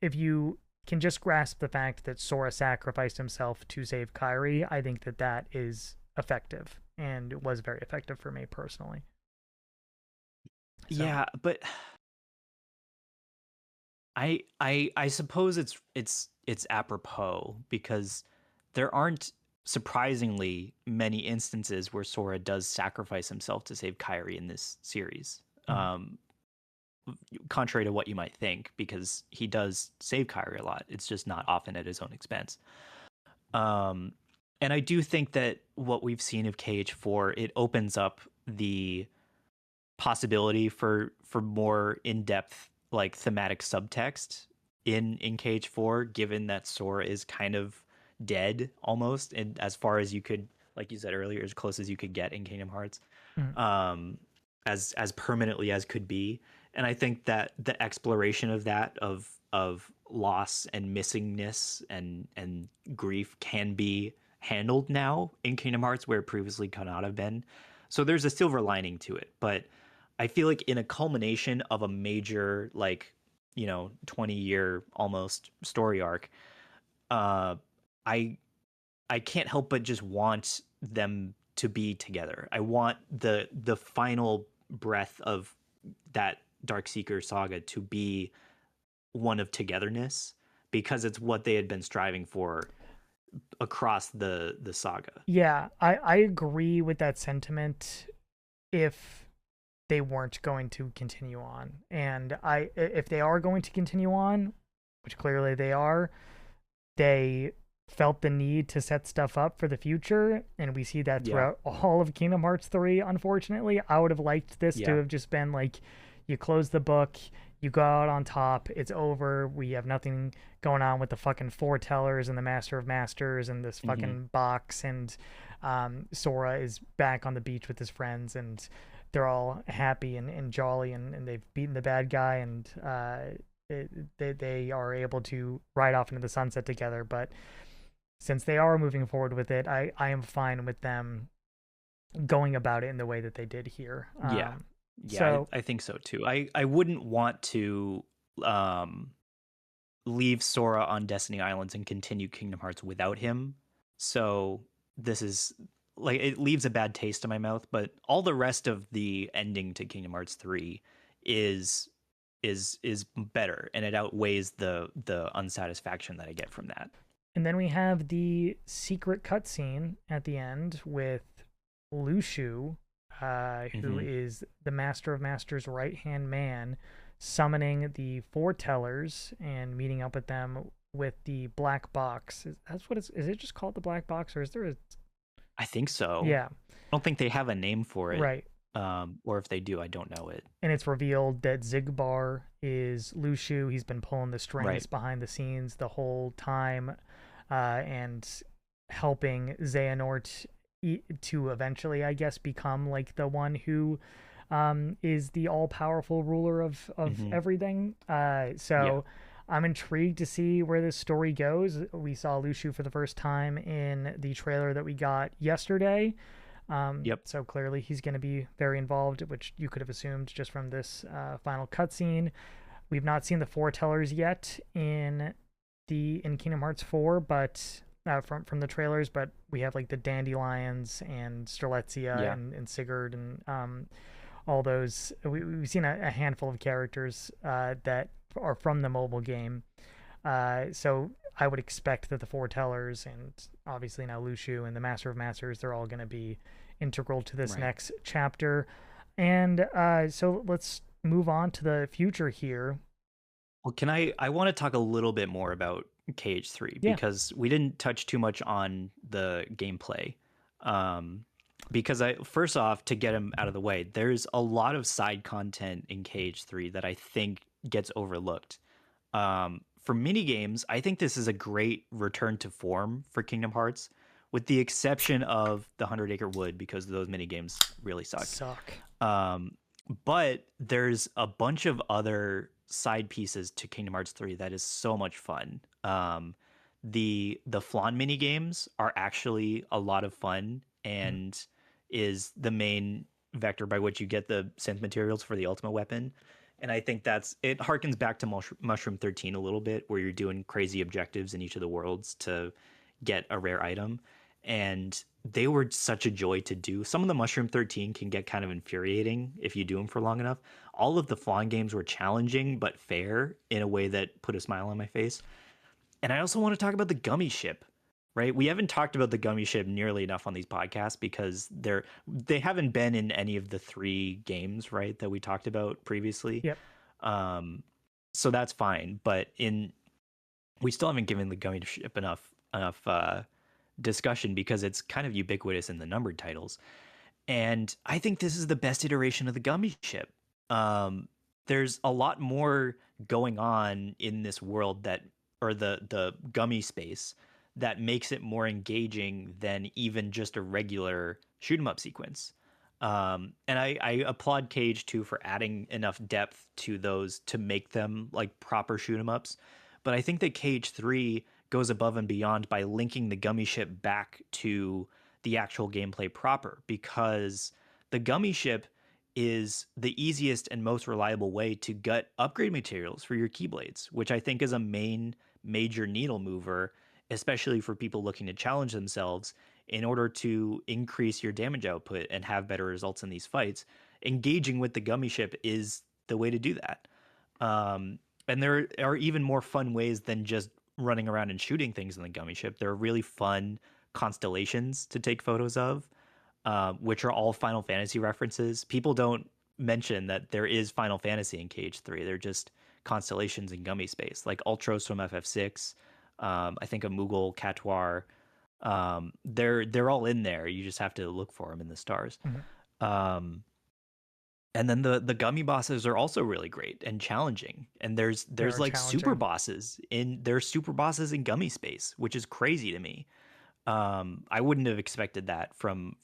if you can just grasp the fact that Sora sacrificed himself to save Kairi, I think that that is effective, and it was very effective for me personally. So. Yeah, but I suppose it's apropos because there aren't surprisingly many instances where Sora does sacrifice himself to save Kairi in this series. Contrary to what you might think, because he does save Kairi a lot. It's just not often at his own expense. And I do think that what we've seen of KH4, it opens up the possibility for more in-depth like thematic subtext in KH4, given that Sora is kind of dead almost, and as far as you could, like you said earlier, as close as you could get in Kingdom Hearts, as permanently as could be. And I think that the exploration of that of loss and missingness and grief can be handled now in Kingdom Hearts where it previously could not have been. So there's a silver lining to it, but I feel like in a culmination of a major, like, 20-year almost story arc, I can't help but just want them to be together. I want the final breath of that Darkseeker saga to be one of togetherness, because it's what they had been striving for across the saga. Yeah, I agree with that sentiment if they weren't going to continue on. And if they are going to continue on, which clearly they are, they felt the need to set stuff up for the future, and we see that throughout all of Kingdom Hearts 3, unfortunately. I would have liked this to have just been like, you close the book, You go out on top. It's over. We have nothing going on with the fucking foretellers and the Master of Masters and this Hmm. fucking box. And Sora is back on the beach with his friends, and they're all happy and jolly, and they've beaten the bad guy, and they are able to ride off into the sunset together. But since they are moving forward with it, I am fine with them going about it in the way that they did here. Yeah. Yeah, So I think so too. I wouldn't want to um leave Sora on Destiny Islands and continue Kingdom Hearts without him. So this is like it leaves a bad taste in my mouth, but all the rest of the ending to Kingdom Hearts 3 is is better, and it outweighs the unsatisfaction that I get from that. and then we have the secret cutscene at the end with Lushu, who Hmm. is the Master of Masters' right hand man, summoning the foretellers and meeting up with them with the black box. That's what it's. Is it just called the black box, or is there a? I think so. Yeah, I don't think they have a name for it. right. Or if they do, I don't know it. And it's revealed that Zigbar is Lushu. He's been pulling the strings Right. behind the scenes the whole time, and helping Xehanort to eventually, I guess, become like the one who is the all-powerful ruler of Hmm. everything. Yeah. So I'm intrigued to see where this story goes. We saw Lushu for the first time in the trailer that we got yesterday. Yep. So clearly he's going to be very involved, which you could have assumed just from this final cutscene. We've not seen the foretellers yet in Kingdom Hearts 4, but from the trailers, but we have like the dandelions and Strelitzia Yeah. and Sigurd and all those. We've seen a handful of characters that are from the mobile game. So I would expect that the foretellers and obviously now Lushu and the Master of Masters, they're all going to be integral to this Right. next chapter. And so let's move on to the future here. Well, I want to talk a little bit more about KH3 Yeah. because we didn't touch too much on the gameplay. Um, because I first off, to get him out of the way, there's a lot of side content in KH3 that I think gets overlooked. For mini games, I think this is a great return to form for Kingdom Hearts, with the exception of the 100 Acre Wood because those mini games really suck. Suck. Um, but there's a bunch of other side pieces to Kingdom Hearts 3 that is so much fun. The Flan mini games are actually a lot of fun Mhm. and is the main vector by which you get the synth materials for the ultimate weapon. And I think that's it harkens back to Mushroom 13 a little bit, where you're doing crazy objectives in each of the worlds to get a rare item. And they were such a joy to do. Some of the Mushroom 13 can get kind of infuriating if you do them for long enough. All of the Flan games were challenging but fair in a way that put a smile on my face. And I also want to talk about the gummy ship, right? We haven't talked about the gummy ship nearly enough on these podcasts because they haven't been in any of the three games, right, that we talked about previously. Yep. Um, so that's fine, but in we still haven't given the gummy ship enough discussion because it's kind of ubiquitous in the numbered titles. And I think this is the best iteration of the gummy ship. Um, there's a lot more going on in this world that, or the gummy space, that makes it more engaging than even just a regular shoot 'em up sequence. And I applaud Cage 2 for adding enough depth to those to make them like proper shoot 'em ups. But I think that Cage 3 goes above and beyond by linking the gummy ship back to the actual gameplay proper, because the gummy ship is the easiest and most reliable way to get upgrade materials for your keyblades, which I think is a major needle mover, especially for people looking to challenge themselves in order to increase your damage output and have better results in these fights. Engaging with the gummy ship is the way to do that. And there are even more fun ways than just running around and shooting things in the gummy ship. There are really fun constellations to take photos of, which are all Final Fantasy references. People don't mention that there is Final Fantasy in KH3. They're just constellations in gummy space, like Ultros from FF6. I think a Moogle Katuar. They're all in there. You just have to look for them in the stars. Mhm. Um, And then the gummy bosses are also really great and challenging. And They there's are like super challenging. bosses in there's super bosses in gummy space, which is crazy to me. I wouldn't have expected that from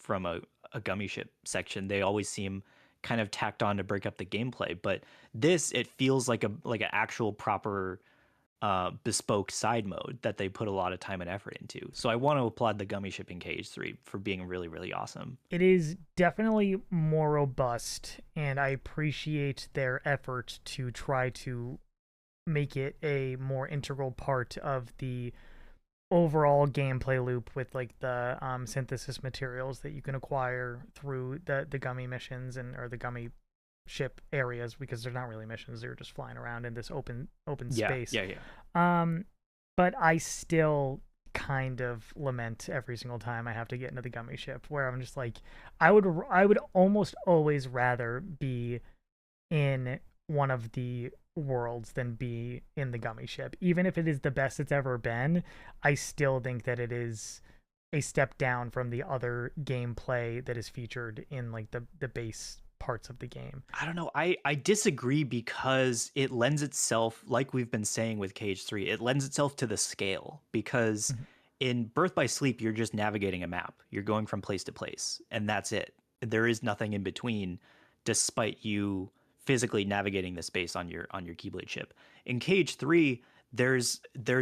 a gummy ship section. They always seem kind of tacked on to break up the gameplay, but this, it feels like an actual proper bespoke side mode that they put a lot of time and effort into. So I want to applaud the gummy ship in KH3 for being really, really awesome. It is definitely more robust, and I appreciate their effort to try to make it a more integral part of the overall gameplay loop with like the synthesis materials that you can acquire through the gummy missions and or the gummy ship areas, because they're not really missions, they're just flying around in this open Yeah, space. yeah, yeah. But I still kind of lament every single time I have to get into the gummy ship, where I'm just like, I would almost always rather be in one of the worlds than be in the gummy ship. Even if it is the best it's ever been, I still think that it is a step down from the other gameplay that is featured in like the base parts of the game. I don't know. I disagree because it lends itself, like we've been saying with Cage 3, it lends itself to the scale because Mhm. in Birth by Sleep, you're just navigating a map. You're going from place to place, and that's it. There is nothing in between, despite you physically navigating the space on your Keyblade ship. In Cage 3, there's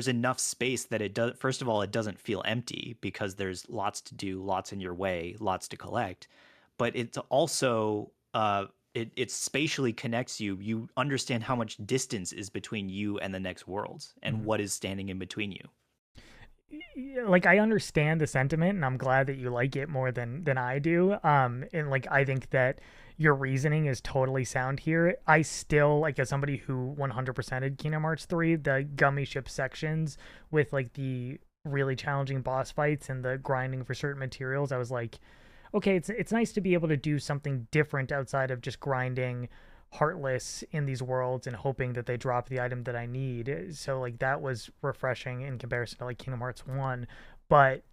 enough space that it does, first of all, it doesn't feel empty because there's lots to do, lots in your way, lots to collect, but it's also it spatially connects you. You understand how much distance is between you and the next worlds and Mhm. what is standing in between you. Like, I understand the sentiment, and I'm glad that you like it more than I do. And like, I think that your reasoning is totally sound here. I still, like, as somebody who 100%ed Kingdom Hearts 3, the gummy ship sections with like the really challenging boss fights and the grinding for certain materials, I was like, okay, it's nice to be able to do something different outside of just grinding heartless in these worlds and hoping that they drop the item that I need. So like, that was refreshing in comparison to like Kingdom Hearts 1, but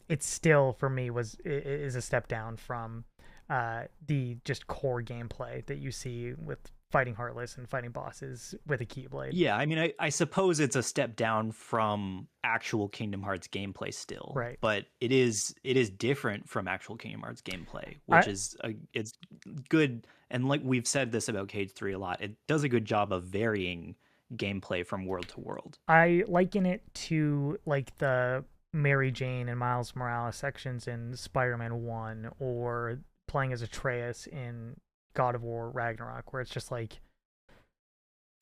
it still for me is a step down from the just core gameplay that you see with fighting heartless and fighting bosses with a keyblade. Yeah, I mean, I suppose it's a step down from actual Kingdom Hearts gameplay still, Right. but it is different from actual Kingdom Hearts gameplay, which I is it's good. And like we've said this about Cage 3 a lot, it does a good job of varying gameplay from world to world. I liken it to like the Mary Jane and Miles Morales sections in Spider-Man 1, or playing as Atreus in God of War Ragnarok, where it's just like,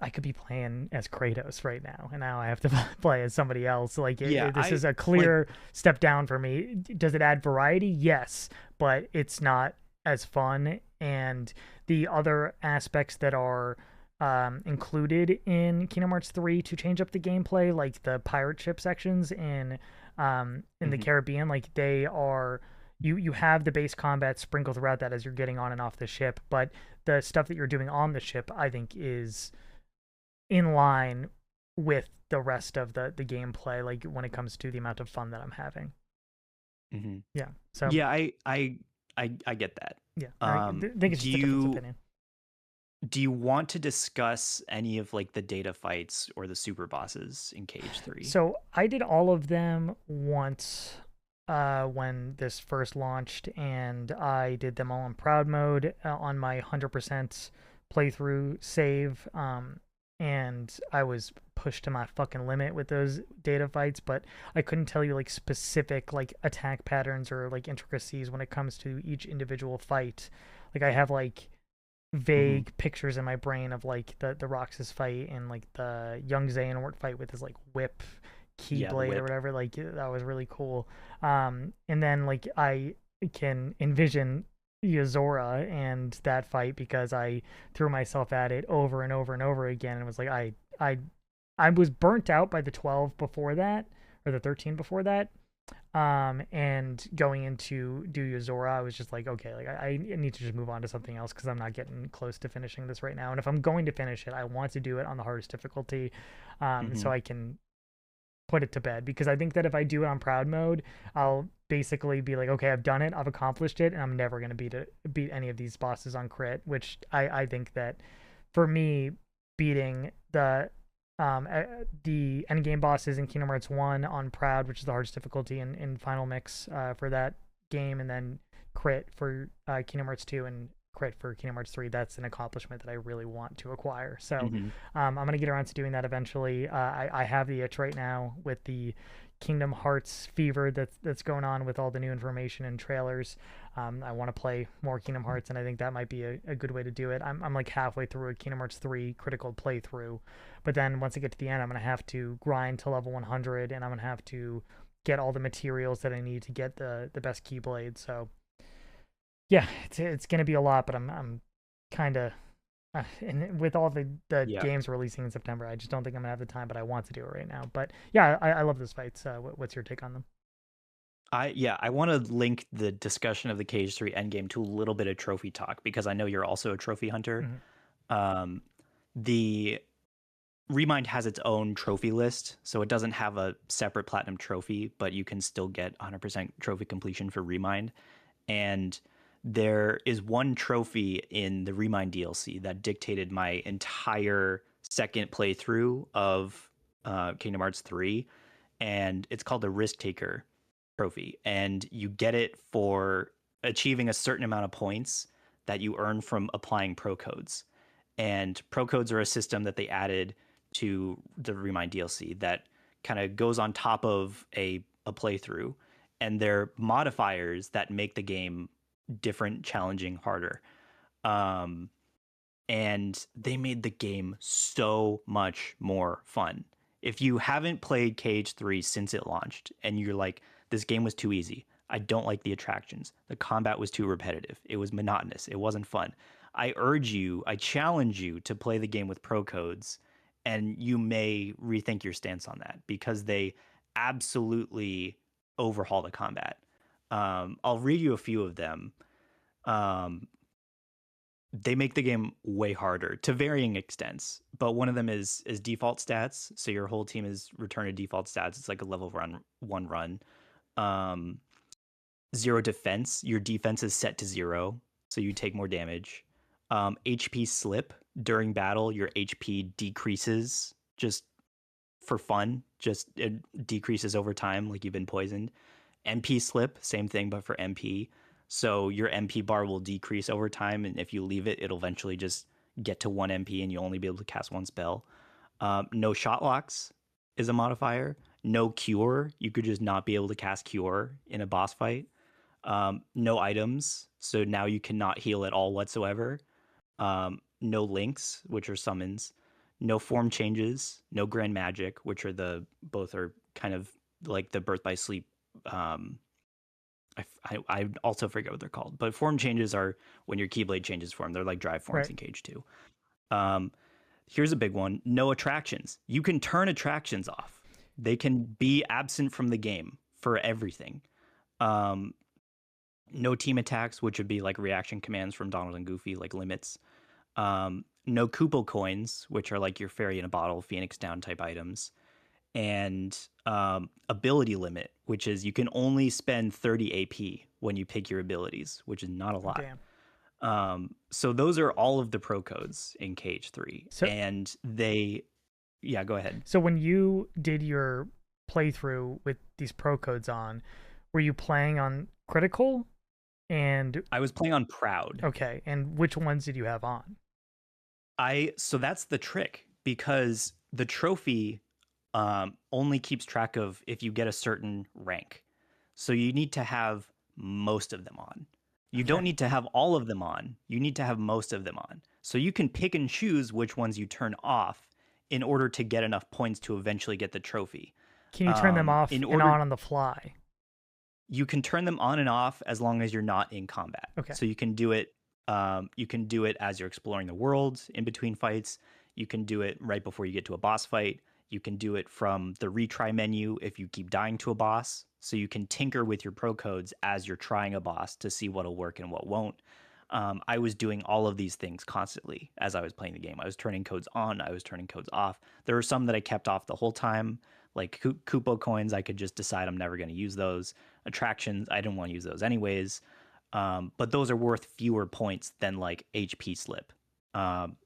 I could be playing as Kratos right now, and now I have to play as somebody else. Like, Yeah, this is a like clear step down for me. Does it add variety? Yes, but it's not as fun. And the other aspects that are included in Kingdom Hearts 3 to change up the gameplay, like the pirate ship sections in the mhm. Caribbean, like they are. You have the base combat sprinkled throughout that as you're getting on and off the ship, but the stuff that you're doing on the ship, I think, is in line with the rest of the gameplay, like when it comes to the amount of fun that I'm having. Hmm. Yeah. So Yeah, I get that. yeah, I think it's Do just a difference of you opinion. do you want to discuss any of like the data fights or the super bosses in Cage 3? So I did all of them once when this first launched, and I did them all in proud mode on my 100% playthrough save. And I was pushed to my fucking limit with those data fights, but I couldn't tell you like specific like attack patterns or like intricacies when it comes to each individual fight. Like, I have like Hmm. vague pictures in my brain of like the Roxas fight and like the young Xehanort fight with his like whip Yeah, the keyblade or whip. whatever. Like, that was really cool. And then like, I can envision Yozora and that fight because I threw myself at it over and over and over again, and was like, I was burnt out by the 12 before that, or the 13 before that. And going into Do Yozora, I was just like, okay, like, I need to just move on to something else because I'm not getting close to finishing this right now. And if I'm going to finish it, I want to do it on the hardest difficulty, so Hmm. I can put it to bed. Because I think that if I do it on proud mode, I'll basically be like, okay, I've done it, I've accomplished it, and I'm never going to beat any of these bosses on crit. Which I think that for me, beating the end game bosses in Kingdom Hearts 1 on Proud, which is the hardest difficulty in Final Mix for that game, and then crit for Kingdom Hearts 2 and crit for Kingdom Hearts 3, that's an accomplishment that I really want to acquire. So I'm going to get around to doing that eventually. I have the itch right now with the Kingdom Hearts fever that's going on with all the new information and trailers. I want to play more Kingdom Hearts, and I think that might be a good way to do it. I'm like halfway through a Kingdom Hearts 3 critical playthrough, but then once I get to the end, I'm going to have to grind to level 100, and I'm going to have to get all the materials that I need to get the best Keyblade. So yeah, it's going to be a lot, but I'm kind of and with all the Yeah. games releasing in September, I just don't think I'm gonna have the time, but I want to do it right now. But yeah, I love those fights. What's your take on them? I want to link the discussion of the Cage 3 endgame to a little bit of trophy talk because I know you're also a trophy hunter. Mm-hmm. Um, the Remind has its own trophy list, so it doesn't have a separate platinum trophy, but you can still get 100% trophy completion for Remind. And there is one trophy in the Remind DLC that dictated my entire second playthrough of Kingdom Hearts 3, and it's called the Risk Taker trophy. And you get it for achieving a certain amount of points that you earn from applying pro codes. And pro codes are a system that they added to the Remind DLC that kind of goes on top of a playthrough, and they're modifiers that make the game different, challenging, harder. Um, and they made the game so much more fun. If you haven't played Cage 3 since it launched and you're like, this game was too easy, I don't like the attractions, the combat was too repetitive, it was monotonous, it wasn't fun, I urge you, I challenge you to play the game with pro codes, and you may rethink your stance on that because they absolutely overhaul the combat. I'll read you a few of them. Um, they make the game way harder to varying extents, but one of them is default stats. So your whole team is return to default stats. It's like a level one run. Um, Zero defense. Your defense is set to 0, so you take more damage. HP slip during battle. Your HP decreases just for fun. Just it decreases over time, like you've been poisoned. MP slip, same thing, but for MP. So your MP bar will decrease over time, and if you leave it, it'll eventually just get to 1 MP, and you'll only be able to cast one spell. No shot locks is a modifier. No cure. You could just not be able to cast cure in a boss fight. No items, so now you cannot heal at all whatsoever. No links, which are summons. No form changes. No grand magic, which are both are kind of like the birth by sleep. I also forget what they're called, but form changes are when your Keyblade changes form. They're like drive forms Right. in Cage 2. Um, Here's a big one: no attractions. You can turn attractions off. They can be absent from the game for everything. Um, no team attacks, which would be like reaction commands from Donald and Goofy, like limits. No Koopa coins, which are like your fairy in a bottle, Phoenix Down type items. And ability limit, which is you can only spend 30 AP when you pick your abilities, which is not a Oh, lot. damn. So those are all of the pro codes in Cage 3. So And yeah, go ahead. so when you did your playthrough with these pro codes on, were you playing on critical? And I was playing on Proud. okay, and which ones did you have on? So that's the trick because the trophy only keeps track of if you get a certain rank. So you need to have most of them on. You don't Okay. need to have all of them on. You need to have most of them on. So you can pick and choose which ones you turn off in order to get enough points to eventually get the trophy. Can you turn them off In and order, on the fly? you can turn them on and off as long as you're not in combat. Okay. So you can do it. You can do it as you're exploring the world in between fights. You can do it right before you get to a boss fight. You can do it from the retry menu if you keep dying to a boss. So you can tinker with your pro codes as you're trying a boss to see what'll work and what won't. I was doing all of these things constantly as I was playing the game. I was turning codes on, I was turning codes off. There were some that I kept off the whole time, like Koopa coins. I could just decide I'm never going to use those. attractions. I didn't want to use those anyways. But those are worth fewer points than like HP slip.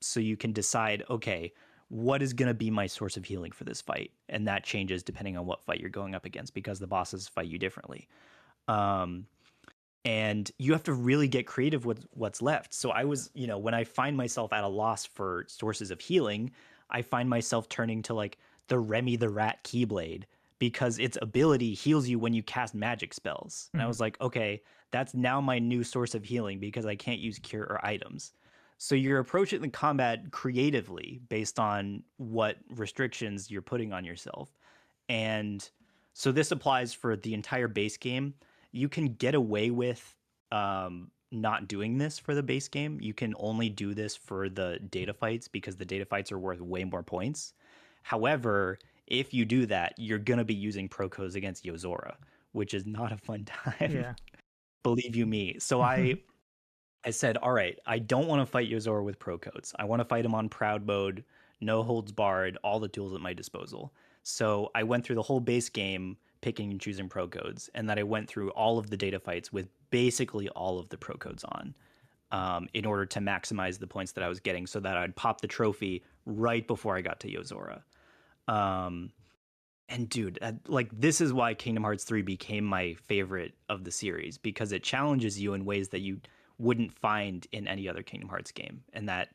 So you can decide, okay, what is going to be my source of healing for this fight? And that changes depending on what fight you're going up against because the bosses fight you differently. And you have to really get creative with what's left. So I was, when I find myself at a loss for sources of healing, I find myself turning to like the Remy the Rat Keyblade because its ability heals you when you cast magic spells. And I was like, okay, that's now my new source of healing because I can't use cure or items. So you're approaching the combat creatively based on what restrictions you're putting on yourself. And so this applies for the entire base game. You can get away with not doing this for the base game. You can only do this for the data fights because the data fights are worth way more points. However, if you do that, you're going to be using pro codes against Yozora, which is not a fun time. Yeah. Believe you me. So I said, all right, I don't want to fight Yozora with pro codes. I want to fight him on proud mode, no holds barred, all the tools at my disposal. So I went through the whole base game picking and choosing pro codes, and then I went through all of the data fights with basically all of the pro codes on in order to maximize the points that I was getting so that I'd pop the trophy right before I got to Yozora. And dude, like this is why Kingdom Hearts 3 became my favorite of the series because it challenges you in ways that you wouldn't find in any other Kingdom Hearts game. And that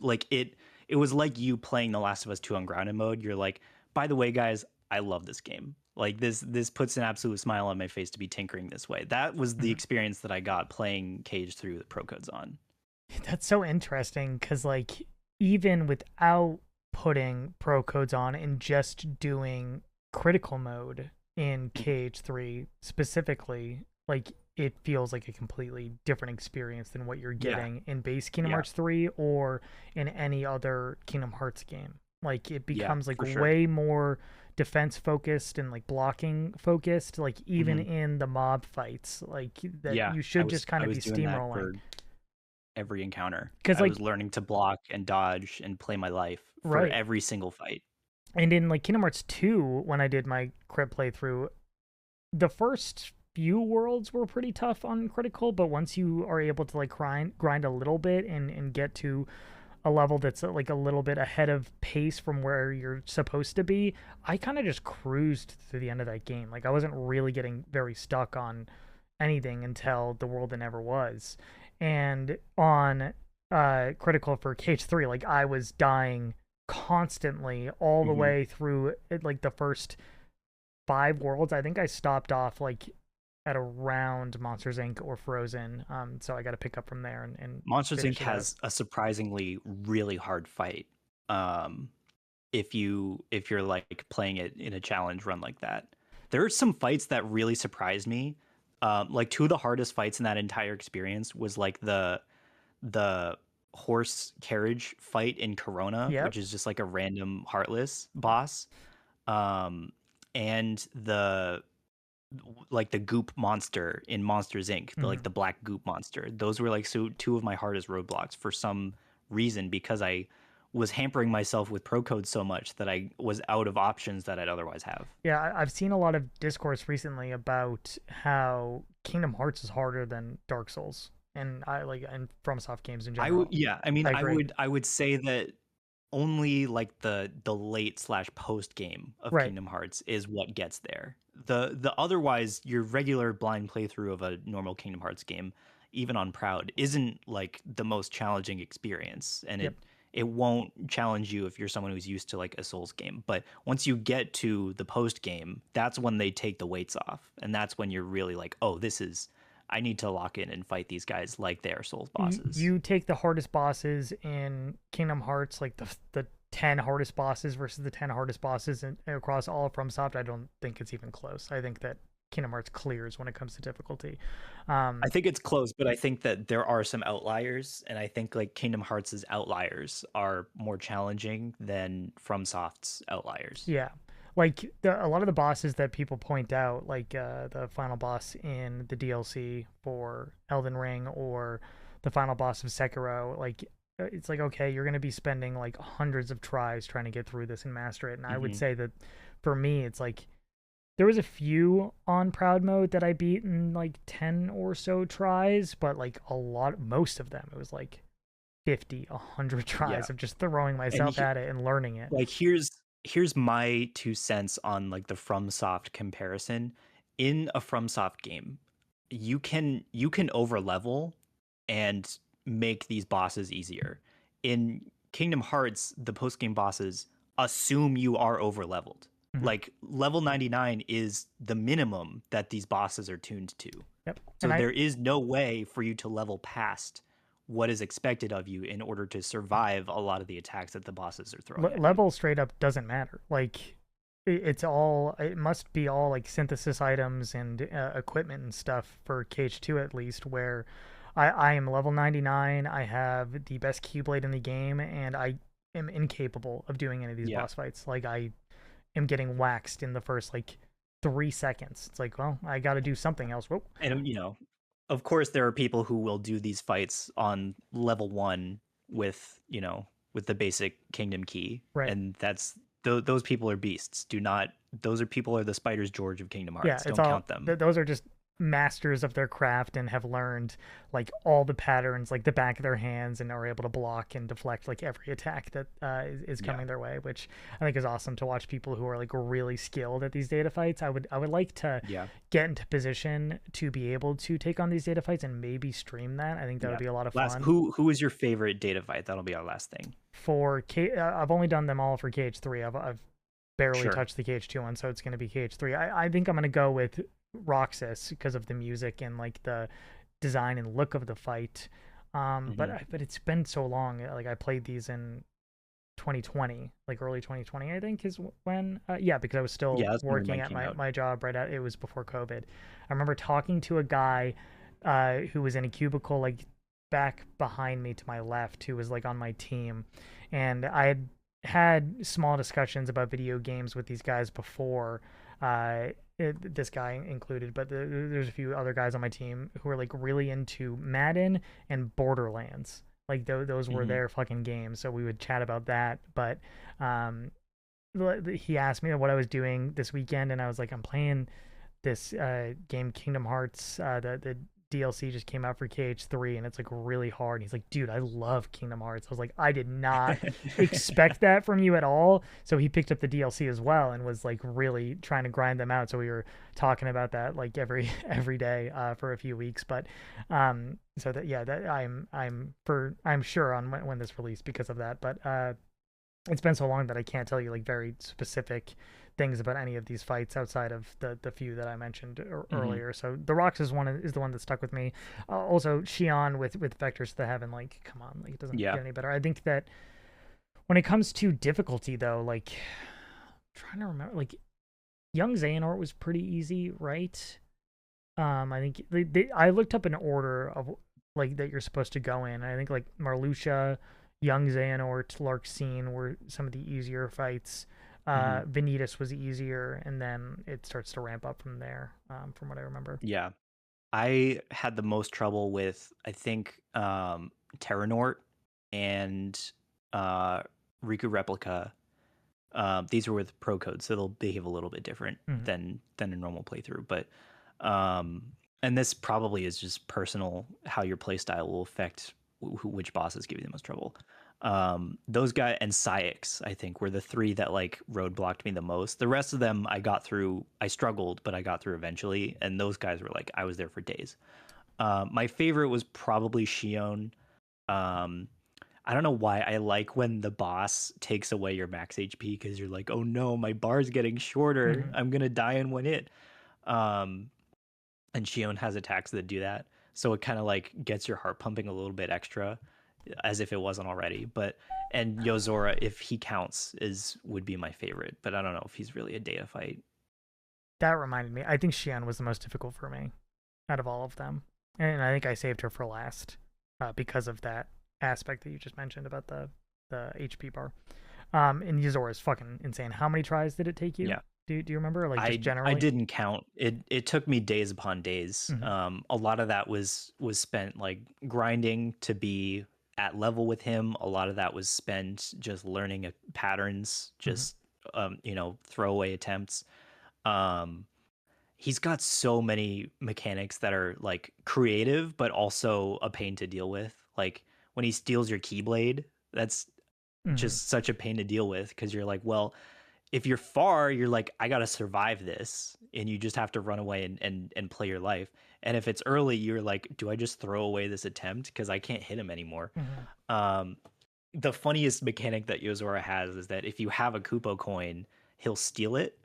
like it was like you playing The Last of Us 2 on grounded mode. You're like, by the way, guys, I love this game. Like this puts an absolute smile on my face to be tinkering this way. That was the experience that I got playing Cage through the pro codes on. That's so interesting because like even without putting pro codes on and just doing critical mode in Cage 3 specifically, like it feels like a completely different experience than what you're getting in base Kingdom Hearts 3 or in any other Kingdom Hearts game. Like it becomes like way more defense focused and like blocking focused, like even in the mob fights, like that you should just kind of be steamrolling every encounter because I was learning to block and dodge and play my life for every single fight. And in like Kingdom Hearts 2, when I did my crit playthrough, the first few worlds were pretty tough on critical, but once you are able to like grind a little bit and get to a level that's like a little bit ahead of pace from where you're supposed to be, I kind of just cruised to the end of that game. Like I wasn't really getting very stuck on anything until the world that never was. And on critical for Cage 3, like I was dying constantly all the way through like the first 5 worlds. I think I stopped off like at around Monsters Inc. or Frozen. So I got to pick up from there. And Monsters Inc. has a surprisingly really hard fight. If you're like playing it in a challenge run like that, there are some fights that really surprised me. Like 2 of the hardest fights in that entire experience was like the horse carriage fight in Corona, which is just like a random Heartless boss. And the goop monster in Monsters Inc., the black goop monster. Those were like 2 of my hardest roadblocks for some reason because I was hampering myself with pro codes so much that I was out of options that I'd otherwise have. Yeah, I've seen a lot of discourse recently about how Kingdom Hearts is harder than Dark Souls and FromSoft games in general. I would say that only like the late / post game of Kingdom Hearts is what gets there. The otherwise your regular blind playthrough of a normal Kingdom Hearts game, even on Proud, isn't like the most challenging experience, and it won't challenge you if you're someone who's used to like a Souls game. But once you get to the post game, that's when they take the weights off, and that's when you're really like, oh, I need to lock in and fight these guys like they are Souls bosses. You take the hardest bosses in Kingdom Hearts, like the 10 hardest bosses versus the 10 hardest bosses across all of FromSoft. I don't think it's even close. I think that Kingdom Hearts clears when it comes to difficulty. I think it's close, but I think that there are some outliers, and I think like Kingdom Hearts' outliers are more challenging than FromSoft's outliers. Yeah. Like a lot of the bosses that people point out, like the final boss in the DLC for Elden Ring or the final boss of Sekiro, like it's like, okay, you're going to be spending like hundreds of tries trying to get through this and master it. And I would say that for me, it's like There was a few on proud mode that I beat in like 10 or so tries, but like most of them, it was like 50, 100 Yeah. tries of just throwing And myself at it and learning it. like here's my 2 cents on like the FromSoft comparison. In a FromSoft game, you can over level and make these bosses easier. In Kingdom Hearts, the post game bosses assume you are over leveled. Mhm. Like level 99 is the minimum that these bosses are tuned to. Yep. So there is no way for you to level past what is expected of you in order to survive a lot of the attacks that the bosses are throwing at you. Level straight up doesn't matter. Like it must be all like synthesis items and equipment and stuff for KH2 at least, where I am level 99. I have the best Keyblade in the game, and I am incapable of doing any of these Yeah. boss fights. Like I am getting waxed in the first like 3 seconds. It's like, well, I got to do something else. Whoa. And of course there are people who will do these fights on level 1 with, with the basic kingdom key, Right. and those people are beasts. Do not Those are people are the Spider's George of Kingdom Yeah, Hearts. it's Don't all count them. those are just masters of their craft and have learned like all the patterns like the back of their hands and are able to block and deflect like every attack that is Yeah. coming their way, which I think is awesome to watch people who are like really skilled at these data fights. I would like to Yeah. get into position to be able to take on these data fights and maybe stream that. I think that would Yeah. be a lot of Last fun. who is your favorite data fight? That'll be our last thing. I've only done them all for KH3. I've barely Sure. touched the KH2 one, so it's going to be KH3. I think I'm going to go with Roxas because of the music and like the design and look of the fight. Hmm. But it's been so long. Like I played these in 2020, like early 2020, I think is when. Yeah, because I was still Yeah, that's when working mine at came out. my job right at it was before COVID. I remember talking to a guy who was in a cubicle like back behind me to my left, who was like on my team, and I had small discussions about video games with these guys before. This guy included, but there's a few other guys on my team who are like really into Madden and Borderlands. Like those were Hmm. their fucking games, so we would chat about that. But um, he asked me what I was doing this weekend, and I was like, I'm playing this game Kingdom Hearts. The DLC just came out for KH3, and it's like really hard. And he's like, dude, I love Kingdom Hearts. I was like, I did not expect that from you at all. So he picked up the DLC as well and was like really trying to grind them out. So we were talking about that like every day for a few weeks. But so that yeah, that I'm sure on when this released because of that. But it's been so long that I can't tell you like very specific things about any of these fights outside of the few that I mentioned Hmm. earlier. So the Roxas one is the one that stuck with me. Also, Xion with Vectors to the Heaven, like come on, like it doesn't Yeah. get any better. I think that when it comes to difficulty though, like I'm trying to remember, like Young Xehanort was pretty easy, right? I think I looked up an order of like that you're supposed to go in. I think like Marluxia, Young Xehanort, Larxene were some of the easier fights. Hmm. Venitas was easier, and then it starts to ramp up from there, from what I remember. Yeah. I had the most trouble with, I think, Terranort and uh, Riku Replica. These were with pro code, so they'll behave a little bit different Hmm. than a normal playthrough. But um, and this probably is just personal how your playstyle will affect which bosses give you the most trouble. Those guys and Syx, I think, were the three that like roadblocked me the most. The rest of them I got through. I struggled, but I got through eventually. And those guys were like I was there for days. My favorite was probably Shion. Um, I don't know why I like when the boss takes away your max HP because you're like, oh no, my bar's getting shorter. Hmm. I'm gonna die in one hit. Um, and Shion has attacks that do that, so it kind of like gets your heart pumping a little bit extra, as if it wasn't already. But and Yozora, if he counts, is would be my favorite, but I don't know if he's really a data fight. That reminded me. I think Xian was the most difficult for me out of all of them, and I think I saved her for last because of that aspect that you just mentioned about the HP bar. And Yuzora is fucking insane. How many tries did it take you? Yeah. Do you remember? Like just I generally? didn't count. It took me days upon days. Hmm. A lot of that was spent like grinding to be at level with him. A lot of that was spent just learning patterns, Hmm. just throwaway attempts. Um, he's got so many mechanics that are like creative, but also a pain to deal with. Like when he steals your Keyblade, that's Hmm. just such a pain to deal with because you're like, well, if you're far, you're like, I gotta survive this, and you just have to run away and play your life. And if it's early, you're like, do I just throw away this attempt because I can't hit him anymore? Hmm. Um, the funniest mechanic that Yozora has is that if you have a Kupo coin, he'll steal it.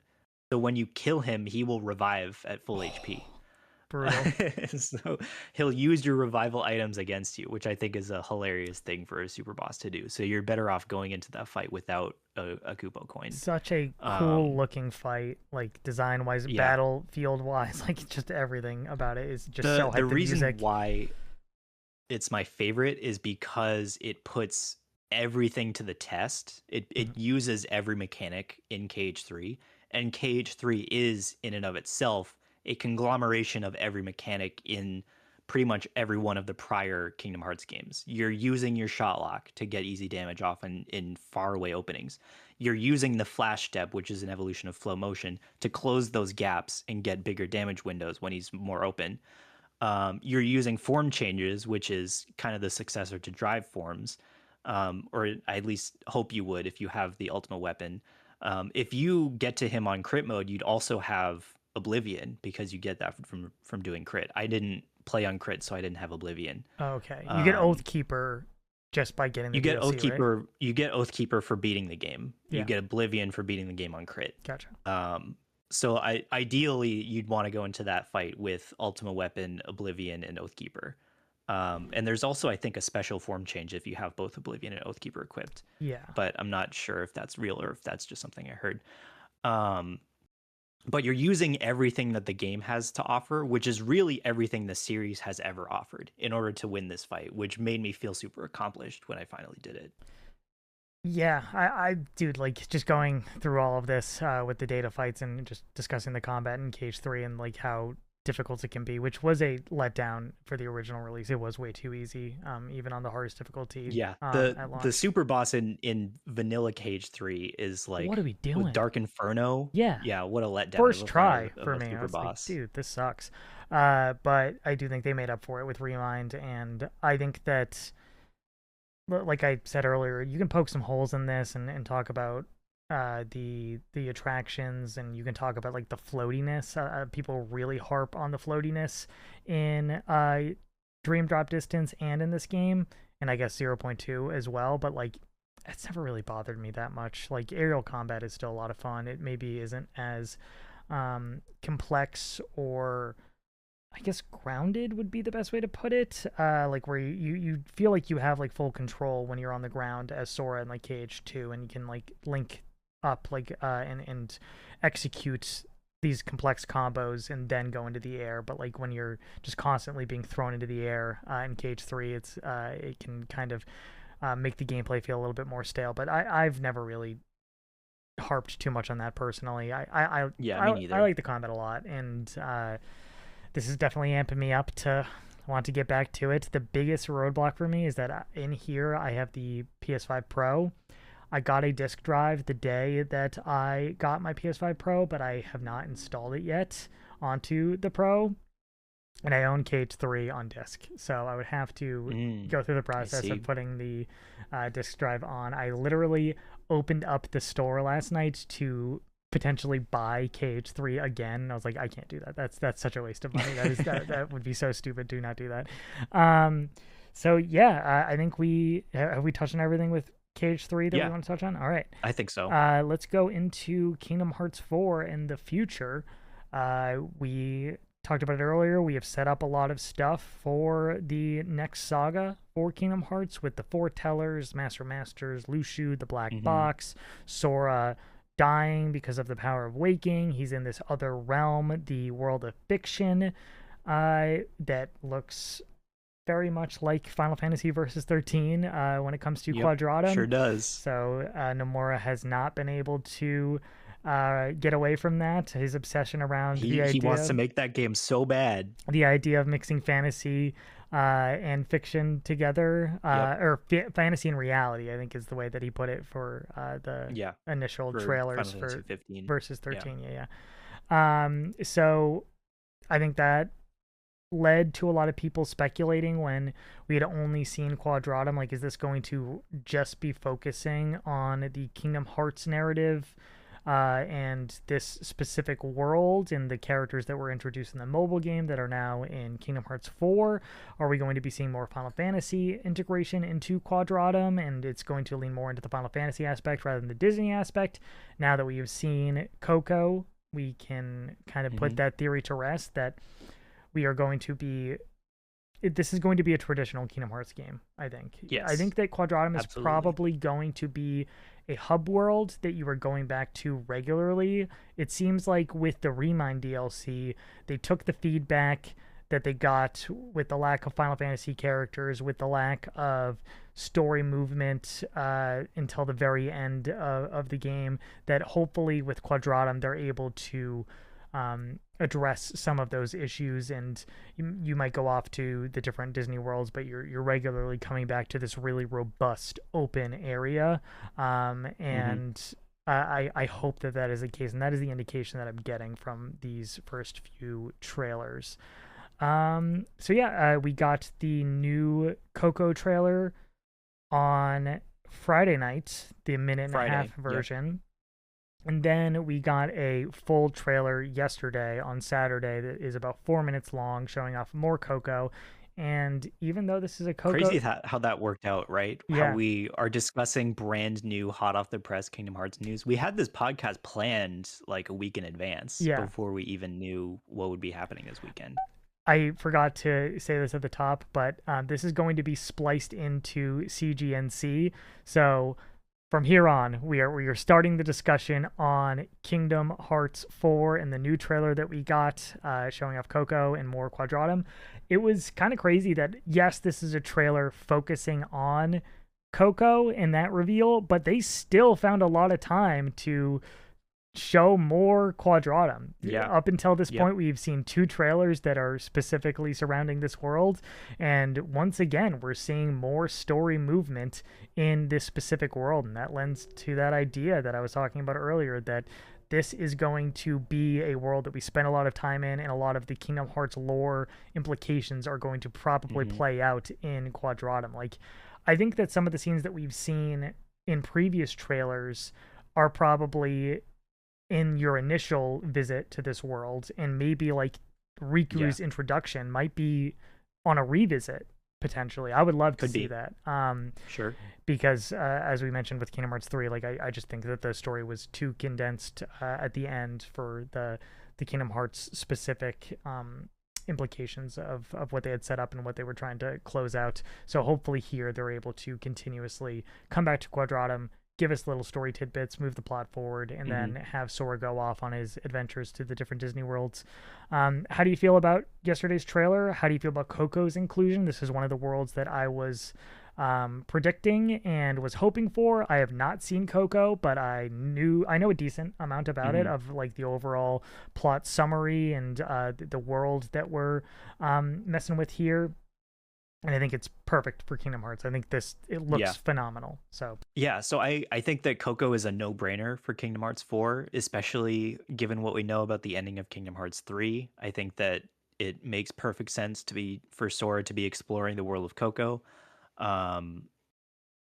So when you kill him, he will revive at full HP. Brutal. So he'll use your revival items against you, which I think is a hilarious thing for a super boss to do. So you're better off going into that fight without a Kupo coin. Such a cool Um, looking fight, like design wise, yeah. battlefield wise, like just everything about it is just so The hyped. The reason music. why it's my favorite is because it puts everything to the test. Mhm. It uses every mechanic in KH3, and KH3 is in and of itself a conglomeration of every mechanic in pretty much every one of the prior Kingdom Hearts games. You're using your shot lock to get easy damage off in far away openings. You're using the flash step, which is an evolution of flow motion, to close those gaps and get bigger damage windows when he's more open. You're using form changes, which is kind of the successor to drive forms, or I at least hope you would if you have the ultimate weapon. If you get to him on crit mode, you'd also have Oblivion because you get that from doing crit. I didn't play on crit, so I didn't have Oblivion. Okay, you get Um, Oathkeeper just by getting the DLC, right? You get Oathkeeper for beating the game. You Yeah, get Oblivion for beating the game on crit. gotcha. So I ideally you'd want to go into that fight with Ultima Weapon, Oblivion, and Oathkeeper. And there's also I think a special form change if you have both Oblivion and Oathkeeper equipped, Yeah, but I'm not sure if that's real or if that's just something I heard. Um, but you're using everything that the game has to offer, which is really everything the series has ever offered in order to win this fight, which made me feel super accomplished when I finally did it. yeah. Dude, like just going through all of this with the data fights and just discussing the combat in Cage 3 and like how difficult it can be, which was a letdown for the original release. It was way too easy, even on the hardest difficulty Yeah, at the launch. super boss in Vanilla Cage 3 is What are like we with doing? Dark Inferno. Yeah, Yeah, what a letdown first of try of for a me. I super was like, boss. dude, this sucks. But I do think they made up for it with Remind, and I think that, like I said earlier, you can poke some holes in this and talk about the attractions, and you can talk about like the floatiness. People really harp on the floatiness in Dream Drop Distance and in this game, and I guess 0.2 as well. But like, it's never really bothered me that much. Like aerial combat is still a lot of fun. It maybe isn't as complex, or I guess grounded would be the best way to put it. Like where you feel like you have like full control when you're on the ground as Sora in like KH2, and you can like link up like and execute these complex combos and then go into the air. But like when you're just constantly being thrown into the air in KH3, it can kind of make the gameplay feel a little bit more stale. But I've never really harped too much on that personally. Yeah, me I neither. like the combat a lot, and this is definitely amping me up to want to get back to it. The biggest roadblock for me is that in here I have the PS5 Pro. I got a disk drive the day that I got my PS5 Pro, but I have not installed it yet onto the Pro. And I own KH3 on disk, so I would have to go through the I process of see. putting the disk drive on. I literally opened up the store last night to potentially buy KH3 again. I was like, I can't do that. That's such a waste of money. That would be so stupid. Do not do that. Um, so yeah, I think we have we touched on everything with KH3 that we Yeah, want to touch on. All right, I think so. let's go into Kingdom Hearts 4 in the future. We talked about it earlier. We have set up a lot of stuff for the next saga for Kingdom Hearts with the Foretellers, Master Masters, Lushu, the Black Hmm. Box, Sora dying because of the power of waking. He's in this other realm, the world of fiction, that looks very much like Final Fantasy Versus 13 when it comes to Yep, sure Quadratum. does. So Nomura has not been able to get away from that. His obsession around He wants to make that game so bad. the idea of mixing fantasy and fiction together, Yep. or fantasy and reality, I think is the way that he put it for the Yeah. initial For trailers Final Fantasy for 15. versus Yeah. 13. Yeah, yeah. So I think that led to a lot of people speculating when we had only seen Quadratum. Like, is this going to just be focusing on the Kingdom Hearts narrative and this specific world and the characters that were introduced in the mobile game that are now in Kingdom Hearts 4? Are we going to be seeing more Final Fantasy integration into Quadratum, and it's going to lean more into the Final Fantasy aspect rather than the Disney aspect? Now that we have seen Coco, we can kind of put that theory to rest that we are going to be this is going to be a traditional Kingdom Hearts game, I think. Yes. I think that Quadratum is Absolutely. probably going to be a hub world that you are going back to regularly. It seems like with the Remind DLC, they took the feedback that they got with the lack of Final Fantasy characters, with the lack of story movement until the very end of the game, that hopefully with Quadratum they're able to address some of those issues, and you might go off to the different Disney worlds, but you're regularly coming back to this really robust open area, and I hope that that is the case, and that is the indication that I'm getting from these first few trailers. So yeah, we got the new Coco trailer on Friday night, the minute and a half version. Yep. And then we got a full trailer yesterday on Saturday that is about 4 minutes long, showing off more Coco. And even though this is a Coco... Crazy how that worked out, right? Yeah. How we are discussing brand new, hot off the press Kingdom Hearts news. We had this podcast planned like a week in advance before we even knew what would be happening this weekend. I forgot to say this at the top, but this is going to be spliced into CGNC. So from here on, we are starting the discussion on Kingdom Hearts 4 and the new trailer that we got showing off Coco and more Quadratum. It was kind of crazy that, yes, this is a trailer focusing on Coco and that reveal, but they still found a lot of time to show more Quadratum. Yeah. Up until this point, we've seen 2 trailers that are specifically surrounding this world, and once again, we're seeing more story movement in this specific world, and that lends to that idea that I was talking about earlier, that this is going to be a world that we spend a lot of time in, and a lot of the Kingdom Hearts lore implications are going to probably play out in Quadratum. Like, I think that some of the scenes that we've seen in previous trailers are probably in your initial visit to this world, and maybe like Riku's introduction might be on a revisit potentially. I would love to see that. Sure. Because as we mentioned with Kingdom Hearts 3, like I just think that the story was too condensed at the end for the Kingdom Hearts specific implications of what they had set up and what they were trying to close out. So hopefully here they're able to continuously come back to Quadratum, give us little story tidbits, move the plot forward, and then have Sora go off on his adventures to the different Disney worlds. How do you feel about yesterday's trailer? How do you feel about Coco's inclusion? This is one of the worlds that I was predicting and was hoping for. I have not seen Coco, but I know a decent amount about it, of like the overall plot summary and the world that we're messing with here. And I think it's perfect for Kingdom Hearts. I think it looks phenomenal. So I think that Coco is a no-brainer for Kingdom Hearts 4, especially given what we know about the ending of Kingdom Hearts 3. I think that it makes perfect sense for Sora to be exploring the world of Coco. And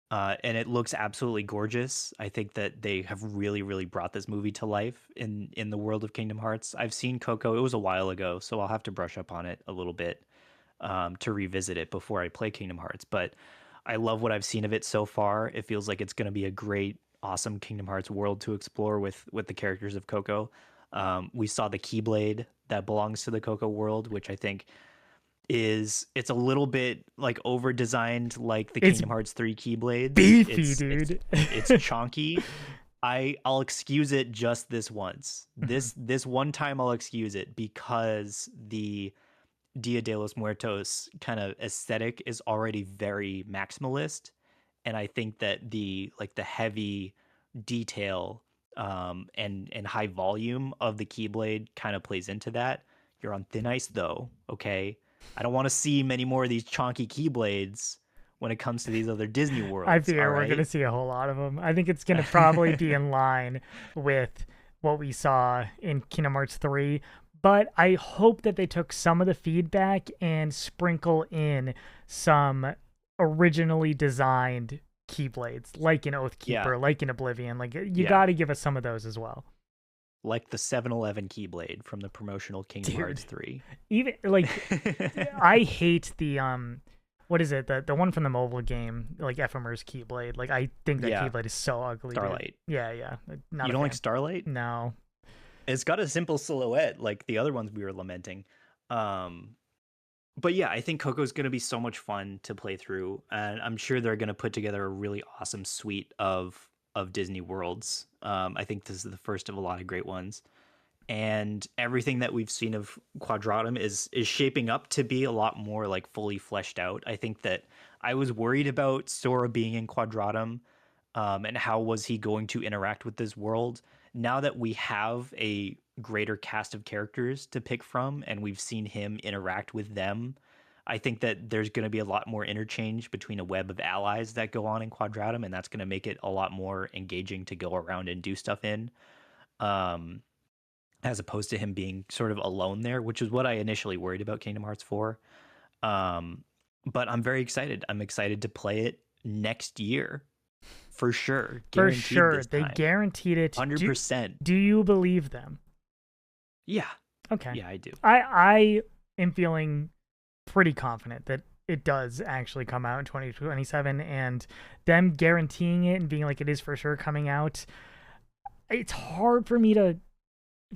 it looks absolutely gorgeous. I think that they have really, really brought this movie to life in the world of Kingdom Hearts. I've seen Coco. It was a while ago, so I'll have to brush up on it a little bit to revisit it before I play Kingdom Hearts. But I love what I've seen of it so far. It feels like it's going to be a great, awesome Kingdom Hearts world to explore with the characters of Coco. We saw the Keyblade that belongs to the Coco world, which I think it's a little bit like over designed, like the Kingdom Hearts 3 Keyblades. Beefy, dude. It's chonky. I'll excuse it just this once. This one time I'll excuse it because the Dia de los Muertos kind of aesthetic is already very maximalist, and I think that the heavy detail and high volume of the Keyblade kind of plays into that. You're on thin ice though, okay? I don't want to see many more of these chonky Keyblades when it comes to these other Disney I worlds, all fear we're going to right? see a whole lot of them. I think it's going to probably be in line with what we saw in Kingdom Hearts 3, but I hope that they took some of the feedback and sprinkle in some originally designed Keyblades, like in Yeah, Oathkeeper, like in Oblivion. Like, you yeah. got to give us some of those as well. Like the 7-Eleven Keyblade from the promotional Kingdom Dude, Hearts 3. even like I hate the what is it? The one from the mobile game, like Ephemer's Keyblade. Like, I think that Yeah, Keyblade is so ugly, dude. Starlight. Yeah, yeah. Not You a don't like fan. Starlight? No. It's got a simple silhouette like the other ones we were lamenting. Um, but yeah, I think Coco's going to be so much fun to play through, and I'm sure they're going to put together a really awesome suite of Disney worlds. I think this is the first of a lot of great ones, and everything that we've seen of Quadratum is shaping up to be a lot more like fully fleshed out. I think that I was worried about Sora being in Quadratum, and how was he going to interact with this world. Now that we have a greater cast of characters to pick from and we've seen him interact with them, I think that there's going to be a lot more interchange between a web of allies that go on in Quadratum, and that's going to make it a lot more engaging to go around and do stuff in. Um, as opposed to him being sort of alone there, which is what I initially worried about Kingdom Hearts 4. Um, but I'm very excited. I'm excited to play it next year for sure. For Guaranteed sure. this They time. guaranteed it. 100%. Do you believe them? Yeah. Okay. Yeah, I do. I am feeling pretty confident that it does actually come out in 2027, and them guaranteeing it and being like it is for sure coming out. It's hard for me to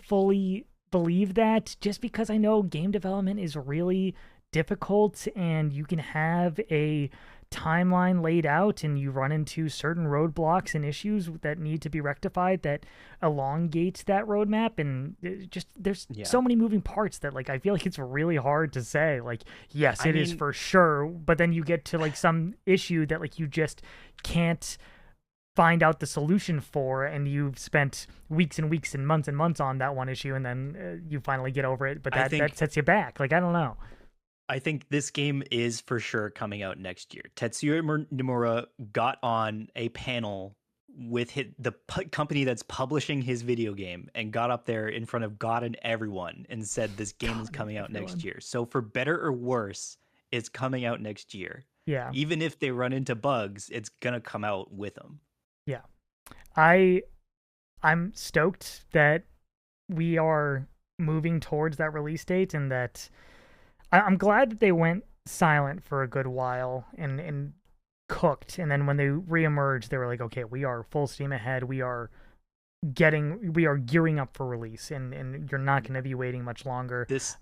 fully believe that, just because I know game development is really difficult and you can have a timeline laid out and you run into certain roadblocks and issues that need to be rectified that elongate that roadmap, and just there's Yeah. so many moving parts that, like, I feel like it's really hard to say like yes I it is mean, for sure, but then you get to like some issue that like you just can't find out the solution for, and you've spent weeks and weeks and months on that one issue, and then you finally get over it, but I that think sets you back. Like, I don't know. I think this game is for sure coming out next year. Tetsuya Nomura got on a panel with the company that's publishing his video game and got up there in front of God and everyone and said this game is God, coming out next everyone. year. So for better or worse, it's coming out next year. Yeah, Even if they run into bugs, it's going to come out with them. yeah. I I'm stoked that we are moving towards that release date, and that I'm glad that they went silent for a good while and cooked, and then when they reemerged, they were like, okay, we are full steam ahead. We are gearing up for release, and you're not going to be waiting much longer. This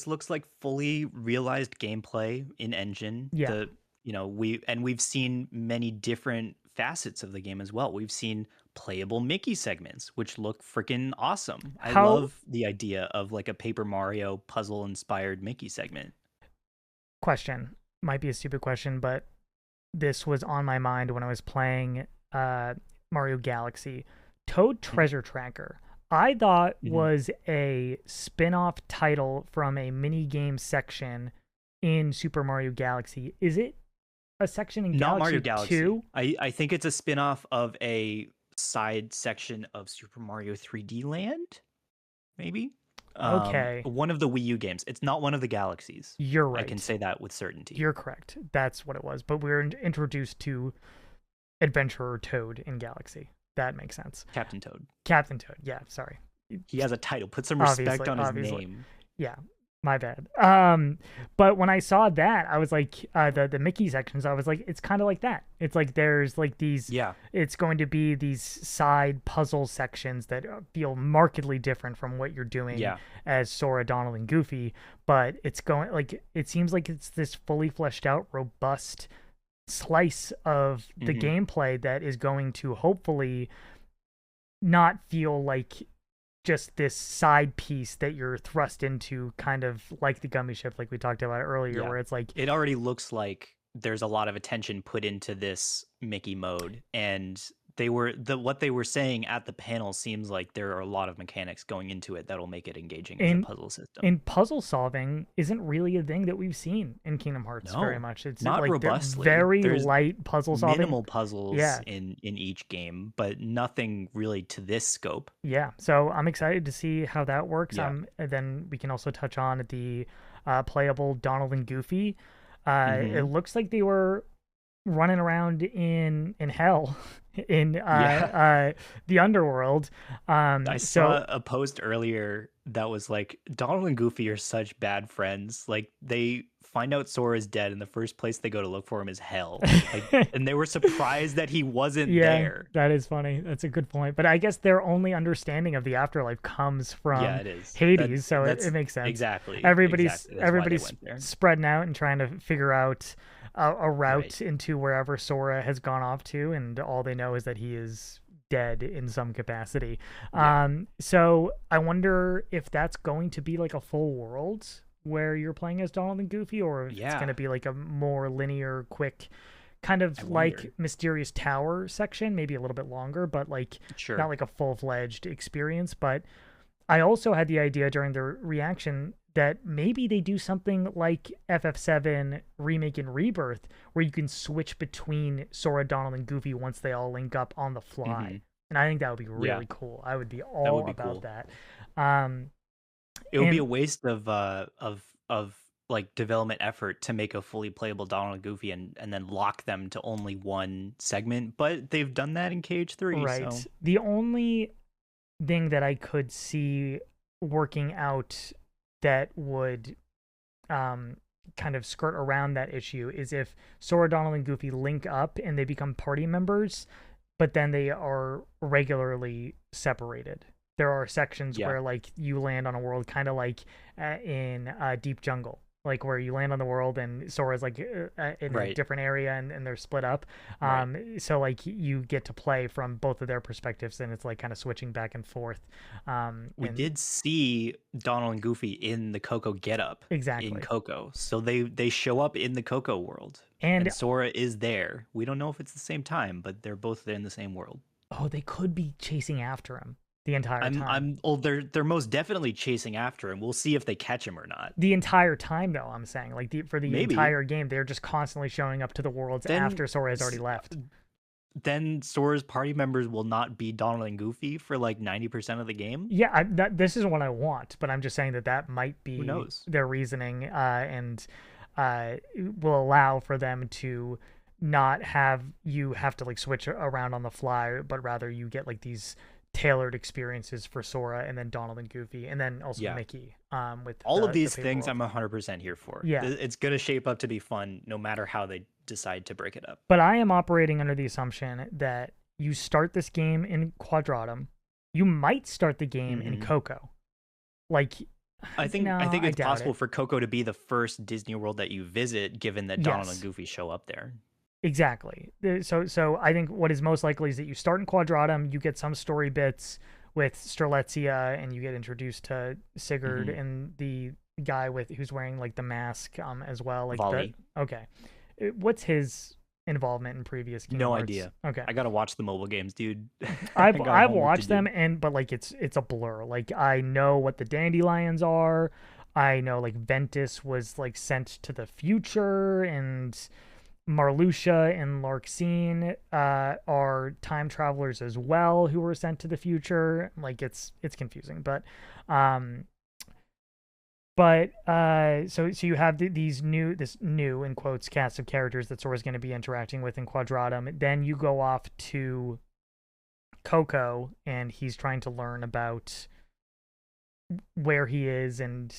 looks like fully realized gameplay in engine. Yeah. We've seen many different facets of the game as well. We've seen playable Mickey segments, which look freaking awesome. I How love the idea of like a Paper Mario puzzle inspired Mickey segment. Question, might be a stupid question, but this was on my mind when I was playing Mario Galaxy. Toad Treasure Tracker, I thought Mhm. was a spin-off title from a mini game section in Super Mario Galaxy. Is it a section in Not Mario Galaxy Galaxy. 2? I think it's a spin-off of a side section of Super Mario 3D Land, maybe. Okay, One of the Wii U games. It's not one of the Galaxies. you're I can right. say that with certainty. You're correct. That's what it was. But we were introduced to Adventurer Toad in Galaxy. That makes sense. Captain Toad. Captain Toad. Yeah, sorry. He has a title. Put some respect on his Obviously. name. Yeah, my bad. But when I saw that, I was like, the Mickey sections, I was like, it's kind of like that. It's like there's like these, Yeah. it's going to be these side puzzle sections that feel markedly different from what you're doing Yeah. as Sora, Donald, and Goofy. But it's going, like, it seems like it's this fully fleshed out, robust slice of the gameplay that is going to hopefully not feel like just this side piece that you're thrust into, kind of like the gummy ship, like we talked about earlier, Yeah. where it's like, It already looks like there's a lot of attention put into this Mickey mode, and what they were saying at the panel seems like there are a lot of mechanics going into it that'll make it engaging as a And puzzle system. and puzzle solving isn't really a thing that we've seen in Kingdom Hearts very No, much. It's not like they're robustly. very There's light puzzle solving. minimal puzzles Yeah, in each game, but nothing really to this scope. yeah. So I'm excited to see how that works. Yeah. And then we can also touch on the playable Donald and Goofy. It Hmm. looks like they were running around in hell in Yeah. the underworld. I So saw a post earlier that was like Donald and Goofy are such bad friends. Like they find out Sora's dead and the first place they go to look for him is hell. Like and they were surprised that he wasn't yeah, there. that is funny. That's a good point. But I guess their only understanding of the afterlife comes Yeah, from it is. Hades, so it That's makes sense. exactly. Everybody's Exactly. That's why they everybody's went there. spreading out and trying to figure out a Right. route into wherever Sora has gone off to, and all they know is that he is dead in some capacity. Yeah. So I wonder if that's going to be like a full world where you're playing as Donald and Goofy, or if it's going Yeah. to be like a more linear, quick, kind I of like wonder. Mysterious Tower section, maybe a little bit longer, but like not Sure. like a full-fledged experience. But I also had the idea during the reaction that maybe they do something like FF7 Remake and Rebirth, where you can switch between Sora, Donald, and Goofy once they all link up on the fly. Hmm. And I think that would be Yeah. really cool. I would be That would all be about cool. that. Um, It would be a and waste of like development effort to make a fully playable Donald and Goofy and then lock them to only one segment, but they've done that in KH3, right, so the only thing that I could see working out that would um, kind of skirt around that issue is if Sora, Donald, and Goofy link up and they become party members, but then they are regularly separated. There are sections yeah, where like you land on a world kind of like in Deep Jungle, like where you land on the world and Sora's like in a right, different area and they're split up. right. So like you get to play from both of their perspectives and it's like kind of switching back and forth. We And did see Donald and Goofy in the Coco getup in exactly. Coco, so they show up in the Coco world, And and Sora is there. We don't know if it's the same time, but they're both in the same world. oh, they could be chasing after him the entire time. They're most definitely chasing after him. We'll see if they catch him or not. The entire time, though, I'm saying, like for the Maybe entire game, they're just constantly showing up to the worlds then after Sora has already left. then Sora's party members will not be Donald and Goofy for like 90% of the game. Yeah, this isn't what I want, but I'm just saying that that might Who be knows? their reasoning, and will allow for them to not have you have to like switch around on the fly, but rather you get like these tailored experiences for Sora and then Donald and Goofy, and then also Yeah. Mickey, with All of the these paper things world. I'm 100% here for. Yeah, It's going to shape up to be fun no matter how they decide to break it up. but I am operating under the assumption that you start this game in Quadratum. You might start the game in Hmm. Coco. Like, no, I think I it's doubt possible it. for Coco to be the first Disney World that you visit, given that Donald and Yes, Goofy show up there. exactly. So I think what is most likely is that you start in Quadratum, you get some story bits with Strelitzia, and you get introduced to Sigurd Hmm. and the guy with who's wearing like the mask as well. Like the Volley. okay, what's his involvement in previous Kingdom No Hearts? idea. Okay. I gotta watch the mobile games, dude. I I've got I've homework to watched them do. and but like it's a blur. Like I know what the dandelions are. I know like Ventus was like sent to the future and Marluxia and Larxene are time travelers as well who were sent to the future. Like it's confusing, um so you have this new in quotes cast of characters that Sora's going to be interacting with in Quadratum. Then you go off to Coco and he's trying to learn about where he is and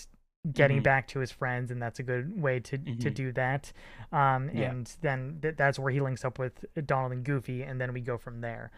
getting Hmm. back to his friends, and that's a good way to Hmm. do that. Yeah. And then that's where he links up with Donald and Goofy, and then we go from there.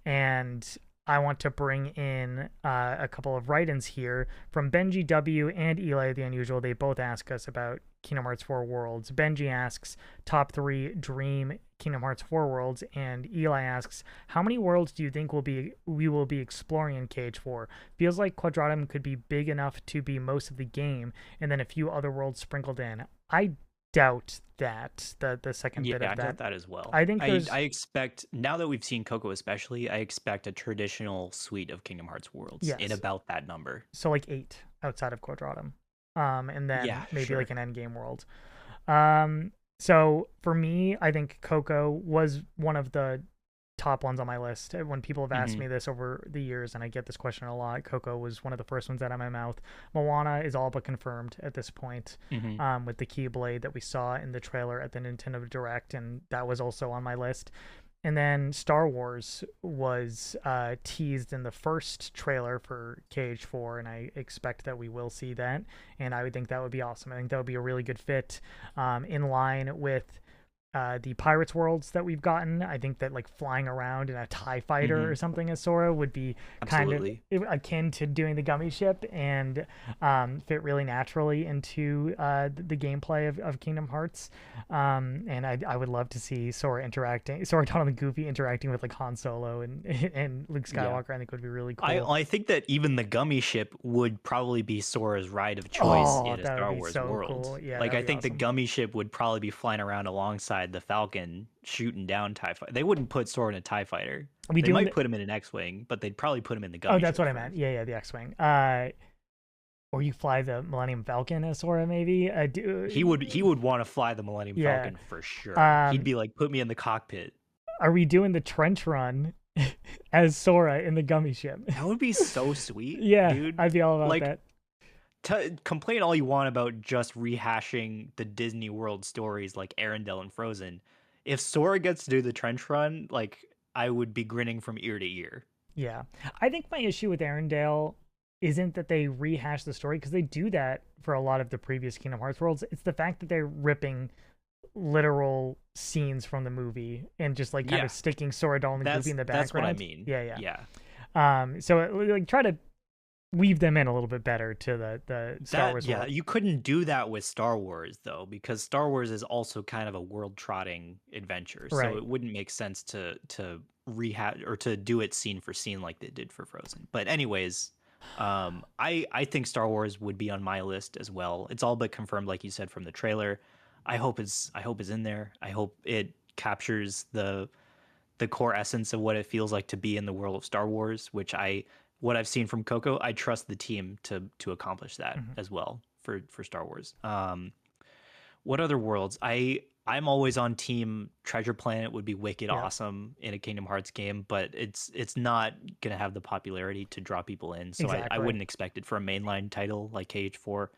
And I want to bring in a couple of write-ins here from Benji W and Eli the Unusual. They both ask us about Kingdom Hearts 4 Worlds. Benji asks top 3 dream Kingdom Hearts 4 worlds, and Eli asks how many worlds do you think we will be exploring in KH4? Feels like Quadratum could be big enough to be most of the game, and then a few other worlds sprinkled in. I doubt that the second Yeah, bit of I doubt that. that as well. I think I there's I expect, now that we've seen Coco especially, I expect a traditional suite of Kingdom Hearts worlds in yes, about that number. so like 8 outside of Quadratum, and Yeah, then maybe like sure. an end game world. Um, so for me, I think Coco was one of the top ones on my list. When people have asked Hmm. me this over the years, and I get this question a lot, Coco was one of the first ones out of my mouth. Moana is all but confirmed at this point, Hmm. with the Keyblade that we saw in the trailer at the Nintendo Direct, and that was also on my list. And then Star Wars was teased in the first trailer for KH4, and I expect that we will see that. And I would think that would be awesome. I think that would be a really good fit, in line with the Pirates worlds that we've gotten. I think that like flying around in a TIE fighter Hmm. or something as Sora would be kind of Absolutely. akin to doing the gummy ship, and fit really naturally into the gameplay of Kingdom Hearts. And I would love to see Sora, Donald, and Goofy interacting with like Han Solo and and Luke Yeah. Skywalker. I think would be really I cool. I think that even the gummy ship would probably be Sora's ride of choice Oh, in a that would Star be Wars so world. cool. Yeah, Like that I would be think the awesome. gummy ship would probably be flying around alongside the Falcon, shooting down TIE fighter. They wouldn't put Sora in a TIE fighter. Are we They doing might the? put him in an X-wing, but they'd probably put him in the Oh, gummy that's ship what I meant. first. Yeah, yeah, the X-wing. Or you fly the Millennium Falcon as Sora, maybe. He would want to fly the Millennium Yeah. Falcon for sure. He'd Um, be like, "Put me in the cockpit." are we doing the trench run as Sora in the gummy ship? That would be so sweet, Yeah, dude. I'd be all about Like, that. complain all you want about just rehashing the Disney World stories like Arendelle and Frozen. If Sora gets to do the trench run, like I would be grinning from ear to ear. Yeah, I think my issue with Arendelle isn't that they rehash the story, because they do that for a lot of the previous Kingdom Hearts worlds. It's the fact that they're ripping literal scenes from the movie and just like kind Yeah, of sticking Sora, Donald, and Goofy that's in the that's what I background. mean. Yeah, yeah. Yeah. So like try to weave them in a little bit better to the Star That Wars yeah, world. you couldn't do that with Star Wars though, because Star Wars is also kind of a world trotting adventure. So Right. it wouldn't make sense to rehash or to do it scene for scene like they did for Frozen. But anyways, I think Star Wars would be on my list as well. It's all but confirmed, like you said from the trailer. I hope it's in there. I hope it captures the core essence of what it feels like to be in the world of Star Wars, which what I've seen from Coco, I trust the team to accomplish that Mhm. as well for Star Wars. What other worlds? I'm always on team Treasure Planet would be wicked Yeah, awesome in a Kingdom Hearts game, but it's not gonna have the popularity to draw people in. So I exactly. wouldn't expect it for a mainline title like KH4.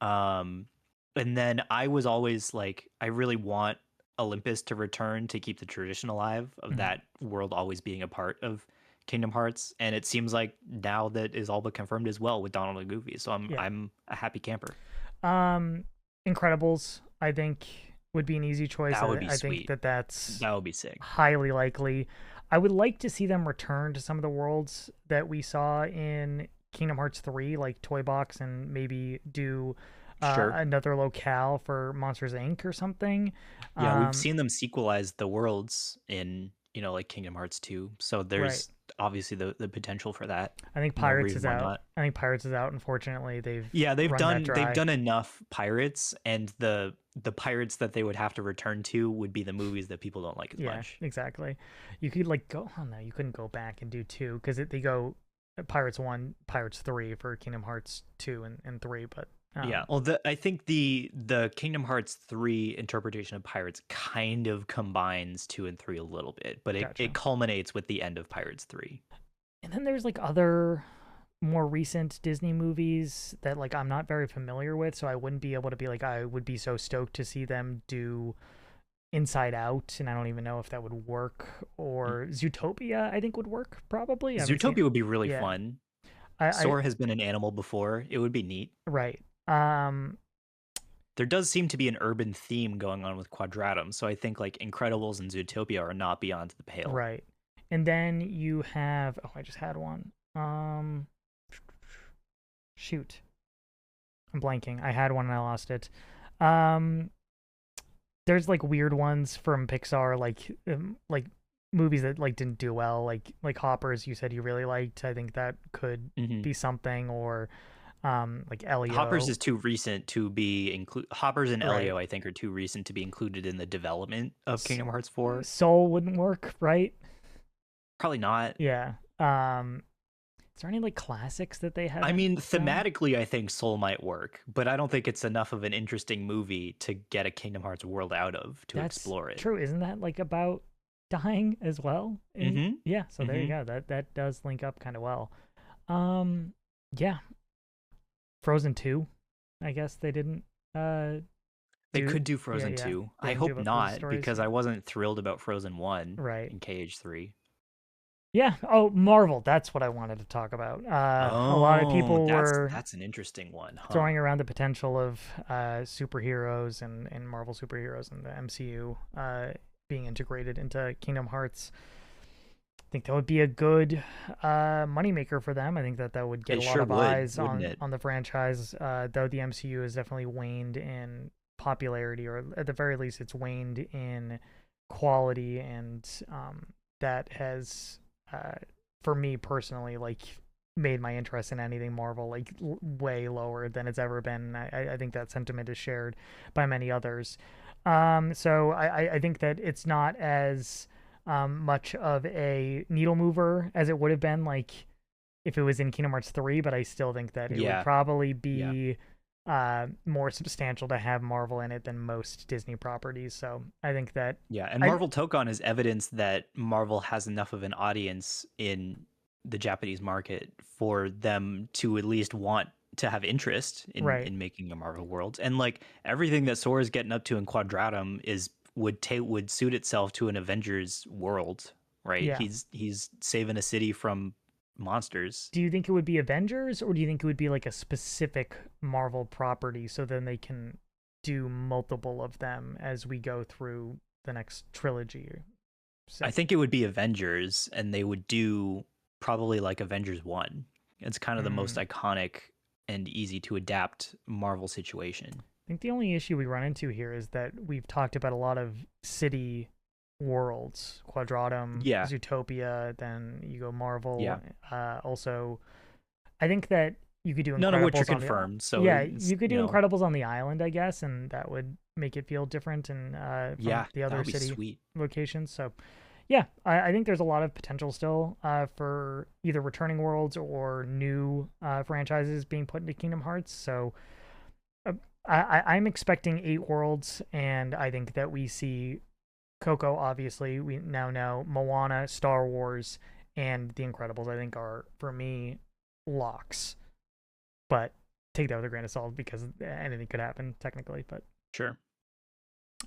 Um, and then I was always like, I really want Olympus to return to keep the tradition alive of Mhm. that world always being a part of Kingdom Hearts. And it seems like now that is all but confirmed as well with Donald and Goofy. So I'm Yeah. I'm a happy camper. Um, Incredibles, I think, would be an easy choice. That would be I think sweet. that that's That would be sick. highly likely. I would like to see them return to some of the worlds that we saw in Kingdom Hearts 3, like Toy Box, and maybe do Sure. another locale for Monsters Inc. or something. Yeah, we've Um, seen them sequelize the worlds in, like Kingdom Hearts 2. So right. there's obviously the potential for that. I think No Pirates reason is why out. not. I think Pirates is out. Unfortunately, they've Yeah, they've run that done they've dry. done enough pirates, and the pirates that they would have to return to would be the movies that people don't like as Yeah, much. exactly. You could like go. Oh no, you couldn't go back and do two, because they go Pirates 1, Pirates 3 for Kingdom Hearts 2 and 3. But Yeah, well, I think the Kingdom Hearts 3 interpretation of pirates kind of combines 2 and 3 a little bit, but it gotcha. culminates with the end of Pirates 3. And then there's like other more recent Disney movies that like I'm not very familiar with, so I wouldn't be able to be like I would be so stoked to see them do Inside Out, and I don't even know if that would work. Mm. Or Zootopia, I think would work probably. I haven't seen. Zootopia would be really Yeah, fun. I Sora has been an animal before. It would be neat. right. There does seem to be an urban theme going on with Quadratum, so I think like Incredibles and Zootopia are not beyond the pale. Right. And then you have, oh, I just had one. Shoot. I'm blanking. I had one and I lost it. Um there's like weird ones from Pixar, like movies that like didn't do well, like Hoppers you said you really liked. I think that could Hmm. be something. Or Like Hoppers Elio. is too recent to be included. Hoppers and Right. Elio, I think, are too recent to be included in the development of Kingdom Hearts 4. Soul wouldn't work, right? Probably not. Yeah. Is there any like classics that they I haven't mean, done? thematically, I think Soul might work, but I don't think it's enough of an interesting movie to get a Kingdom Hearts world out of to That's explore it. true. Isn't that like about dying as well? And Mm-hmm. yeah, so there you Mm-hmm. go. That does link up kind of well. Um, yeah, Frozen 2. I guess they didn't They do. could do Yeah, Frozen yeah. 2. They I didn't do hope both those not, stories. because I wasn't thrilled about Frozen 1 Right. in KH3. Yeah. Oh, Marvel. That's what I wanted to talk about. A lot of Oh, people were that's an interesting one, huh? throwing around the potential of superheroes and Marvel superheroes and the MCU being integrated into Kingdom Hearts. I think that would be a good moneymaker for them. I think that would get It a lot sure of would, eyes wouldn't it? on the franchise. Though the MCU has definitely waned in popularity, or at the very least, it's waned in quality, and that has, uh, for me personally, like made my interest in anything Marvel like way lower than it's ever been. I think that sentiment is shared by many others. So I think that it's not as much of a needle mover as it would have been like if it was in Kingdom Hearts 3, but I still think that it would Yeah, probably yeah. be more substantial to have Marvel in it than most Disney properties. So I think that Yeah, and I Marvel Tokon is evidence that Marvel has enough of an audience in the Japanese market for them to at least want to have interest right. in making a Marvel world. And like everything that Sora's getting up to in Quadratum is would suit itself to an Avengers world, right? Yeah. He's saving a city from monsters. Do you think it would be Avengers, or do you think it would be like a specific Marvel property so then they can do multiple of them as we go through the next trilogy? I Say, think it would be Avengers, and they would do probably like Avengers 1. It's kind of the most mm, iconic and easy to adapt Marvel situation. I think the only issue we run into here is that we've talked about a lot of city worlds, Quadratum, Yeah, Zootopia, then you go Marvel. yeah. Also, I think that you could do None of which are Incredibles on the confirmed, so yeah, it's, you could do Incredibles on the island, I guess, and that would make it feel different and from yeah, the that other would be city sweet. locations. So yeah, I think there's a lot of potential still for either returning worlds or new franchises being put into Kingdom Hearts. So uh, I'm expecting 8 worlds, and I think that we see Coco, obviously, we now know Moana, Star Wars, and The Incredibles, I think are, for me, locks. But take that with a grain of salt because anything could happen technically. But Sure.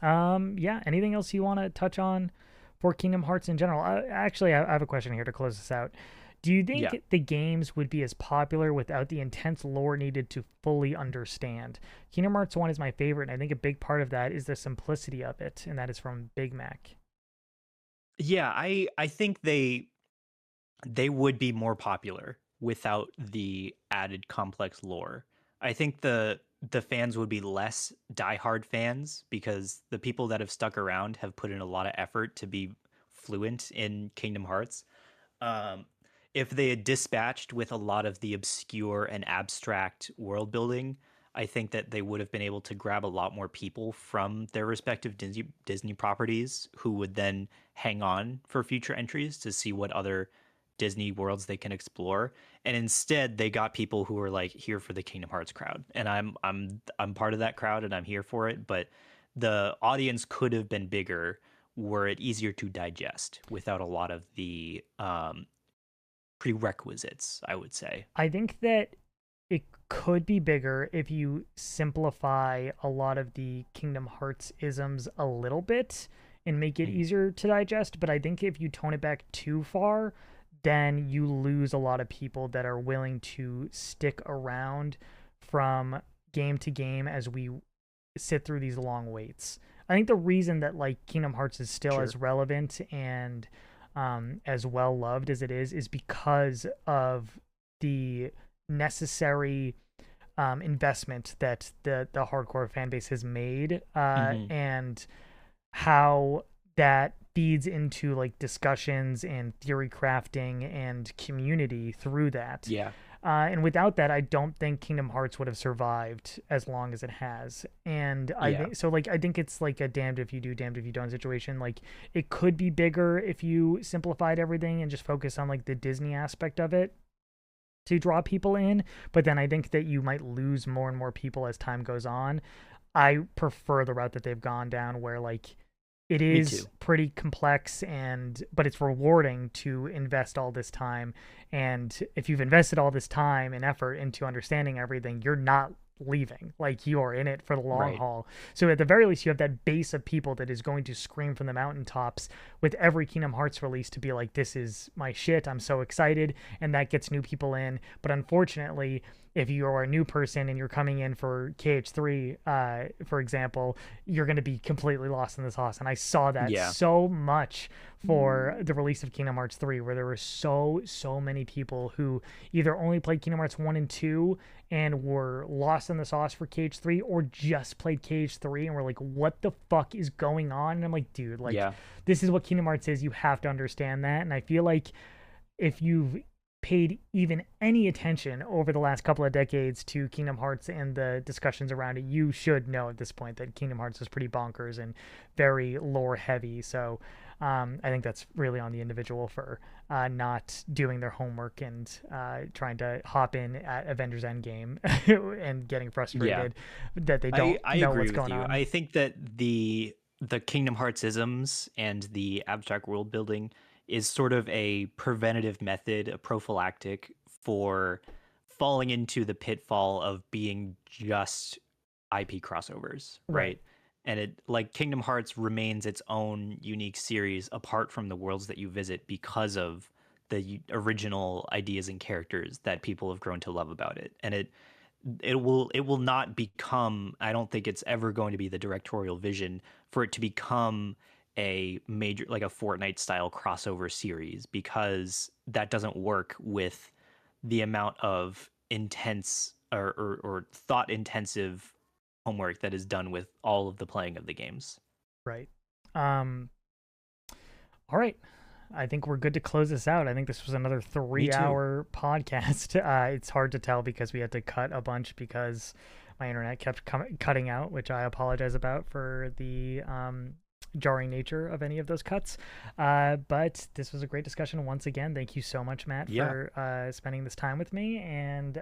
yeah, anything else you want to touch on for Kingdom Hearts in general? Actually, I have a question here to close this out. Do you Yeah. think the games would be as popular without the intense lore needed to fully understand? Kingdom Hearts 1 is my favorite, and I think a big part of that is the simplicity of it, and that is from Big Mac. Yeah, I think they would be more popular without the added complex lore. I think the fans would be less diehard fans because the people that have stuck around have put in a lot of effort to be fluent in Kingdom Hearts. Um, if they had dispatched with a lot of the obscure and abstract world building, I think that they would have been able to grab a lot more people from their respective Disney properties who would then hang on for future entries to see what other Disney worlds they can explore. And instead, they got people who are like here for the Kingdom Hearts crowd, and I'm part of that crowd, and I'm here for it. But the audience could have been bigger were it easier to digest without a lot of the prerequisites, I would say. I think that it could be bigger if you simplify a lot of the Kingdom Hearts isms a little bit and make it Mm. easier to digest. But I think if you tone it back too far, then you lose a lot of people that are willing to stick around from game to game as we sit through these long waits. I think the reason that like Kingdom Hearts is still as Sure. relevant and as well loved as it is because of the necessary investment that the hardcore fan base has made, Hmm. and how that feeds into like discussions and theory crafting and community through that. Yeah. And without that, I don't think Kingdom Hearts would have survived as long as it has. And I Yeah. think so. Like, I think it's like a damned if you do, damned if you don't situation. Like, it could be bigger if you simplified everything and just focus on like the Disney aspect of it to draw people in. But then I think that you might lose more and more people as time goes on. I prefer the route that they've gone down, where like it Me is too. pretty complex, and but it's rewarding to invest all this time. And if you've invested all this time and effort into understanding everything, you're not leaving. Like, you are in it for the long Right. haul. So at the very least, you have that base of people that is going to scream from the mountaintops with every Kingdom Hearts release to be like, this is my shit, I'm so excited. And that gets new people in. But unfortunately, if you are a new person and you're coming in for KH3, for example, you're going to be completely lost in the sauce. And I saw that Yeah. so much for the release of Kingdom Hearts 3, where there were so many people who either only played Kingdom Hearts 1 and 2 and were lost in the sauce for KH3, or just played KH3 and were like, what the fuck is going on? And I'm like, dude, like, Yeah. this is what Kingdom Hearts is. You have to understand that. And I feel like if you've paid even any attention over the last couple of decades to Kingdom Hearts and the discussions around it, you should know at this point that Kingdom Hearts is pretty bonkers and very lore heavy. So I think that's really on the individual for not doing their homework and trying to hop in at Avengers Endgame and getting Yeah. frustrated that they I don't I know agree what's with going you. on. I think that the Kingdom Hearts isms and the abstract world building is sort of a preventative method, a prophylactic for falling into the pitfall of being just IP crossovers, Right, right? And it like Kingdom Hearts remains its own unique series apart from the worlds that you visit because of the original ideas and characters that people have grown to love about it. And it will not become, I don't think it's ever going to be the directorial vision for it to become a major, like a Fortnite style crossover series, because that doesn't work with the amount of intense or thought intensive homework that is done with all of the playing of the games. right. Um, all right. I think we're good to close this out. I think this was another Me too. 3 hour podcast. It's hard to tell because we had to cut a bunch because my internet kept cutting out, which I apologize about for the jarring nature of any of those cuts. But this was a great discussion once again. Thank you so much, Matt, Yeah. for spending this time with me and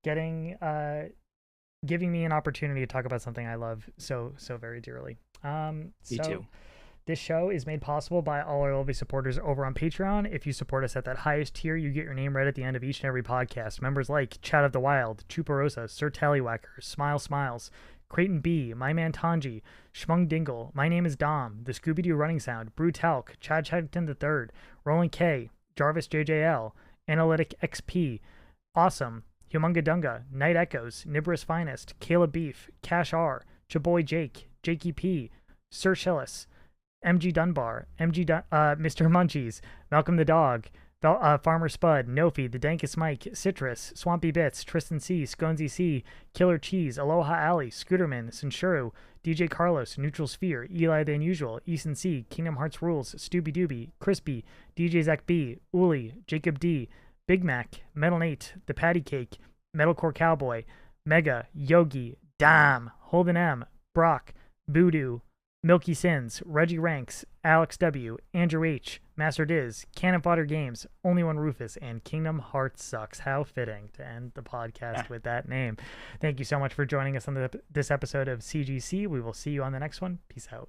getting giving me an opportunity to talk about something I love so very dearly. Me So too. this show is made possible by all our lovely supporters over on Patreon. If you support us at that highest tier, you get your name read at the end of each and every podcast. Members like Chat of the Wild, Chuparosa, Sir Tallywhacker, Smile Smiles, Creighton B, My Man Tanji, Schmung Dingle, My Name is Dom, The Scooby-Doo Running Sound, Brew Talc, Chad Chatterton III, Roland K, Jarvis JJL, Analytic XP, Awesome, Humunga Dunga, Night Echoes, Nibrus Finest, Caleb Beef, Cash R, Chaboy Jake, Jakey P, Sir Shillis, MG Dunbar, Mr. Munchies, Malcolm the Dog, Farmer Spud, Nofi, The Dankest Mike, Citrus, Swampy Bits, Tristan C, Sconesy C, Killer Cheese, Aloha Alley, Scooterman, Sinshuru, DJ Carlos, Neutral Sphere, Eli the Unusual, Eason C, Kingdom Hearts Rules, Stooby Dooby, Crispy, DJ Zach B, Uli, Jacob D, Big Mac, Metal Nate, The Patty Cake, Metalcore Cowboy, Mega, Yogi, Dam, Holden M, Brock, Voodoo, Milky Sins, Reggie Ranks, Alex W, Andrew H, Master Diz, Cannon Fodder Games, Only One Rufus, and Kingdom Hearts Sucks. How fitting to end the podcast with that name. Thank you so much for joining us on this episode of CGC. We will see you on the next one. Peace out.